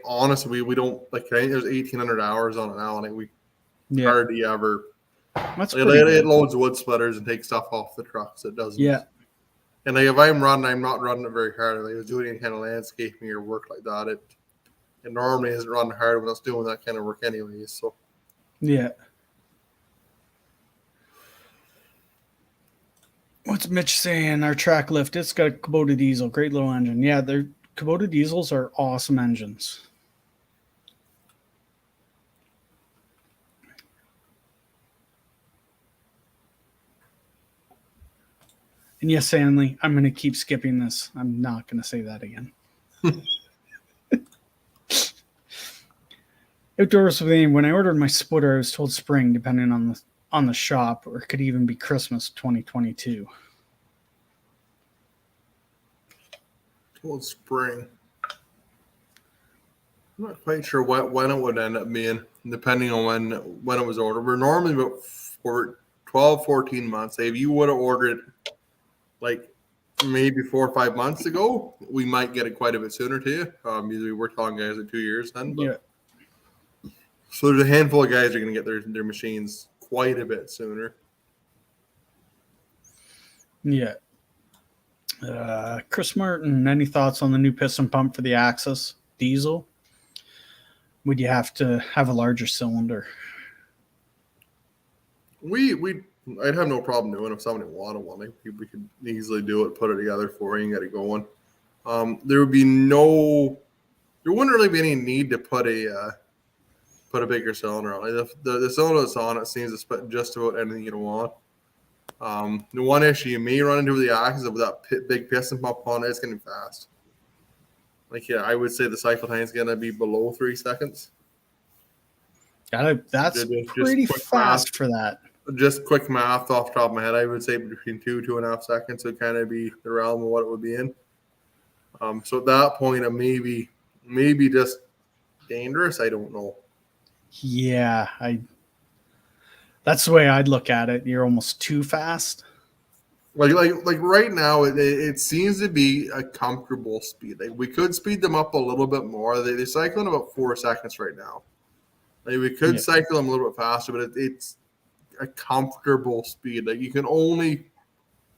Speaker 2: honestly, we don't like. I think there's 1,800 hours on it now, and we hardly ever.
Speaker 1: That's
Speaker 2: it loads wood splitters and takes stuff off the trucks. It doesn't.
Speaker 1: Yeah.
Speaker 2: And like if I'm not running it very hard. Like I was doing any kind of landscaping or work like that. It normally isn't running hard when it's doing that kind of work anyways. So.
Speaker 1: Yeah. What's Mitch saying? Our track lift, it's got a Kubota diesel. Great little engine. Yeah, their Kubota diesels are awesome engines. And yes, Stanley, I'm going to keep skipping this. I'm not going to say that again. Outdoors with Aim. When I ordered my splitter, I was told spring, depending on the shop, or it could even be Christmas 2022.
Speaker 2: Told spring. I'm not quite sure when it would end up being, depending on when it was ordered. We're normally about 12, 14 months. If you would have ordered it like maybe 4 or 5 months ago, we might get it quite a bit sooner to you. Usually we're talking guys at 2 years then. But, yeah. So there's a handful of guys that are going to get their machines quite a bit sooner.
Speaker 1: Yeah. Chris Martin, any thoughts on the new piston pump for the Axis diesel? Would you have to have a larger cylinder?
Speaker 2: I'd have no problem doing it if somebody wanted one. We could easily do it, put it together for you and get it going. There wouldn't really be any need to put a bigger cylinder on it. The cylinder that's on it seems to spit just about anything you want. The one issue you may run into with the Axis with that big piston pump on it, it's going to be fast. I would say the cycle time is going to be below 3 seconds.
Speaker 1: That's pretty fast for that.
Speaker 2: Just quick math off the top of my head, I would say between 2.5 seconds would kind of be the realm of what it would be in. So at that point, it may be just dangerous. I don't know.
Speaker 1: Yeah, that's the way I'd look at it. You're almost too fast.
Speaker 2: Like right now, it seems to be a comfortable speed. Like we could speed them up a little bit more. They cycle in about 4 seconds right now. Like we could cycle them a little bit faster, but it's a comfortable speed. Like you can only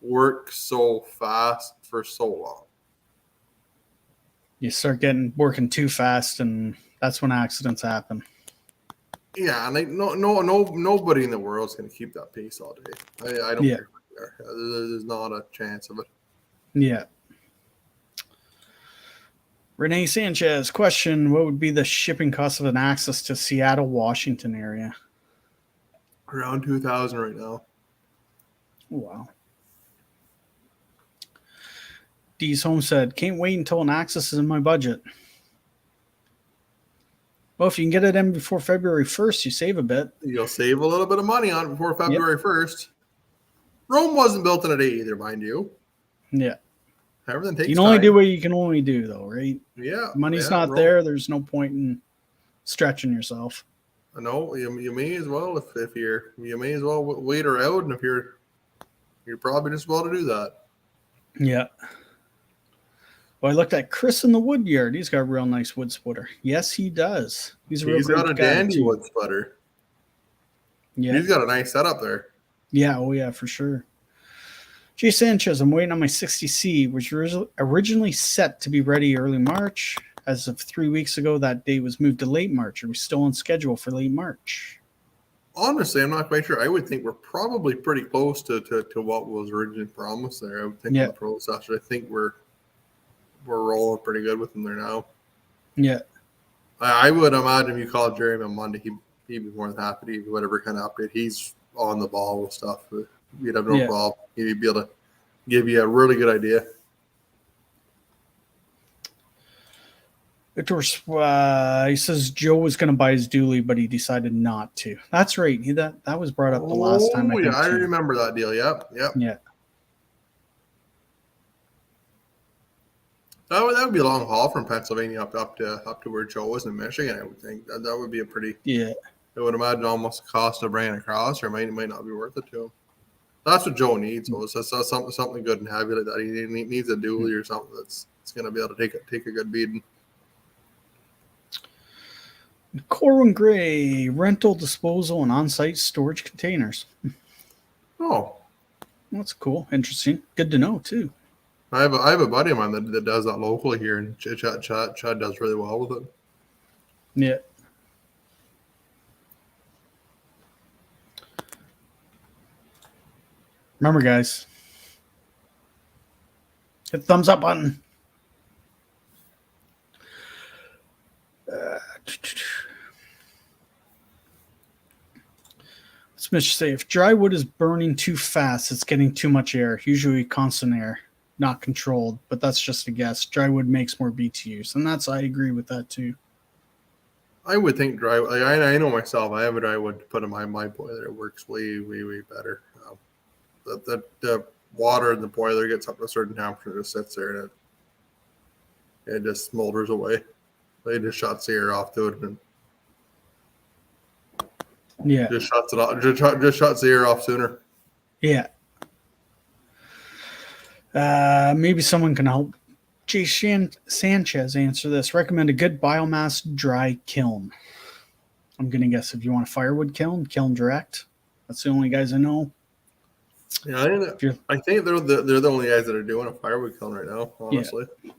Speaker 2: work so fast for so long.
Speaker 1: You start working too fast, and that's when accidents happen.
Speaker 2: Yeah, and nobody in the world is going to keep that pace all day. I don't care. There's not a chance of it.
Speaker 1: Yeah. Renee Sanchez, question: what would be the shipping cost of an Axis to Seattle, Washington area?
Speaker 2: Around $2,000 right now.
Speaker 1: Wow. Dee's Home said, can't wait until an Axis is in my budget. Well, if you can get it in before February 1st, you save a bit.
Speaker 2: You'll save a little bit of money on it before February 1st. Rome wasn't built in a day either, mind you.
Speaker 1: Yeah.
Speaker 2: Everything takes time.
Speaker 1: You can only do what you can only do, though, right?
Speaker 2: Yeah.
Speaker 1: Money's not there. There's no point in stretching yourself.
Speaker 2: No, you may as well if you may as well wait her out, and if you're probably just about to do that.
Speaker 1: Yeah. Well, I looked at Chris in the wood yard. He's got a real nice wood splitter. Yes, he does. He's a real
Speaker 2: He's
Speaker 1: great
Speaker 2: got a
Speaker 1: guy
Speaker 2: dandy
Speaker 1: too.
Speaker 2: wood splitter.
Speaker 1: Yeah.
Speaker 2: He's got a nice setup there.
Speaker 1: Yeah. Oh yeah, for sure. Jay Sanchez, I'm waiting on my 60C, which was originally set to be ready early March. As of 3 weeks ago, that date was moved to late March. Are we still on schedule for late March?
Speaker 2: Honestly, I'm not quite sure. I would think we're probably pretty close to what was originally promised there. I would think in the process. I think we're rolling pretty good with them there now.
Speaker 1: Yeah.
Speaker 2: I would imagine if you called Jeremy on Monday, he'd be more than happy to give you whatever kind of update. He's on the ball with stuff. You'd have no problem. He'd be able to give you a really good idea.
Speaker 1: He says Joe was going to buy his dually, but he decided not to. That's right. That was brought up the last time.
Speaker 2: I remember that deal. Yep.
Speaker 1: Yeah.
Speaker 2: That would be a long haul from Pennsylvania up to where Joe was in Michigan. I would think that would be a pretty.
Speaker 1: Yeah.
Speaker 2: I would imagine almost the cost of bringing across, or it might not be worth it to him. That's what Joe needs. So it's something good and heavy like that. He needs a dually or something that's going to be able to take a good beating.
Speaker 1: Corwin Gray, rental, disposal, and on-site storage containers.
Speaker 2: Oh,
Speaker 1: that's cool. Interesting. Good to know too.
Speaker 2: I have a buddy of mine that does that locally here, and Chad does really well with it.
Speaker 1: Yeah. Remember, guys, hit the thumbs up button. Let's Mitch say, if dry wood is burning too fast, it's getting too much air, usually constant air, not controlled, but that's just a guess. Dry wood makes more BTUs, and I agree with that too.
Speaker 2: I would think dry. I know myself. I have a dry wood to put in my boiler. It works way better. The water in the boiler gets up to a certain temperature, it sits there, and it just smolders away. It just shuts the air off to it, and just shuts it off. Just shuts the air off sooner.
Speaker 1: Yeah. Maybe someone can help Jay Sanchez answer this. Recommend a good biomass dry kiln. I'm going to guess if you want a firewood kiln direct. That's the only guys I know.
Speaker 2: Yeah, I think they're the only guys that are doing a firewood kiln right now, honestly. Yeah.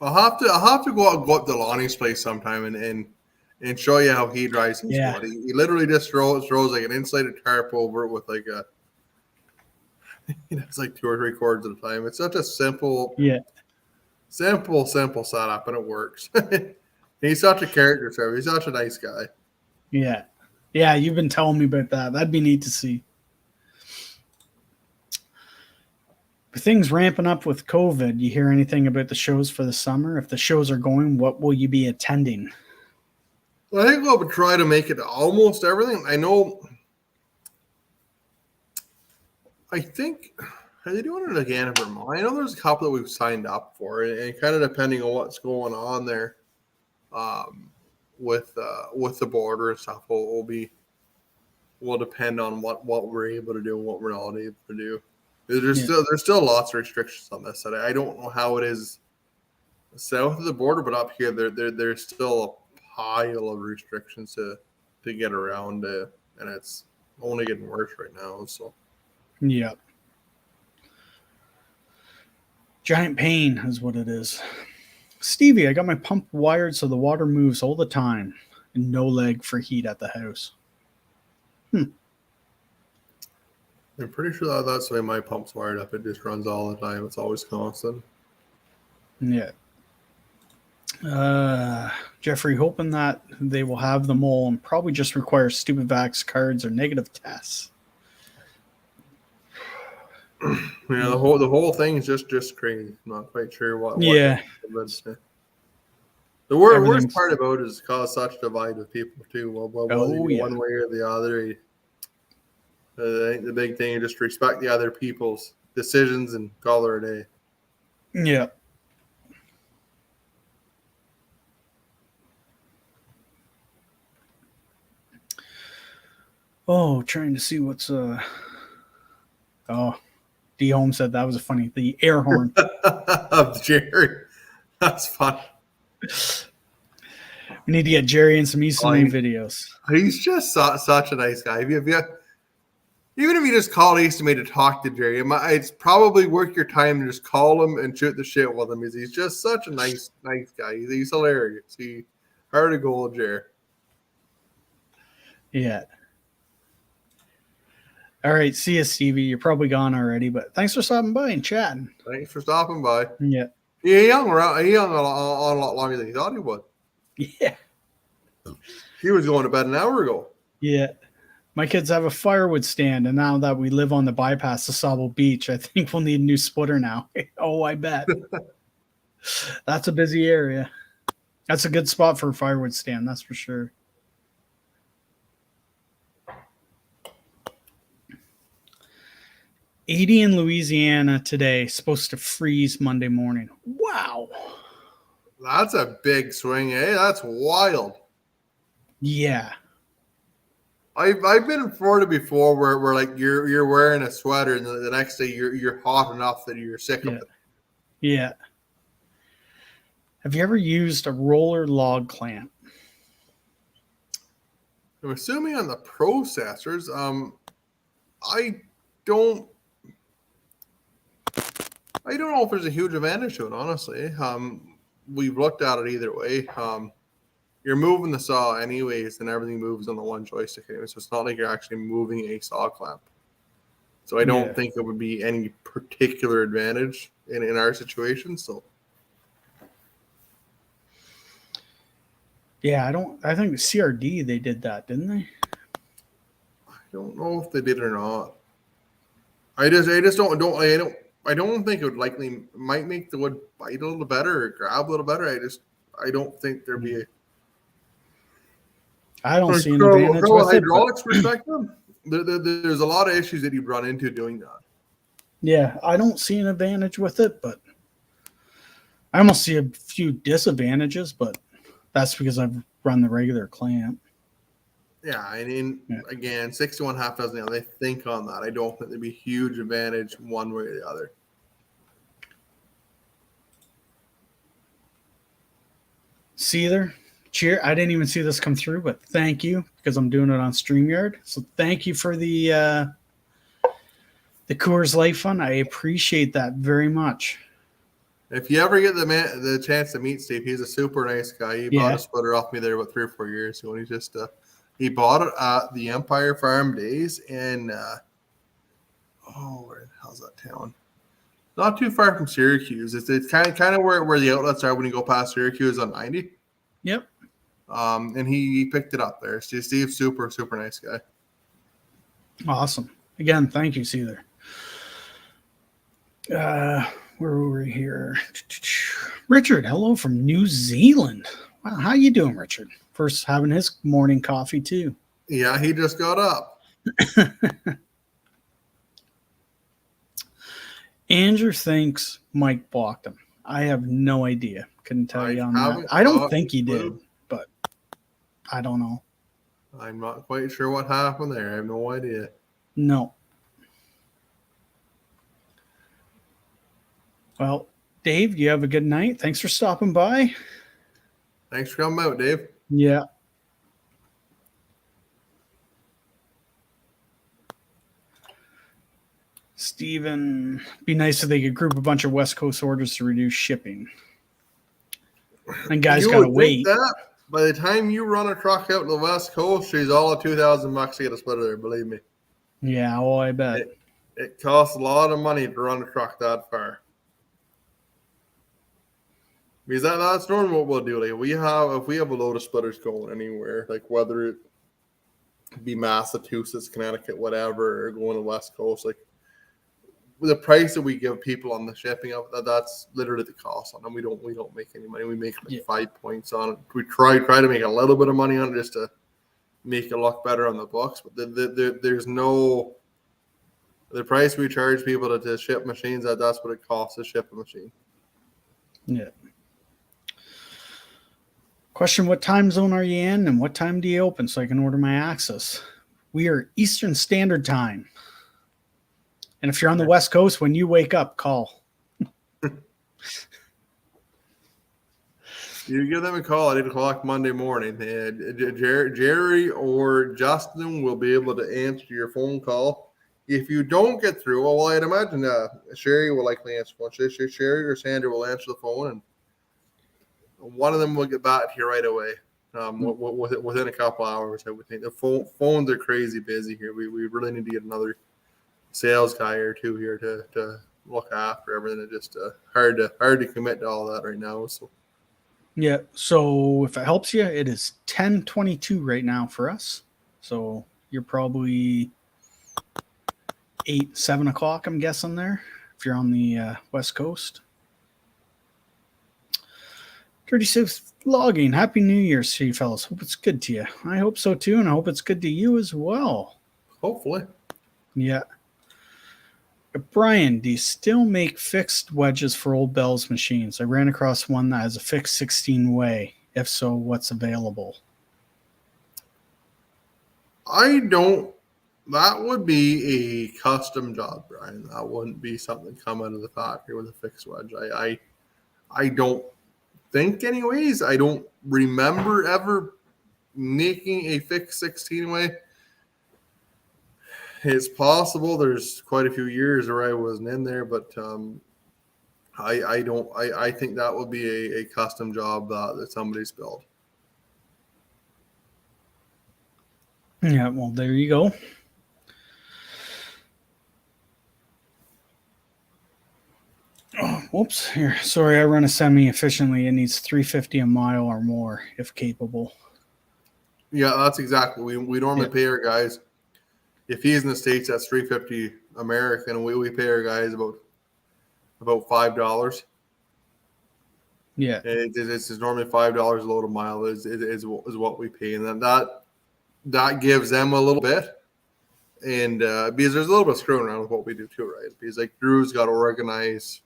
Speaker 2: I'll have to go up to Lonnie's place sometime and show you how he dries his wood. He literally just throws like an insulated tarp over it with like a it's like 2 or 3 cords at a time. It's such a simple setup, and it works. He's such a character, so he's such a nice guy.
Speaker 1: Yeah. Yeah, you've been telling me about that. That'd be neat to see. With things ramping up with COVID, you hear anything about the shows for the summer? If the shows are going, what will you be attending?
Speaker 2: Well, I think we'll try to make it almost everything. I think, are they doing it again in Vermont? I know there's a couple that we've signed up for, and kind of depending on what's going on there with the border and stuff, will depend on what we're able to do and what we're not able to do. There's still lots of restrictions on this side. I don't know how it is south of the border, but up here there's still a pile of restrictions to get around, and it's only getting worse right now. So.
Speaker 1: Yeah. Giant pain is what it is. Stevie, I got my pump wired so the water moves all the time and no leg for heat at the house.
Speaker 2: I'm pretty sure that's the way my pump's wired up. It just runs all the time. It's always constant.
Speaker 1: Yeah. Jeffrey, hoping that they will have them all and probably just require stupid vax cards or negative tests.
Speaker 2: Yeah, the whole thing is just crazy. I'm not quite sure what.
Speaker 1: Yeah.
Speaker 2: The worst part about it is cause such divide with people too. Well, one way or the other. I think the big thing is just respect the other people's decisions and call it a day.
Speaker 1: Yeah. Oh, trying to see what's oh, D Home said that was funny. The air horn.
Speaker 2: Of Jerry. That's fun.
Speaker 1: We need to get Jerry in some Easton
Speaker 2: Oh,
Speaker 1: videos.
Speaker 2: he's just such a nice guy. Even if you just call Easton to talk to Jerry, it's probably worth your time to just call him and shoot the shit with him. He's just such a nice guy. He's hilarious. Hard to go, Jerry.
Speaker 1: Yeah. All right. See you, Stevie. You're probably gone already, but thanks for stopping by and chatting.
Speaker 2: Thanks for stopping by.
Speaker 1: Yeah.
Speaker 2: He hung a lot longer than he thought he would.
Speaker 1: Yeah.
Speaker 2: He was going to bed an hour ago.
Speaker 1: Yeah. My kids have a firewood stand, and now that we live on the bypass of Sable Beach, I think we'll need a new splitter now. Oh, I bet. That's a busy area. That's a good spot for a firewood stand, that's for sure. $80 in Louisiana today, supposed to freeze Monday morning. Wow.
Speaker 2: That's a big swing, eh? That's wild.
Speaker 1: Yeah.
Speaker 2: I've been in Florida before where like you're wearing a sweater and the next day you're hot enough that you're sick of it.
Speaker 1: Yeah. Have you ever used a roller log clamp?
Speaker 2: I'm assuming on the processors. I don't know if there's a huge advantage to it, honestly. We've looked at it either way. You're moving the saw anyways, and everything moves on the one joystick anyway, so it's not like you're actually moving a saw clamp. So I don't think it would be any particular advantage in our situation. So
Speaker 1: yeah, I think the CRD they did that, didn't they?
Speaker 2: I don't know if they did or not. I don't think it would might make the wood bite a little better or grab a little better. I don't think there'd be a
Speaker 1: I don't see an advantage
Speaker 2: from
Speaker 1: with
Speaker 2: a hydraulics
Speaker 1: it,
Speaker 2: perspective. There's a lot of issues that you'd run into doing that.
Speaker 1: Yeah, I don't see an advantage with it, but I almost see a few disadvantages, but that's because I've run the regular clamp.
Speaker 2: Yeah, again, 61.5 doesn't know. They think on that. I don't think there'd be a huge advantage one way or the other.
Speaker 1: See there? Cheer! I didn't even see this come through, but thank you because I'm doing it on StreamYard. So thank you for the Coors Light Fund. I appreciate that very much.
Speaker 2: If you ever get the chance to meet Steve, he's a super nice guy. He bought a splitter off me there about 3 or 4 years ago, and he bought it at the Empire Farm Days in where the hell's that town? Not too far from Syracuse. It's kind of where the outlets are when you go past Syracuse on 90.
Speaker 1: Yep.
Speaker 2: And he picked it up there. Steve's super nice guy.
Speaker 1: Awesome. Again, thank you, Seether. Where were we here? Richard, hello from New Zealand. Wow, how you doing, Richard? First having his morning coffee too.
Speaker 2: Yeah, he just got up.
Speaker 1: Andrew thinks Mike blocked him. I have no idea. Couldn't tell you on that. I don't think he did, but I don't know.
Speaker 2: I'm not quite sure what happened there. I have no idea.
Speaker 1: No. Well, Dave, you have a good night. Thanks for stopping by.
Speaker 2: Thanks for coming out, Dave.
Speaker 1: Yeah. Steven, be nice if they could group a bunch of West Coast orders to reduce shipping. And guys got to wait.
Speaker 2: That by the time you run a truck out to the West Coast, she's all at $2,000 to get a splitter there, believe me.
Speaker 1: Yeah, well, I bet.
Speaker 2: It costs a lot of money to run a truck that far. Because that's normally what we'll do. Like if we have a load of splitters going anywhere, like whether it be Massachusetts, Connecticut, whatever, or going to the West Coast, like the price that we give people on the shipping of that's literally the cost on them. We don't make any money. We make like 5 points on it. We try to make a little bit of money on it just to make it look better on the books. But there's no the price we charge people to ship machines. That's what it costs to ship a machine.
Speaker 1: Yeah. Question: what time zone are you in, and what time do you open so I can order my access? We are Eastern Standard Time. And if you're on the West Coast, when you wake up, call.
Speaker 2: You give them a call at 8 o'clock Monday morning, and Jerry or Justin will be able to answer your phone call. If you don't get through, well, I'd imagine Sherry will likely answer the phone. Sherry or Sandra will answer the phone, and one of them will get back to you right away. Within a couple hours, I would think. The phones are crazy busy here. We really need to get another sales guy or two here to look after everything. It's just hard to commit to all that right now. So.
Speaker 1: Yeah, so if it helps you, it is 10:22 right now for us. So you're probably 7 o'clock, I'm guessing, there, if you're on the West Coast. 36th logging. Happy New Year's to you, fellas. Hope it's good to you. I hope so, too, and I hope it's good to you as well.
Speaker 2: Hopefully.
Speaker 1: Yeah. Brian, do you still make fixed wedges for old Bell's machines? I ran across one that has a fixed 16-way. If so, what's available?
Speaker 2: I don't. That would be a custom job, Brian. That wouldn't be something come out of the factory with a fixed wedge. I don't think, anyways. I don't remember ever making a fixed 16-way. It's possible. There's quite a few years where I wasn't in there, but I don't. I think that would be a custom job that somebody's built.
Speaker 1: Yeah, well, there you go. Oh, whoops. Here, sorry, I run a semi efficiently. It needs 350 a mile or more if capable.
Speaker 2: Yeah, that's exactly. We normally pay our guys. If he's in the States, that's $3.50 American. We pay our guys about $5.
Speaker 1: Yeah,
Speaker 2: it's normally $5 a load a mile is what we pay, and then that gives them a little bit, and because there's a little bit of screwing around with what we do too, right? Because like Drew's got to organize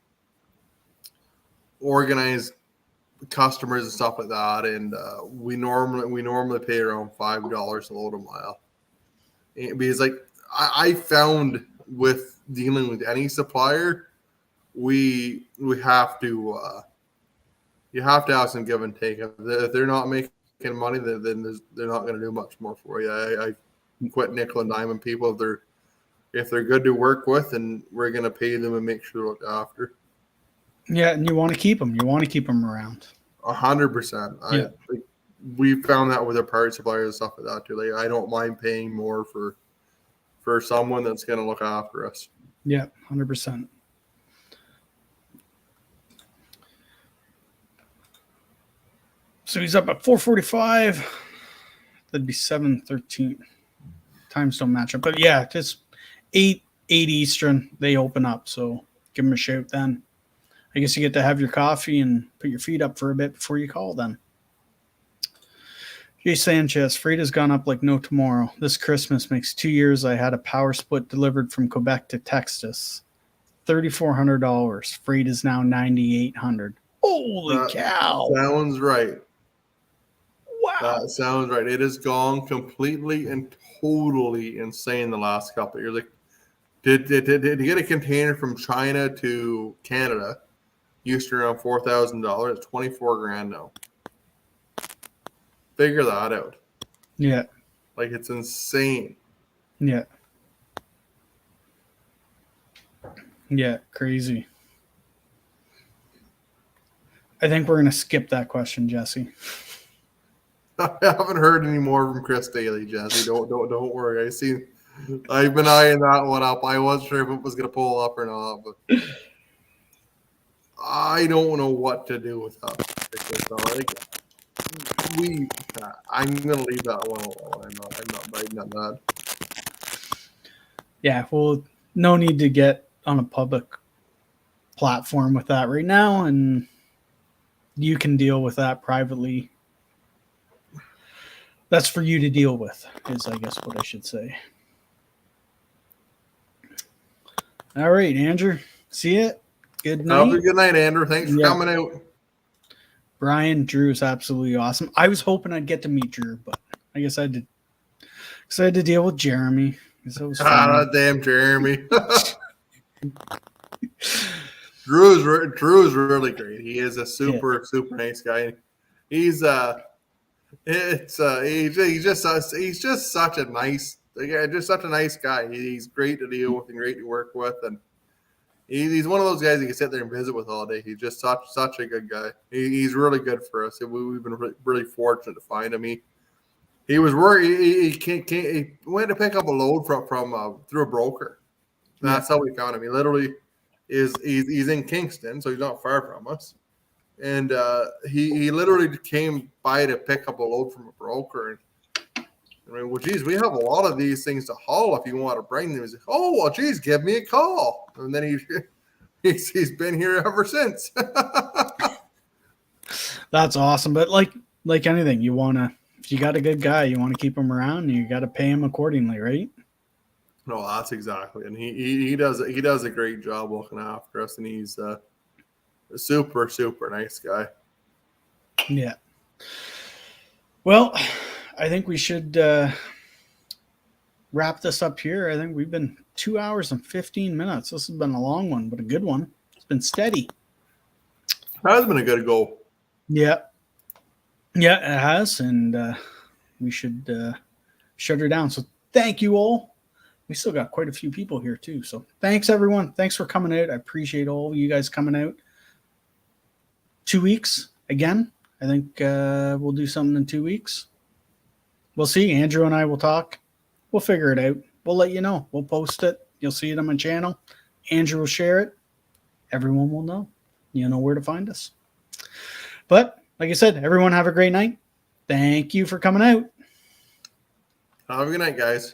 Speaker 2: customers and stuff like that, and we normally pay around $5 a load a mile. Because like I found with dealing with any supplier, we have to you have to have some give and take. If they're not making money, then they're not going to do much more for you. I quit nickel and diamond people if they're good to work with, and we're going to pay them and make sure they're looked after.
Speaker 1: Yeah, and you want to keep them. You want to keep them around.
Speaker 2: 100%. We found that with our part suppliers and stuff like that too. Like, I don't mind paying more for someone that's going to look after us.
Speaker 1: Yeah, 100%. So he's up at 4:45. That'd be 7:13. Times don't match up, but yeah, just 8 Eastern. They open up, so give them a shout then. I guess you get to have your coffee and put your feet up for a bit before you call them. Jay Sanchez, freight has gone up like no tomorrow. This Christmas makes 2 years I had a power split delivered from Quebec to Texas. $3,400. Freight is now $9,800. Holy cow.
Speaker 2: Sounds right.
Speaker 1: Wow.
Speaker 2: That sounds right. It has gone completely and totally insane the last couple of years. Like, did get a container from China to Canada used to around $4,000. It's $24,000 now. Figure that out.
Speaker 1: Yeah.
Speaker 2: Like, it's insane.
Speaker 1: Yeah. Yeah, crazy. I think we're going to skip that question, Jesse.
Speaker 2: I haven't heard any more from Chris Daly, Jesse. Don't worry. I've been eyeing that one up. I wasn't sure if it was going to pull up or not, but I don't know what to do with that. I'm going to leave that one alone. I'm not biting on that.
Speaker 1: Yeah, well, no need to get on a public platform with that right now, and you can deal with that privately. That's for you to deal with, is I guess what I should say. All right, Andrew. See it. Good night.
Speaker 2: Have a good night, Andrew. Thanks for coming out.
Speaker 1: Brian, Drew is absolutely awesome. I was hoping I'd get to meet Drew, but I guess I had to So I had to deal with Jeremy. So it was fun.
Speaker 2: Damn Jeremy. Drew's really great. He is a super nice guy. He's he's just such a nice guy. He's great to deal with and great to work with, and he's one of those guys you can sit there and visit with all day. He's just such a good guy. He's really good for us. We've been really fortunate to find him. He was working. He went to pick up a load from through a broker. That's how we found him. He literally he's in Kingston, so he's not far from us. And he literally came by to pick up a load from a broker. And I mean, well, geez, we have a lot of these things to haul if you want to bring them. He's like, oh, well, geez, give me a call. And then he's been here ever since.
Speaker 1: That's awesome. But like anything, if you got a good guy, you want to keep him around, and you got to pay him accordingly, right?
Speaker 2: No, that's exactly. And he does a great job looking after us, and he's a super nice guy.
Speaker 1: Yeah. Well, I think we should wrap this up here. I think we've been 2 hours and 15 minutes. This has been a long one, but a good one. It's been steady.
Speaker 2: That has been a good goal.
Speaker 1: Yeah. Yeah, it has. And we should shut her down. So thank you all. We still got quite a few people here too. So thanks, everyone. Thanks for coming out. I appreciate all of you guys coming out. 2 weeks again. I think we'll do something in 2 weeks. We'll see. Andrew and I will talk. We'll figure it out. We'll let you know. We'll post it. You'll see it on my channel. Andrew will share it. Everyone will know. You know where to find us. But like I said, everyone have a great night. Thank you for coming out.
Speaker 2: Have a good night, guys.